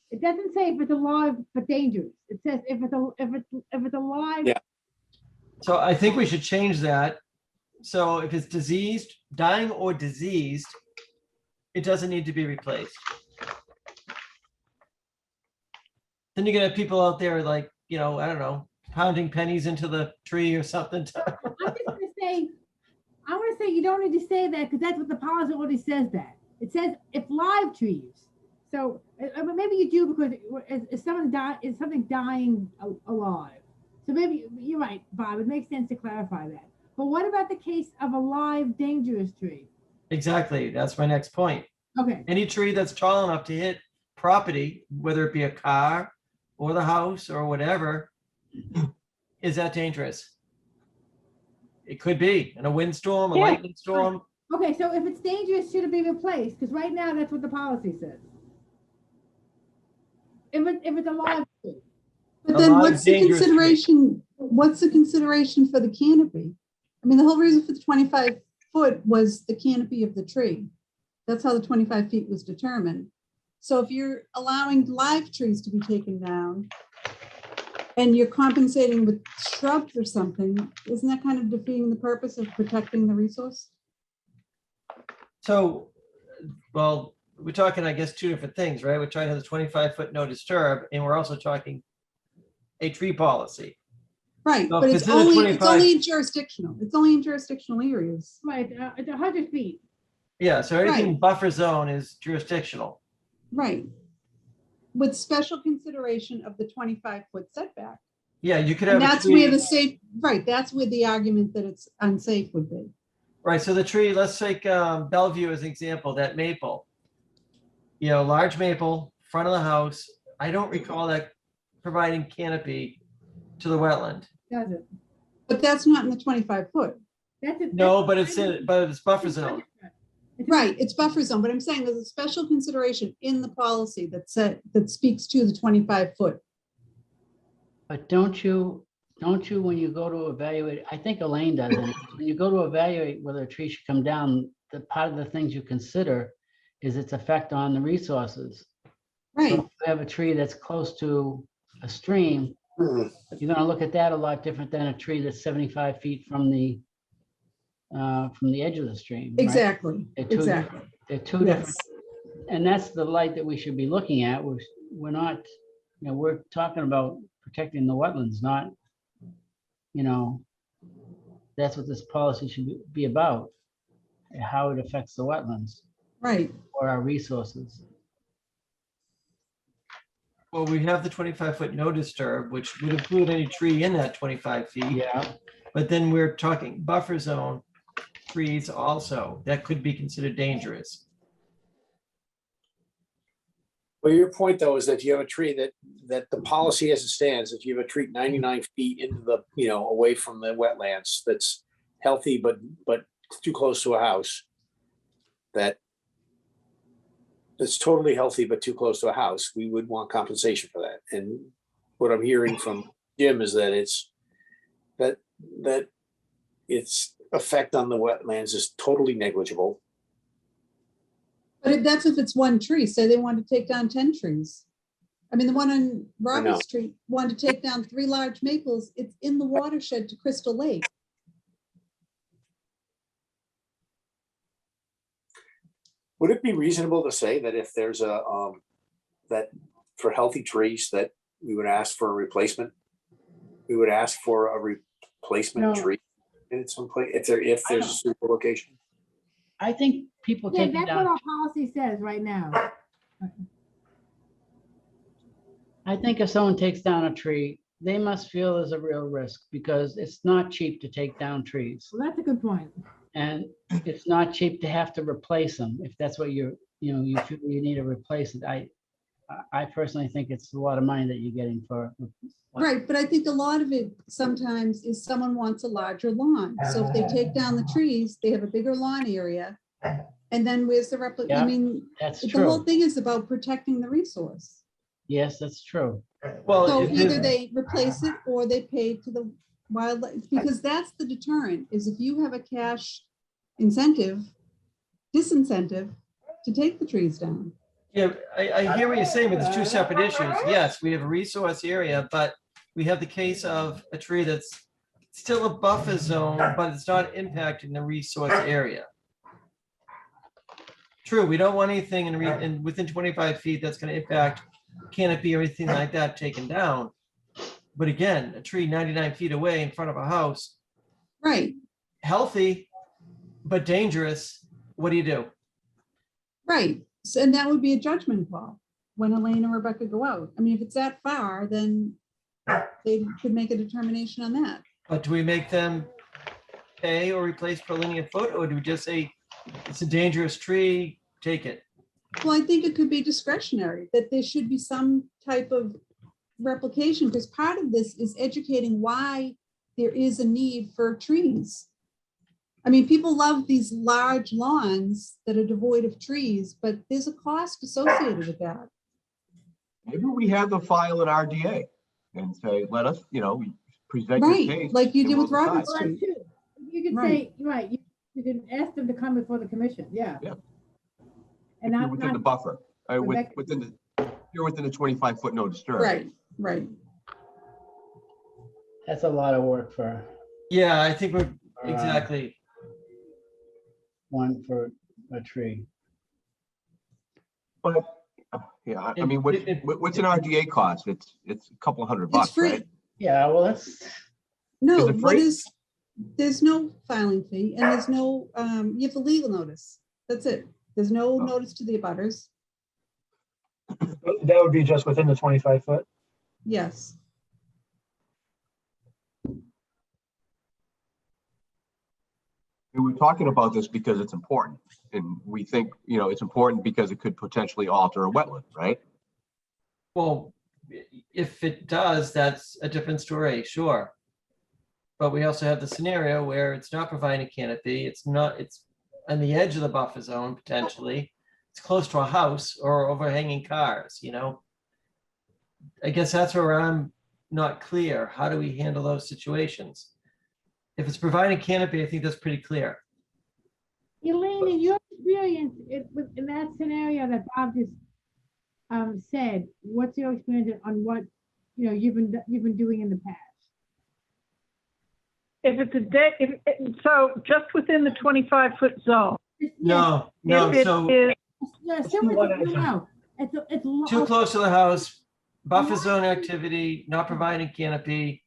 It doesn't say if it's alive but dangerous. It says if it's alive. Yeah. So I think we should change that. So if it's diseased, dying or diseased, it doesn't need to be replaced. Then you're gonna have people out there like, I don't know, pounding pennies into the tree or something. I'm just gonna say, I want to say you don't need to say that because that's what the policy already says that. It says if live trees. So maybe you do because is something dying alive. So maybe you're right, Bob. It makes sense to clarify that. But what about the case of a live dangerous tree? Exactly, that's my next point. Okay. Any tree that's tall enough to hit property, whether it be a car or the house or whatever, is that dangerous? It could be in a windstorm, a Yeah. lightning storm. Okay, so if it's dangerous, should it be replaced? Because right now that's what the policy says. If it's a live tree. But A then live, what's the dangerous tree. consideration, for the canopy? I mean, the whole reason for the 25 foot was the canopy of the tree. That's how the 25 feet was determined. So if you're allowing live trees to be taken down and you're compensating with shrubs or something, isn't that kind of defeating the purpose of protecting the resource? So, well, we're talking, I guess, two different things, right? We're talking about the 25-foot no disturb, and we're also talking a tree policy. Right, So but if it's it's in the only 25 jurisdictional. It's only in jurisdictional areas. Right, it's 100 feet. Yeah, so anything buffer zone is jurisdictional. Right. With special consideration of the 25-foot setback. Yeah, you could have And a that's where tree, that's where the argument that it's unsafe would be. right? So the tree, let's take Bellevue as an example, that maple. Large maple, front of the house. I don't recall that providing canopy to the wetland. Does it? But that's not in the 25 foot. No, but it's buffer zone. Right, it's buffer zone, but I'm saying there's a special consideration in the policy that speaks to the 25 foot. But don't you, when you go to evaluate, I think Elaine does it, when you go to evaluate whether a tree should come down, the part of the things you consider is its effect on the resources. Right. So if you have a tree that's close to a stream, you're gonna look at that a lot different than a tree that's 75 feet from the edge of the stream. Right? Exactly, They're two exactly. They're two different, and that's the light that we should be looking at. We're not, we're talking about protecting the wetlands, not, that's what this policy should be about, how it affects the wetlands Right. or our resources. Well, we have the 25-foot no disturb, which would include any tree in that 25 feet. Yeah. But then we're talking buffer zone trees also, that could be considered dangerous. Well, your point though is that you have a tree that the policy as it stands, if you have a tree 99 feet into the, away from the wetlands, that's healthy, but too close to a house, that's totally healthy, but too close to a house, we would want compensation for that. And what I'm hearing from Jim is that that its effect on the wetlands is totally negligible. But that's if it's one tree. Say they want to take down 10 trees. I mean, the one on Robert Street wanted to take down 3 large maples. It's in the watershed to Crystal Lake. Would it be reasonable to say that if there's that for healthy trees that we would ask for a replacement? We would ask for a replacement No. tree in some place if there's a suitable location. I think people Yeah, taking that's what down, our policy says right now. I think if someone takes down a tree, they must feel there's a real risk because it's not cheap to take down trees. Well, that's a good point. And it's not cheap to have to replace them if that's what you feel you need to replace it. I personally think it's a lot of money that you're getting for. Right, but I think a lot of it sometimes is someone wants a larger lawn. So if they take down the trees, they have a bigger lawn area. And then where's the replica? Yeah, I mean, That's the whole true. thing is about protecting the resource. Yes, that's true. Well, So it either is- they replace it or they pay to the wildlife, because that's the deterrent, is if you have a cash disincentive to take the trees down. yeah, I hear what you're saying, but there's two separate issues. Yes, we have a resource area, but we have the case of a tree that's still a buffer zone, but it's not impacting the resource area. True, we don't want anything in within 25 feet that's going to impact canopy or anything like that taken down. But again, a tree 99 feet away in front of a house, Right, healthy, but dangerous, what do you do? right. So, and that would be a judgment call when Elaine or Rebecca go out. I mean, if it's that far, then they could make a determination on that. But do we make them pay or replace per linear foot, or do we just say it's a dangerous tree, take it? Well, I think it could be discretionary, that there should be some type of replication, because part of this is educating why there is a need for trees. I mean, people love these large lawns that are devoid of trees, but there's a cost associated with that. Maybe we have the file at RDA and say, let us, present your Right, case. like you and did we'll with Robert decide. Street. You could Right. say, right, you can ask them to come before the commission, yeah. Yeah. And If you're not, within the not, buffer, Rebecca- you're within the 25-foot no disturb. Right, right. That's a lot of work for Yeah, I think we're exactly. one for a tree. But, yeah, I mean, what's an RDA cost? It's a couple $100, It's free. right? Yeah, well, that's, No, Is it what free? is, there's no filing fee and there's no, you have the legal notice. That's it. There's no Oh. notice to the abutters. That would be just within the 25 foot. Yes. We were talking about this because it's important. And we think, it's important because it could potentially alter a wetland, right? Well, if it does, that's a different story, sure. But we also have the scenario where it's not providing canopy, it's on the edge of the buffer zone potentially. It's close to a house or overhanging cars, I guess that's where I'm not clear. How do we handle those situations? If it's providing canopy, I think that's pretty clear. Elaine, in your experience, in that scenario that Bob just said, what's your experience on what, you've been doing in the past? If it's a deck, so just within the 25-foot zone. No, If it so is, Yeah, similar to, no, it's. too close to the house, buffer zone activity, not providing canopy.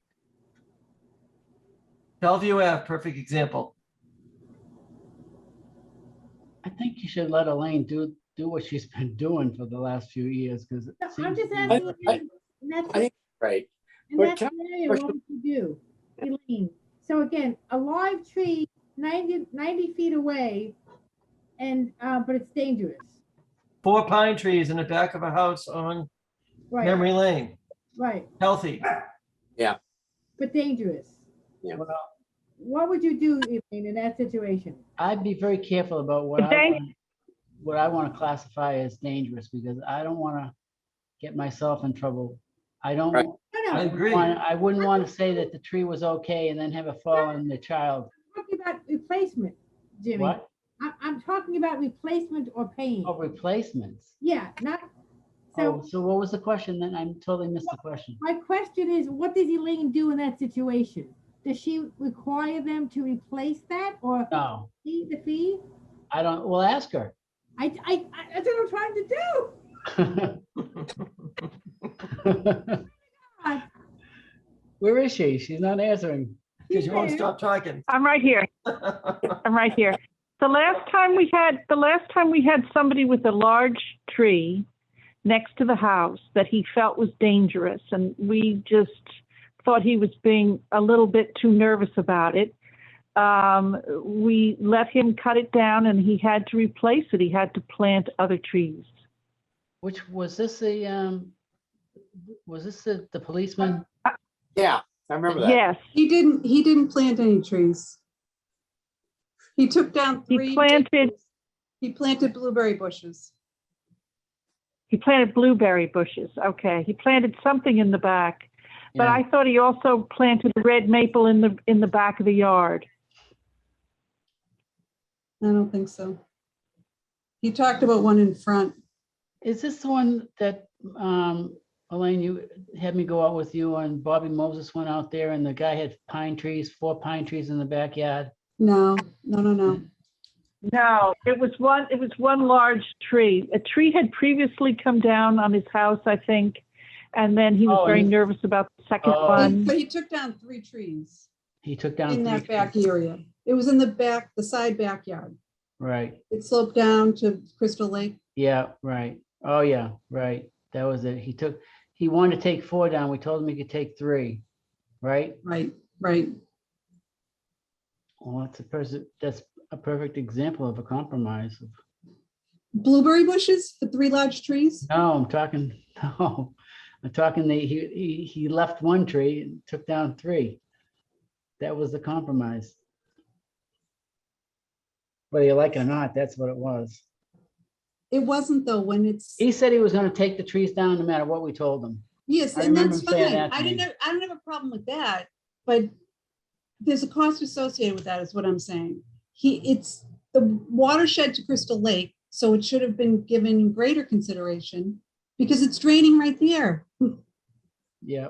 Bellevue Ave, perfect example. I think you should let Elaine do what she's been doing for the last few years, because. I'm just asking, and that's, I think, right. in But that can scenario, what would you do, Elaine? So again, a live tree 90 feet away, and, but it's dangerous. 4 pine trees in the back of a house on Right, Memory Lane, right, healthy. but dangerous. Yeah. Well, What would you do Elaine, in that situation? I'd be very careful about what I want to classify as dangerous, because I don't want to get myself in trouble. I don't. Right. No, I no, agree. I wouldn't want to say that the tree was okay and then have it fall on the child. I'm talking about replacement, Jimmy. What? I'm talking about replacement or paint. Oh, replacements. Yeah, not, Oh, so so what was the question then? I totally missed the question. my question is, what does Elaine do in that situation? Does she require them to replace that or No, pay the fee? I don't, well, ask her. That's what I'm trying to do. God, Where is she? She's not answering. Because you won't there. stop talking. I'm right here. I'm right here. The last time we had somebody with a large tree next to the house that he felt was dangerous, and we just thought he was being a little bit too nervous about it. We let him cut it down, and he had to replace it. He had to plant other trees. Which, was this the policeman? Yeah, I remember that. Yes, He didn't plant any trees. He took down He 3. planted- He planted blueberry bushes. he planted blueberry bushes. Okay, he planted something in the back, but Yeah. I thought he also planted a red maple in the back of the yard. I don't think so. He talked about one in front. Is this the one that, Elaine, you had me go out with you and Bobby Moses went out there and the guy had pine trees, 4 pine trees in the backyard? No. No, it was one large tree. A tree had previously come down on his house, I think, and then he was Oh, very and- nervous about the second Oh. one. But he took down 3 trees He took down in 3 that back trees. area. It was in the side backyard. Right, It sloped down to Crystal Lake. yeah, right. Oh, yeah, right. That was it. He wanted to take 4 down. We told him he could take 3, right? Right. Well, that's a perfect example of a compromise. Blueberry bushes for 3 large trees. No, I'm talking he left 1 tree and took down 3. That was the compromise. Whether you like it or not, that's what it was. It wasn't though when it's, He said he was gonna take the trees down no matter what we told him. yes, I and remember that's him saying fine. that to I me. don't have a problem with that, but there's a cost associated with that is what I'm saying. It's the watershed to Crystal Lake, so it should have been given greater consideration because it's draining right there. Yeah,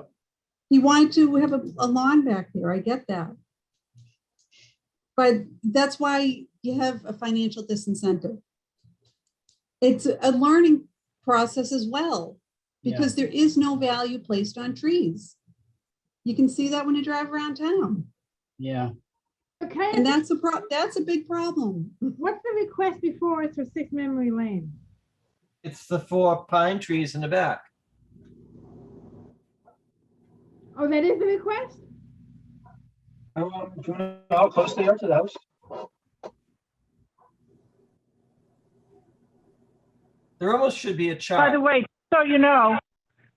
He wanted to have a lawn back there. I get that. But that's why you have a financial disincentive. It's a learning process as well, because there is no value placed on trees. You can see that when you drive around town. yeah. Okay, And that's a big problem. what's the request before us for 6 Memory Lane? It's the 4 pine trees in the back. Oh, that is the request? Do you want to know how close they are to the house? There almost should be a By chart. the way,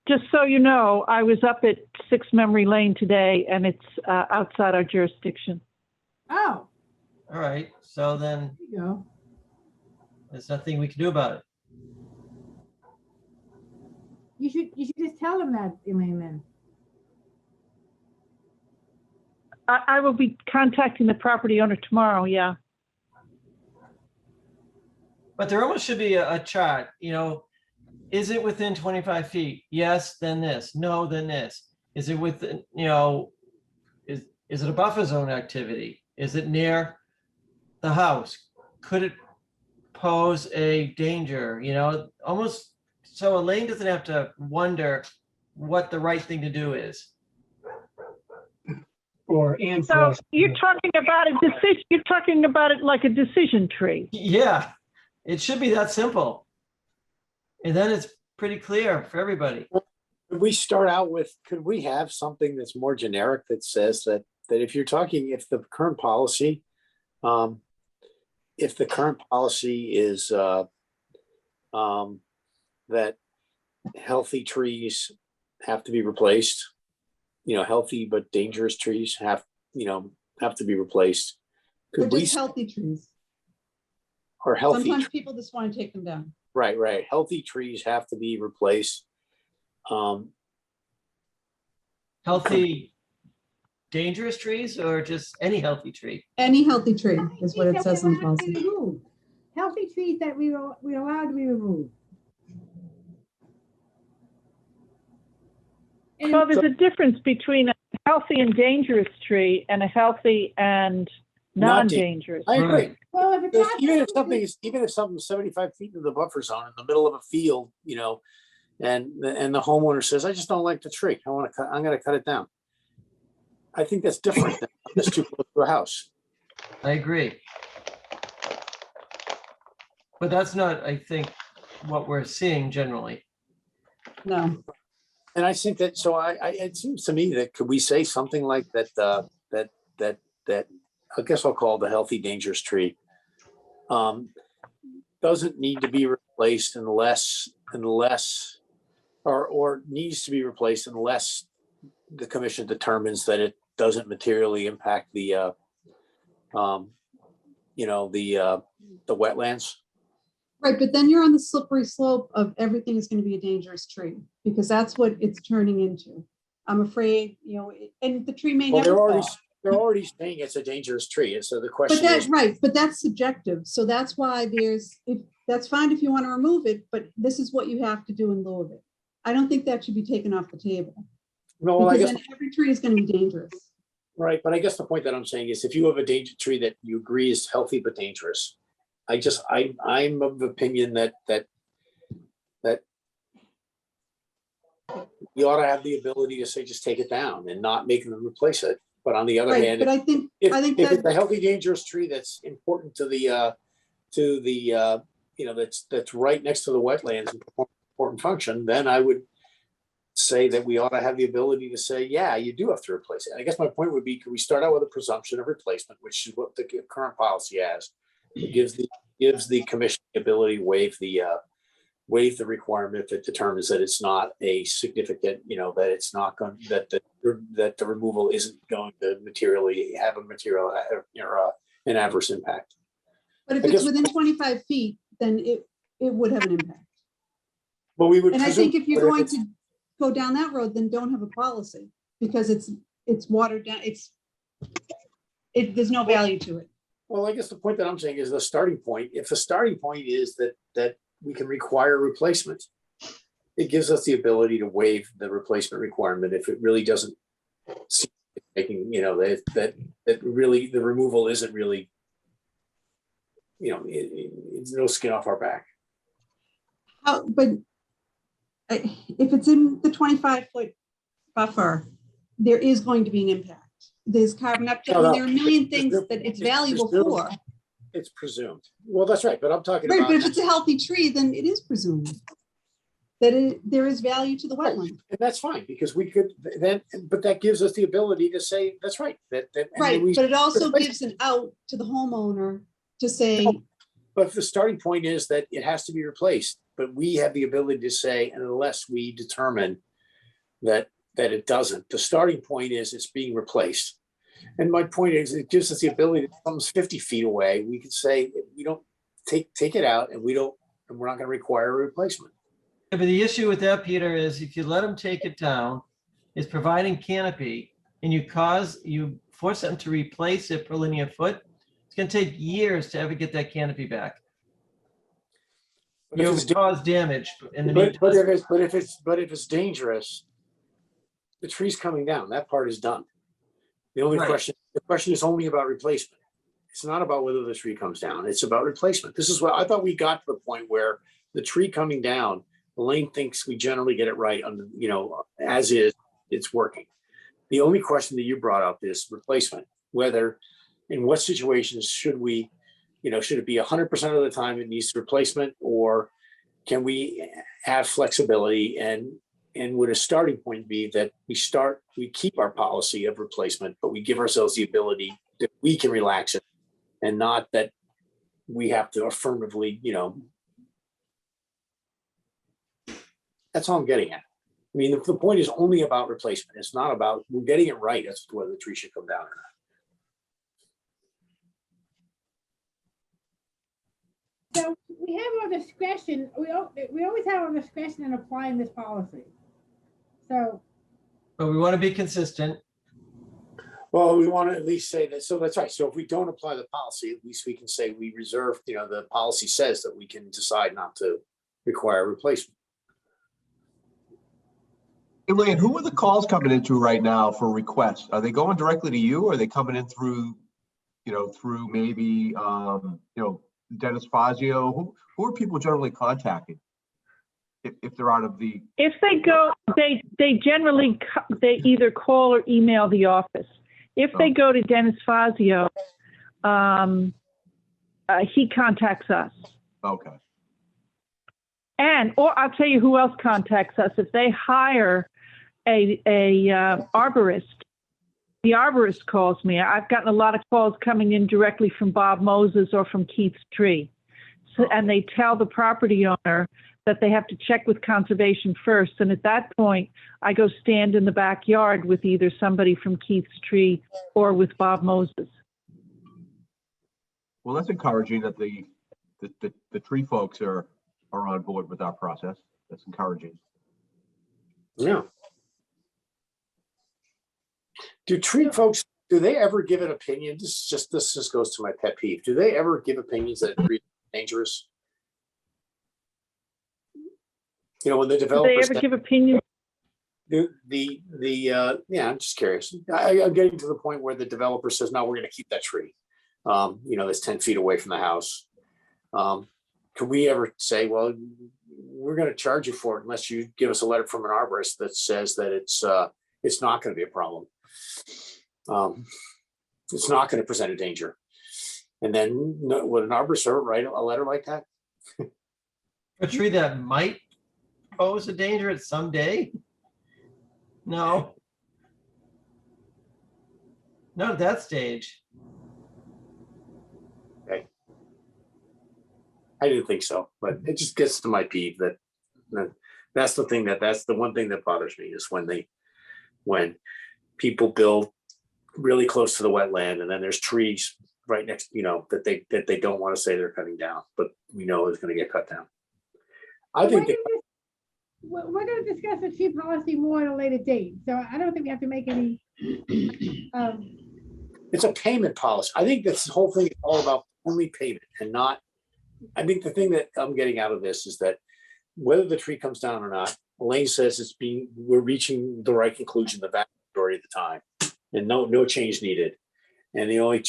just so you know, I was up at 6 Memory Lane today, and it's outside our jurisdiction. Oh, All right, so then there you go. there's nothing we can do about it. You should just tell them that, Elaine, then. I will be contacting the property owner tomorrow, yeah. But there almost should be a chart, is it within 25 feet? Yes, then this. No, then this. Is it within, is it a buffer zone activity? Is it near the house? Could it pose a danger, almost so Elaine doesn't have to wonder what the right thing to do is. For So us? you're talking about a decision, you're talking about it like a decision tree. Yeah, it should be that simple. And then it's pretty clear for everybody. Could we start out with, could we have something that's more generic that says that if you're talking, if the current policy is that healthy trees have to be replaced. Healthy but dangerous trees have to be replaced. They're Could we, just healthy trees. or healthy, Sometimes people just want to take them down. right. Healthy trees have to be replaced. Healthy, dangerous trees or just any healthy tree? Any healthy tree is what it Trees says that in we the allow to be policy. removed. Healthy trees that we allowed to be removed. And Well, there's a difference between a healthy and dangerous tree and a healthy and Not da- non-dangerous. I agree. Right. well, if it's Because not. even if something's 75 feet into the buffer zone in the middle of a field, and the homeowner says, I just don't like the tree. I'm going to cut it down. I think that's different than just too close to a house. I agree. But that's not, I think, what we're seeing generally. No, And I think that, so it seems to me that could we say something like that, that I guess I'll call the healthy dangerous tree, doesn't need to be replaced unless, or needs to be replaced unless the commission determines that it doesn't materially impact the wetlands. right, but then you're on the slippery slope of everything is going to be a dangerous tree, because that's what it's turning into. I'm afraid, and the tree may Well, never they're fall. already saying it's a dangerous tree. And so the But question that's is, right, but that's subjective. So that's why that's fine if you want to remove it, but this is what you have to do in lieu of it. I don't think that should be taken off the table, no, well, I because guess, then every tree is going to be dangerous. right. But I guess the point that I'm saying is if you have a danger tree that you agree is healthy but dangerous, I'm of the opinion that you ought to have the ability to say, just take it down and not make them replace it. But on the other Right, hand, but I think if that it's a healthy dangerous tree that's important to the that's right next to the wetlands and important function, then I would say that we ought to have the ability to say, yeah, you do have to replace it. And I guess my point would be, could we start out with a presumption of replacement, which is what the current policy has? It gives the commission the ability to waive the requirement if it determines that it's not a significant, that it's not going, that the removal isn't going to materially have an adverse impact. But if I it's guess- within 25 feet, then it would have an impact. Well, we would. And I presume- think if you're but going it's- to go down that road, then don't have a policy, because it's watered down. There's no value to it. Well, I guess the point that I'm saying is the starting point. If the starting point is that we can require replacement, it gives us the ability to waive the replacement requirement if it really doesn't seem making, that really the removal isn't really, it's no skin off our back. But if it's in the 25-foot buffer, there is going to be an impact. There's carbon uptake. No. There are a million things that it's valuable for. It's presumed. Well, that's right, but I'm talking Right, about. but if it's a healthy tree, then it is presumed that there is value to the wetland. And that's fine, because we could then, but that gives us the ability to say, that's right. And Right, we but it also replace- gives an out to the homeowner to say, No. But if the starting point is that it has to be replaced, but we have the ability to say, and unless we determine that it doesn't, the starting point is it's being replaced. And my point is, it gives us the ability, if something's 50 feet away, we can say, we don't take it out, and we're not going to require a replacement. Yeah, but the issue with that, Peter, is if you let them take it down, it's providing canopy, and you force them to replace it per linear foot, it's gonna take years to ever get that canopy back. But if You'll it's cause damage in the But meantime. if it's dangerous, the tree's coming down. That part is done. The only Right. the question is only about replacement. It's not about whether the tree comes down. It's about replacement. This is what I thought we got to the point where the tree coming down, Elaine thinks we generally get it right on, as is, it's working. The only question that you brought up is replacement, whether, in what situations should we, should it be 100% of the time it needs replacement, or can we have flexibility, and would a starting point be that we keep our policy of replacement, but we give ourselves the ability that we can relax it, and not that we have to affirmatively, That's all I'm getting at. I mean, the point is only about replacement. It's not about, we're getting it right as to whether the tree should come down or not. So we have our discretion, we always have our discretion in applying this policy. So, But we want to be consistent. Well, we want to at least say that, so that's right. So if we don't apply the policy, at least we can say we reserve, the policy says that we can decide not to require replacement. Elaine, who are the calls coming into right now for requests? Are they going directly to you, or are they coming in through, through maybe, Dennis Fazio? Who are people generally contacting? If they're out of the. If they go, they generally, they either call or email the office. If they go to Dennis Fazio, he contacts us. Okay. Or I'll tell you who else contacts us. If they hire a arborist, the arborist calls me. I've gotten a lot of calls coming in directly from Bob Moses or from Keith's Tree. And they tell the property owner that they have to check with conservation first. And at that point, I go stand in the backyard with either somebody from Keith's Tree or with Bob Moses. Well, that's encouraging that the tree folks are on board with our process. That's encouraging. Yeah. Do tree folks, do they ever give an opinion? This just goes to my pet peeve. Do they ever give opinions that are dangerous? When the developers. Do they ever give opinions? Yeah, I'm just curious. I'm getting to the point where the developer says, no, we're going to keep that tree. That's 10 feet away from the house. Can we ever say, well, we're going to charge you for it unless you give us a letter from an arborist that says that it's not going to be a problem. It's not going to present a danger. And then would an arborist write a letter like that? A tree that might pose a danger at some day? No. Not at that stage. Okay. I didn't think so, but it just gets to my peeve that's the one thing that bothers me is when people build really close to the wetland and then there's trees right next, that they don't want to say they're cutting down, but we know is going to get cut down. I think we're going to discuss the tree policy more at a later date. So I don't think we have to make any. It's a payment policy. I think this whole thing is all about only payment and not. I think the thing that I'm getting out of this is that whether the tree comes down or not, Elaine says we're reaching the right conclusion the vast majority of the time, and no change needed. And the only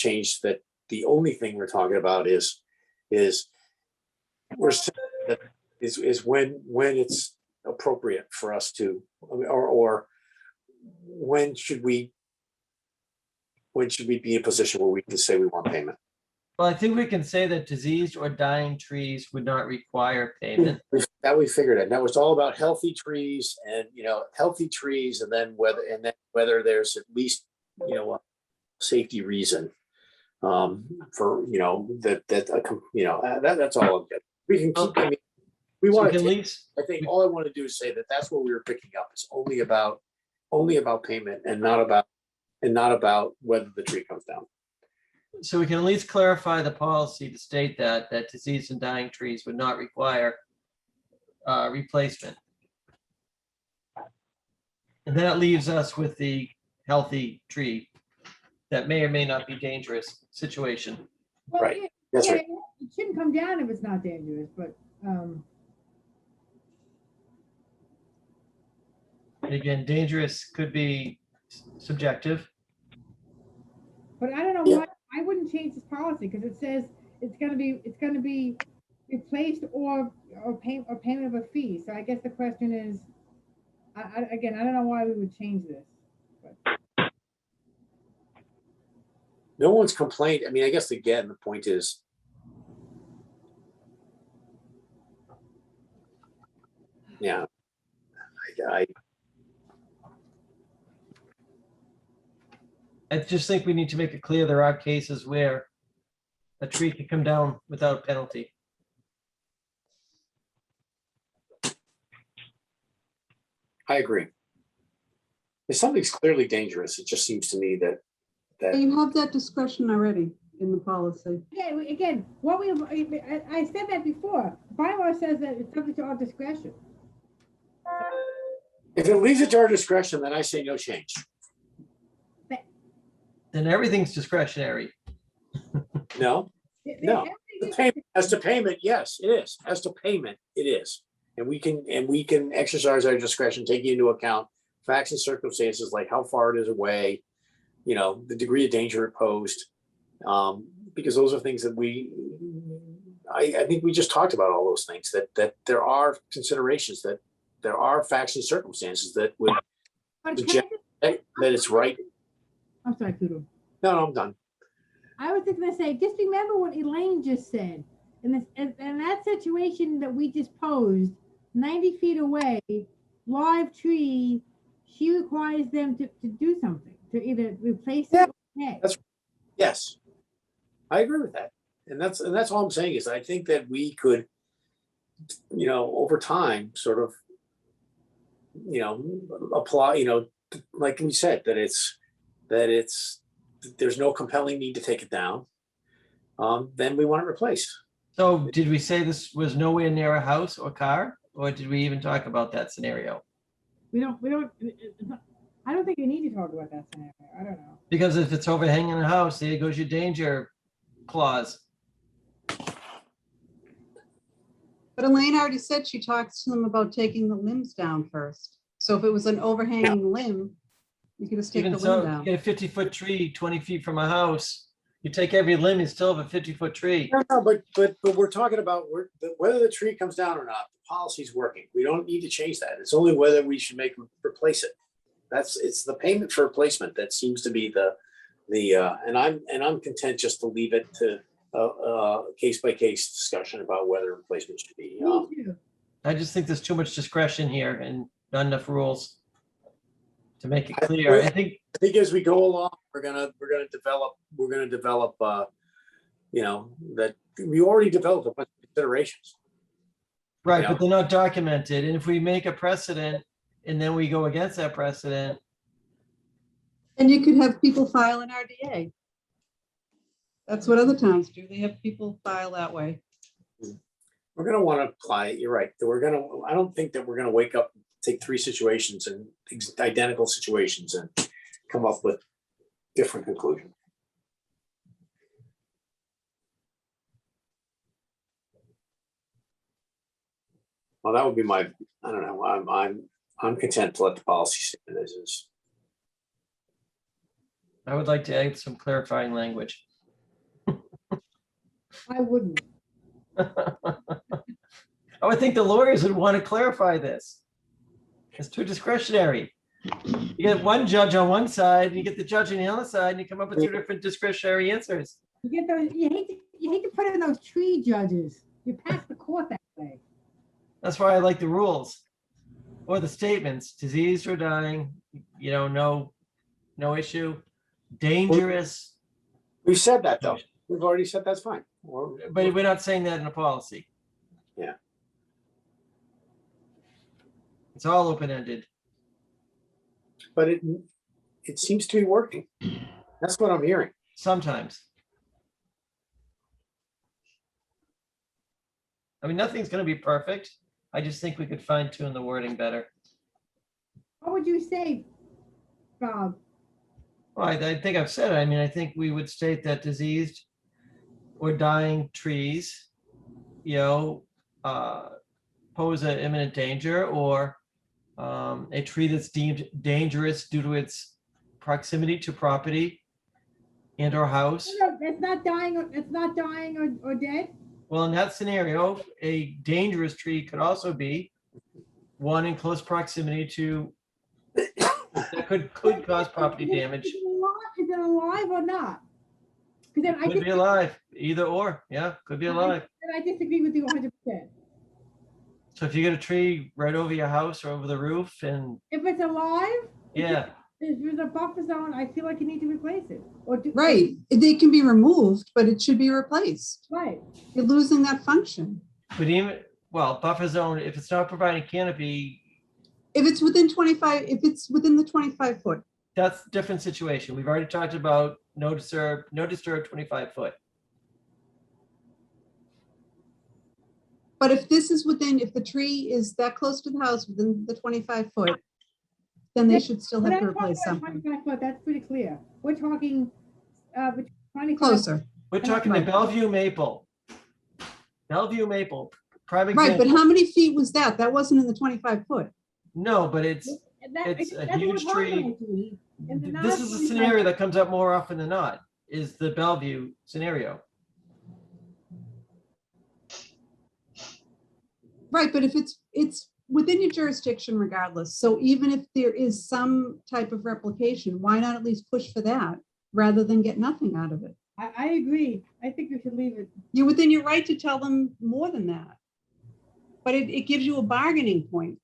thing we're talking about is we're saying that is when it's appropriate for us to, or when should we be in a position where we can say we want payment? Well, I think we can say that diseased or dying trees would not require payment. That we figured it. That was all about healthy trees and, and then whether there's at least, a safety reason for, that's all I'm getting. We can keep, we want to, I think all I want to do is say that's what we were picking up. It's only about payment and not about whether the tree comes down. So we can at least clarify the policy to state that diseased and dying trees would not require replacement. And then it leaves us with the healthy tree that may or may not be dangerous situation. Well, right. That's right. It shouldn't come down if it's not dangerous, but. Again, dangerous could be subjective. But I don't know why I wouldn't change this policy because it says it's going to be replaced or payment of a fee. So I guess the question is, I don't know why we would change this. But. No one's complained. I mean, I guess again, the point is, yeah, I just think we need to make it clear there are cases where a tree can come down without penalty. I agree. If something's clearly dangerous, it just seems to me that, You have that discretion already in the policy. Yeah, again, what I said that before. Bylaw says that it's subject to our discretion. if it leaves it to our discretion, then I say no change. Then everything's discretionary. No, no. The payment, as to payment, yes, it is. As to payment, it is. And we can exercise our discretion, taking into account facts and circumstances like how far it is away, you know, the degree of danger it posed. Because those are things that I think we just talked about all those things, that there are considerations, that there are facts and circumstances that would suggest that it's right. I'm sorry, Kudo. No, I'm done. I was just gonna say, just remember what Elaine just said. In that situation that we just posed, 90 feet away, live tree, she requires them to do something, to either replace it or pay. Yes, I agree with that. And that's all I'm saying is I think that we could, you know, over time, sort of, you know, apply, you know, like we said, that there's no compelling need to take it down. Then we want it replaced. So did we say this was nowhere near a house or car? Or did we even talk about that scenario? We don't, I don't think you need to talk about that scenario. I don't know. Because if it's overhanging a house, there goes your danger clause. But Elaine already said she talks to them about taking the limbs down first. So if it was an overhanging limb, you could just take the Even limb so, you down. get a 50-foot tree, 20 feet from a house. You take every limb, you still have a 50-foot tree. No, but we're talking about whether the tree comes down or not. The policy's working. We don't need to change that. It's only whether we should replace it. It's the payment for replacement that seems to be and I'm content just to leave it to case by case discussion about whether replacement should be. Me too. I just think there's too much discretion here and not enough rules to make it clear. I think as we go along, we're gonna develop you know, that we already developed a bunch of considerations. right, Yeah. but they're not documented. And if we make a precedent and then we go against that precedent, And you could have people file an RDA. That's what other towns do. They have people file that way. We're gonna want to apply it. You're right. I don't think that we're gonna wake up, take three situations and identical situations and come up with different conclusions. Well, that would be I don't know. I'm content to let the policy stand as is. I would like to add some clarifying language. I wouldn't. I would think the lawyers would want to clarify this. It's too discretionary. You get one judge on one side, you get the judge on the other side, and you come up with two different discretionary answers. You get those, you hate to put in those tree judges. You pass the court that way. That's why I like the rules or the statements, diseased or dying, you know, no issue, dangerous. We've said that though. We've already said that's fine. But we're not saying that in a policy. Yeah. It's all open-ended. But it seems to be working. That's what I'm hearing. Sometimes. I mean, nothing's going to be perfect. I just think we could fine tune the wording better. What would you say, Bob? Well, I think I've said it. I mean, I think we would state that diseased or dying trees, you know, pose an imminent danger, or a tree that's deemed dangerous due to its proximity to property and or house. No, it's not dying or dead. Well, in that scenario, a dangerous tree could also be one in close proximity to that could cause property damage. Is it alive or not? Because then Could be alive, either or. Yeah, could be alive. I disagree with you 100%. So if you get a tree right over your house or over the roof, and If it's alive, yeah, if there's a buffer zone, I feel like you need to replace it. Right. They can be removed, but it should be replaced. Right. You're losing that function. but even, well, buffer zone, if it's not providing canopy, If it's within 25, if it's within the 25 foot, That's a different situation. We've already talked about no disturb 25 foot. but if this is within, if the tree is that close to the house within the 25 foot, then they should still We're have to not talking replace about something 25 foot, that's pretty clear. We're talking, between 25. closer. We're talking the Right. Bellevue Maple. Bellevue Maple, prime Right, but example. how many feet was that? That wasn't in the 25 foot. No, but it's That's a what we're huge talking tree. about, Judy. And the This is a 25 scenario that comes up more often than not, is the Bellevue scenario. Right, but if it's within your jurisdiction regardless. So even if there is some type of replication, why not at least push for that rather than get nothing out of it? I agree. I think we should leave it. You're within your right to tell them more than that. But it gives you a bargaining point.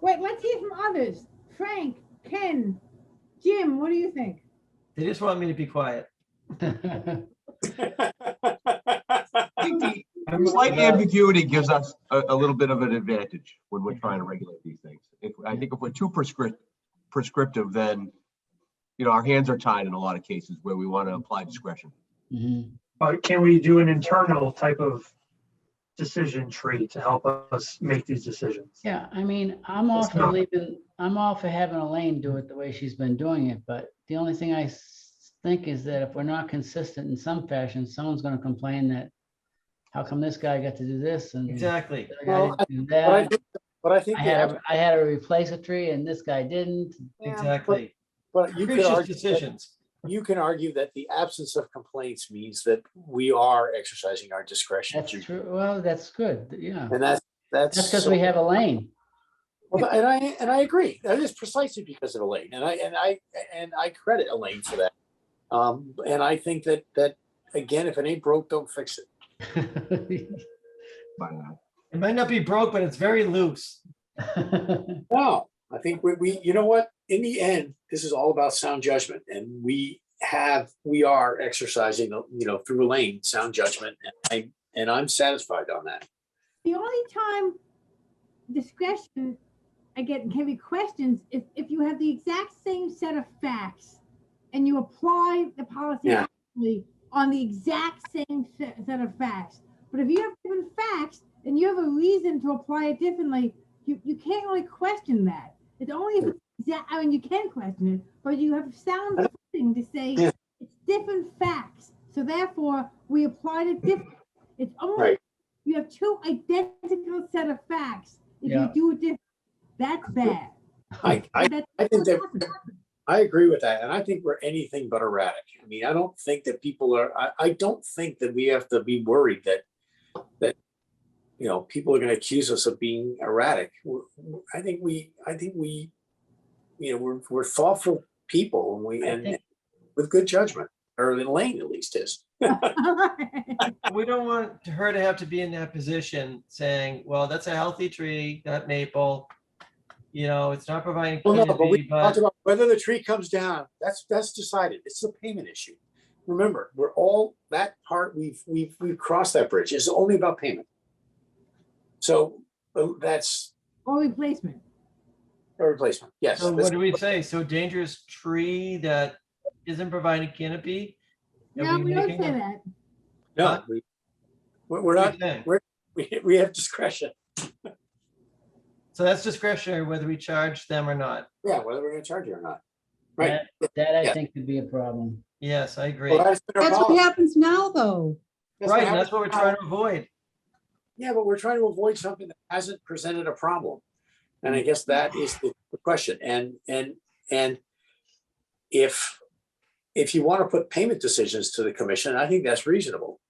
Wait, let's hear from others. Frank, Ken, Jim, what do you think? They just want me to be quiet. Slight ambiguity gives us a little bit of an advantage when we're trying to regulate these things. I think if we're too prescriptive, then, our hands are tied in a lot of cases where we want to apply discretion. Mhm. But can we do an internal type of decision tree to help us make these decisions? Yeah, I mean, I'm all for having Elaine do it the way she's been doing it, but the only thing I think is that if we're not consistent in some fashion, someone's gonna complain that how come this guy got to do this and Exactly. the other guy Well, didn't do that? But I think I they had have, to, I had to replace a tree and this guy didn't. Exactly. but you could Capricious argue, decisions. you can argue that the absence of complaints means that we are exercising our discretion. That's true. Well, that's good. Yeah. And that's That's because so- we have Elaine. Well, and I agree. That is precisely because of Elaine, and I credit Elaine for that. And I think that again, if it ain't broke, don't fix it. It might not be broke, but it's very loose. No, I think we you know what? In the end, this is all about sound judgment, and we are exercising, through Elaine, sound judgment, and I'm satisfied on that. The only time discretion I get can be questions if you have the exact same set of facts and you apply the policy Yeah. actually on the exact same set of facts. But if you have different facts and you have a reason to apply it differently, you can't really question that. It's only if it's exact, I mean, you can question it, but you have sound footing to say Yeah. it's different facts. So therefore, we applied it differently. It's only Right. you have two identical set of facts. If Yeah. you do it different, that's bad. I think that happens. I agree with that, and I think we're anything but erratic. I mean, I don't think that people are. I don't think that we have to be worried that people are going to accuse us of being erratic. I think we we're thoughtful people, and with good judgment, or Elaine at least is. We don't want her to have to be in that position saying, well, that's a healthy tree, that maple. It's not providing Well, no, but we canopy, talked but about whether the tree comes down. That's decided. It's a payment issue. Remember, we're all that part. We've crossed that bridge. It's only about payment. So that's Or replacement. a replacement. Yes. so what do we say? So dangerous tree that isn't providing canopy? Are No, we don't making say a- that. No, Huh? we're What not. do you think? We have discretion. So that's discretionary whether we charge them or not. Yeah, whether we're going to charge you or not. Right. That I Yeah. think could be a problem. Yes, I agree. Well, that's been our That's what policy. happens now, though. Right, and that's what we're trying to avoid. Yeah, but we're trying to avoid something that hasn't presented a problem, and I guess that is the question. And if you want to put payment decisions to the commission, I think that's reasonable.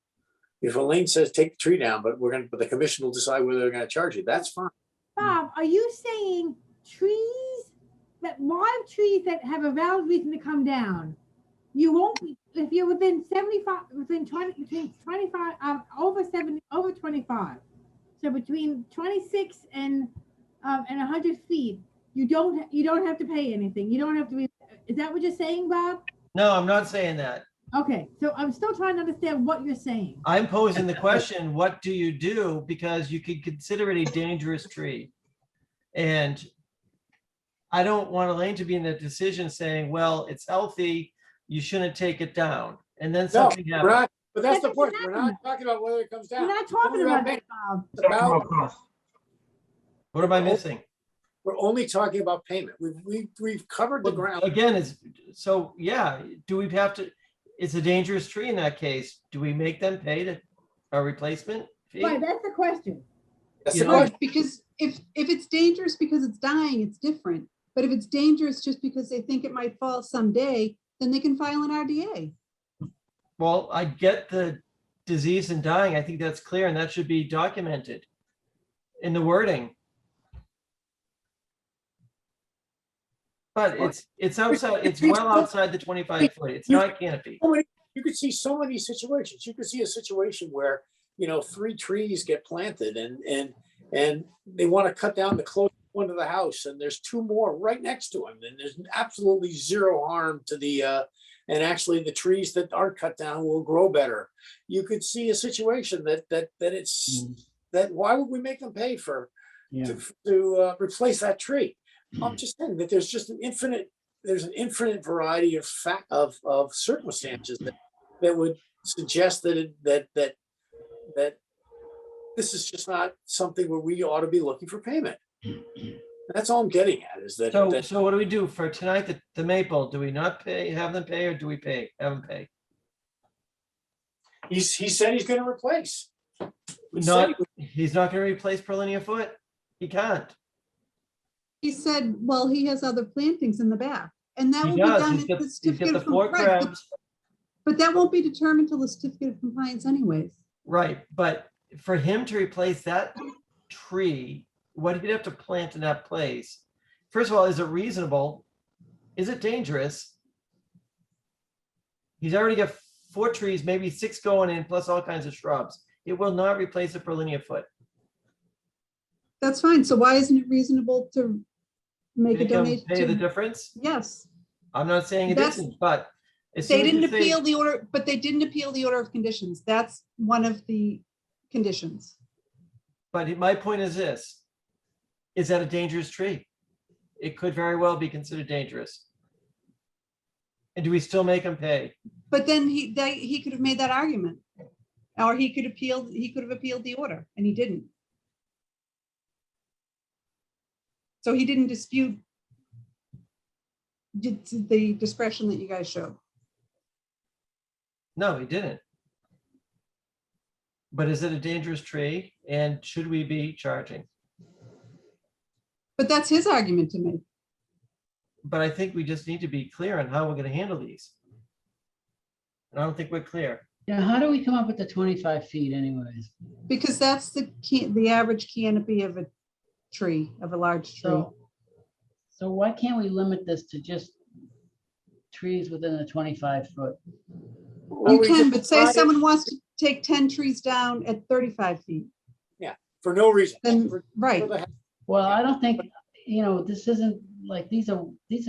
If Elaine says take the tree down, but the commission will decide whether they're going to charge you, that's fine. Bob, are you saying live trees that have a valid reason to come down, you won't be, if you're within 75, between 25, over 70, over 25. So between 26 and 100 feet, you don't have to pay anything. You don't have to is that what you're saying, Bob? No, I'm not saying that. Okay, so I'm still trying to understand what you're saying. I'm posing the question, what do you do? Because you could consider it a dangerous tree. And I don't want Elaine to be in the decision saying, well, it's healthy, you shouldn't take it down. And then No, something we're happens. not, but that's the That point. doesn't We're happen. not talking about whether it comes down. We're not talking Only about payment. that, Bob. It's about, What am I missing? we're only talking about payment. We've covered the Well, ground. again, so yeah, do we have to, it's a dangerous tree in that case. Do we make them pay a replacement fee? Right, that's the question. That's you the know, question. Right, because if it's dangerous because it's dying, it's different. But if it's dangerous just because they think it might fall someday, then they can file an RDA. Well, I get the disease and dying. I think that's clear and that should be documented in the wording. But it's outside, it's well outside the 25 foot. It's not canopy. You could see so many situations. You could see a situation where, 3 trees get planted and they want to cut down the closest one to the house, and there's 2 more right next to them, and there's absolutely zero harm to the and actually the trees that aren't cut down will grow better. You could see a situation that it's that why would we make them pay for to replace that tree? I'm just saying that there's just an infinite variety of circumstances that would suggest that this is just not something where we ought to be looking for payment. That's all I'm getting at is that. So what do we do for tonight, the maple? Do we not have them pay, or do we have them pay? He said he's going to replace. He's not going to replace per linear foot. He can't. He said, well, he has other plantings in the back, and that He will be does. done He's at got the the certificate of 4 compliance. crabs. But that won't be determined till the certificate of compliance anyways. Right, but for him to replace that tree, what he'd have to plant in that place, first of all, is it reasonable? Is it dangerous? He's already got 4 trees, maybe 6 going in, plus all kinds of shrubs. It will not replace it per linear foot. That's fine. So why isn't it reasonable to make a Make him donation? pay the difference? Yes, I'm not saying it That's- isn't, but as they soon as you didn't say- appeal the order, but they didn't appeal the order of conditions. That's one of the conditions. But my point is this, is that a dangerous tree? It could very well be considered dangerous. And do we still make him pay? But then he could have made that argument. Or he could have appealed the order, and he didn't. So he didn't dispute the discretion that you guys showed. No, he didn't. But is it a dangerous tree? And should we be charging? But that's his argument to me. But I think we just need to be clear on how we're going to handle these. And I don't think we're clear. Yeah, how do we come up with the 25 feet anyways? Because that's the average canopy of a tree, of a large tree. So why can't we limit this to just trees within a 25 foot? You can, but say someone wants to take 10 trees down at 35 feet. Yeah, for no reason. Then, right. Well, I don't think, this isn't like, these are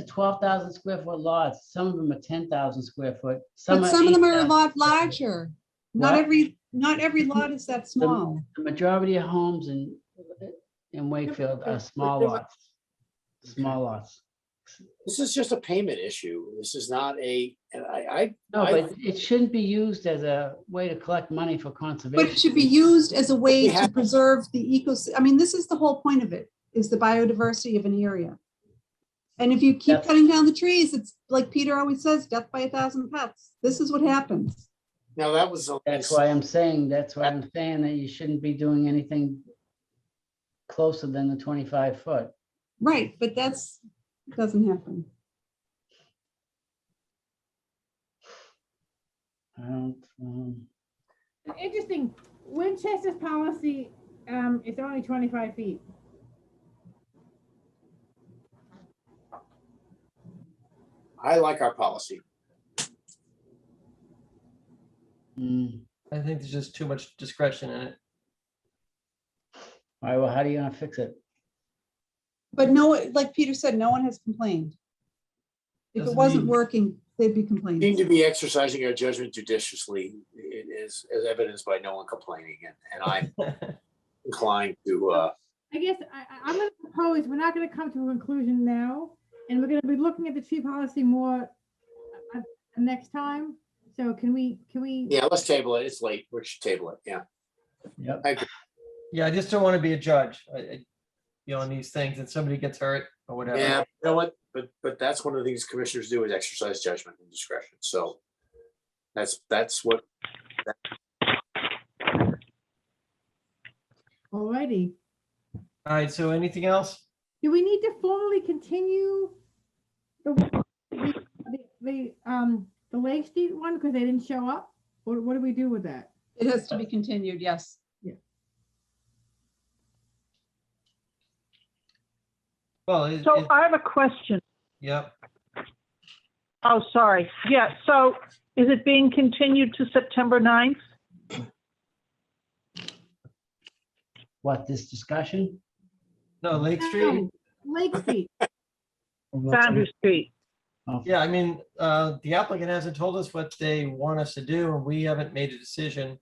12,000 square foot lots. Some of them are 10,000 square foot. But some of them are a 8,000. lot larger. Not What? every lot is that small. The majority of homes in Wakefield are small lots. Small lots. This is just a payment issue. This is not No, but it shouldn't be used as a way to collect money for conservation. But it should be used as a way to preserve the ecosystem. I mean, this is the whole point of it, is the biodiversity of an area. And if you keep cutting down the trees, it's like Peter always says, death by 1,000 cuts. This is what happens. Now that was. That's why I'm saying that you shouldn't be doing anything closer than the 25 foot. Right, but doesn't happen. I don't. Interesting, Winchester's policy is only 25 feet. I like our policy. I think there's just too much discretion in it. All right, well, how are you gonna fix it? But like Peter said, no one has complained. If it Doesn't wasn't mean- working, they'd be We complaining. Seem to be exercising our judgment judiciously, as evidenced by no one complaining, and I'm inclined to I guess I'm gonna propose, we're not gonna come to a conclusion now, and we're gonna be looking at the tree policy more next time. So can we? Yeah, let's table it. It's late. We should table it. Yeah. Yep. I agree. Yeah, I just don't want to be a judge, on these things and somebody gets hurt or whatever. Yeah, you know what? But that's one of the things commissioners do is exercise judgment and discretion. So that's what. Alrighty. All right, so anything else? Do we need to formally continue the Lake Street one because they didn't show up? What do we do with that? It has to be continued, yes. Well, So I have a question. yep. Oh, sorry. Yeah, so is it being continued to September 9th? What, this discussion? No, Lake Street. Lake Street. Boundary Street. Yeah, I mean, the applicant hasn't told us what they want us to do, and we haven't made a decision.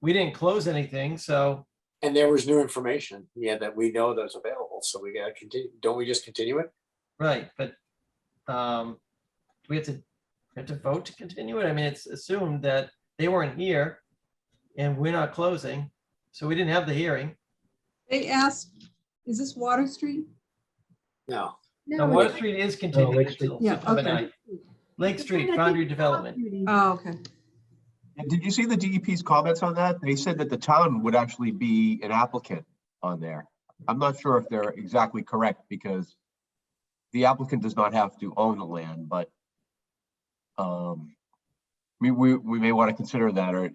We didn't close anything, so And there was new information, yeah, that we know that's available. So we gotta continue. Don't we just continue it? right, but we have to vote to continue it. I mean, it's assumed that they weren't here, and we're not closing, so we didn't have the hearing. They asked, is this Water Street? No. Now, Water Street is continued until Yeah, September okay. 9th. Lake Street Boundary Development. Oh, okay. And did you see the DEP's comments on that? They said that the town would actually be an applicant on there. I'm not sure if they're exactly correct because the applicant does not have to own the land, but we may want to consider that, or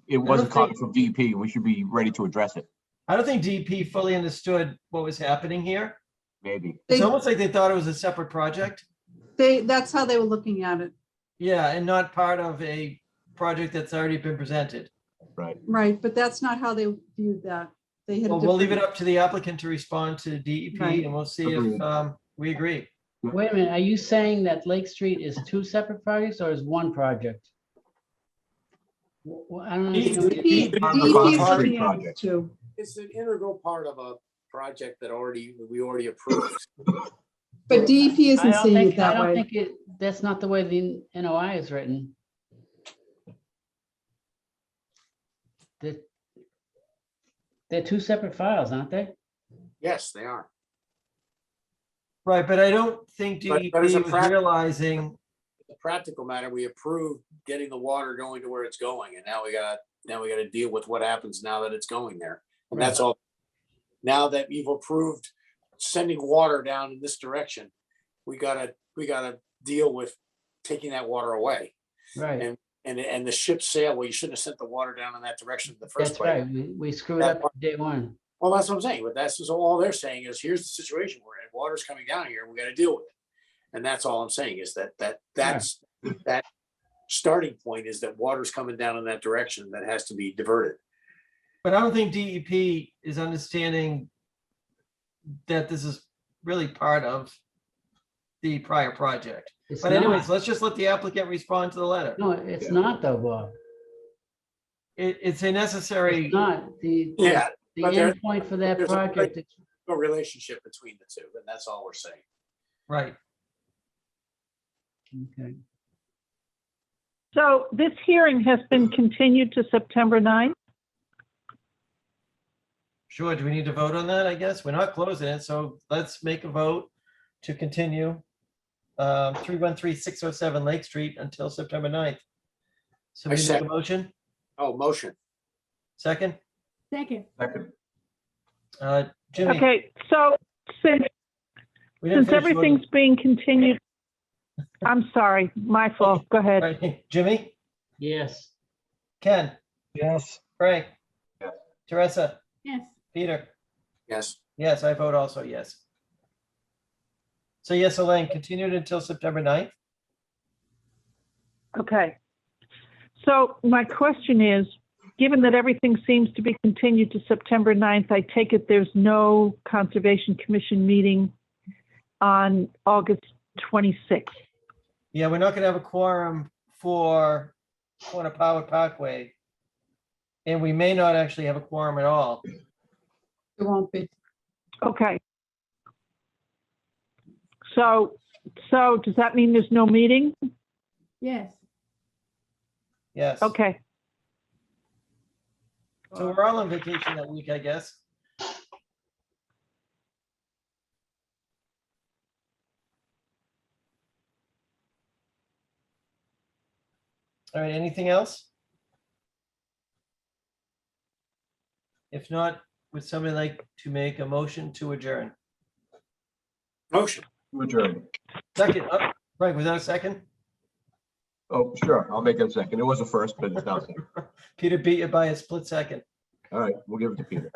it was a comment from DEP. We should be ready to address it. I don't think DEP fully understood what was happening here. Maybe. It's almost like they thought it was a separate project. That's how they were looking at it. Yeah, and not part of a project that's already been presented. Right. Right, but that's not how they viewed that. They had. Well, we'll leave it up to the applicant to respond to DEP Right. and we'll see if we agree. Wait a minute, are you saying that Lake Street is two separate projects or is one project? I don't understand. DEP On the is Boundary looking Street at it project. too. It's an integral part of a project that we already approved. But DEP I isn't don't seeing think, it that way. that's not the way the NOI is written. They're two separate files, aren't they? Yes, they are. Right, but I don't think But- DEP but as a was practical- realizing, The practical matter, we approved getting the water going to where it's going, and now we gotta deal with what happens now that it's going there. And that's all. Now that you've approved sending water down in this direction, we gotta deal with taking that water away. Right, And the ship sail, well, you shouldn't have sent the water down in that direction in the first that's place. right. We screwed up on day one. Well, that's what I'm saying, but that's just all they're saying is, here's the situation we're in, water's coming down here, and we gotta deal with it. And that's all I'm saying is that's that starting point is that water's coming down in that direction that has to be diverted. but I don't think DEP is understanding that this is really part of the prior project. It's But anyways, not. let's just let the applicant respond to the letter. No, it's not though, Bob. It's a necessary, It's not. The but there- endpoint for that there's a project, No relationship between the two, and that's all we're saying. right. okay. So this hearing has been continued to September 9th? Sure, do we need to vote on that, I guess? We're not closing it, so let's make a vote to continue 313607 Lake Street until September 9th. So I we make a second. motion, Oh, motion. second? Second. Second. Jimmy? Okay, so since we didn't finish voting. everything's being continued, I'm sorry, my fault, go ahead. Right, Jimmy? Yes, Ken? Yes. Frank? Yes. Teresa? Yes. Peter? Yes. Yes, I vote also yes. So yes, Elaine, continued until September 9th? Okay. So my question is, given that everything seems to be continued to September 9th, I take it there's no Conservation Commission meeting on August 26th. Yeah, we're not gonna have a quorum for Corner Power Parkway. And we may not actually have a quorum at all. There won't be. Okay. So does that mean there's no meeting? Yes. Yes. Okay. So we're all on vacation that week, I guess. All right, anything else? If not, would somebody like to make a motion to adjourn? Motion. To adjourn. Second, oh, Frank, was that a second? Oh, sure, I'll make it a second. It was a first, but it's now second. Peter beat you by a split second. All right, we'll give it to Peter.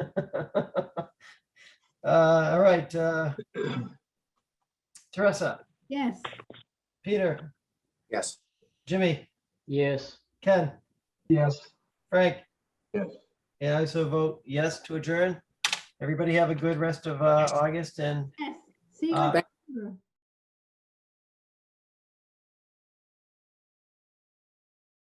All right, Teresa, Yes. Peter, Yes. Jimmy, Yes. Ken, Yes. Frank, Yes. and I also vote yes to adjourn. Everybody have a good rest of August and Yes. See you. Uh,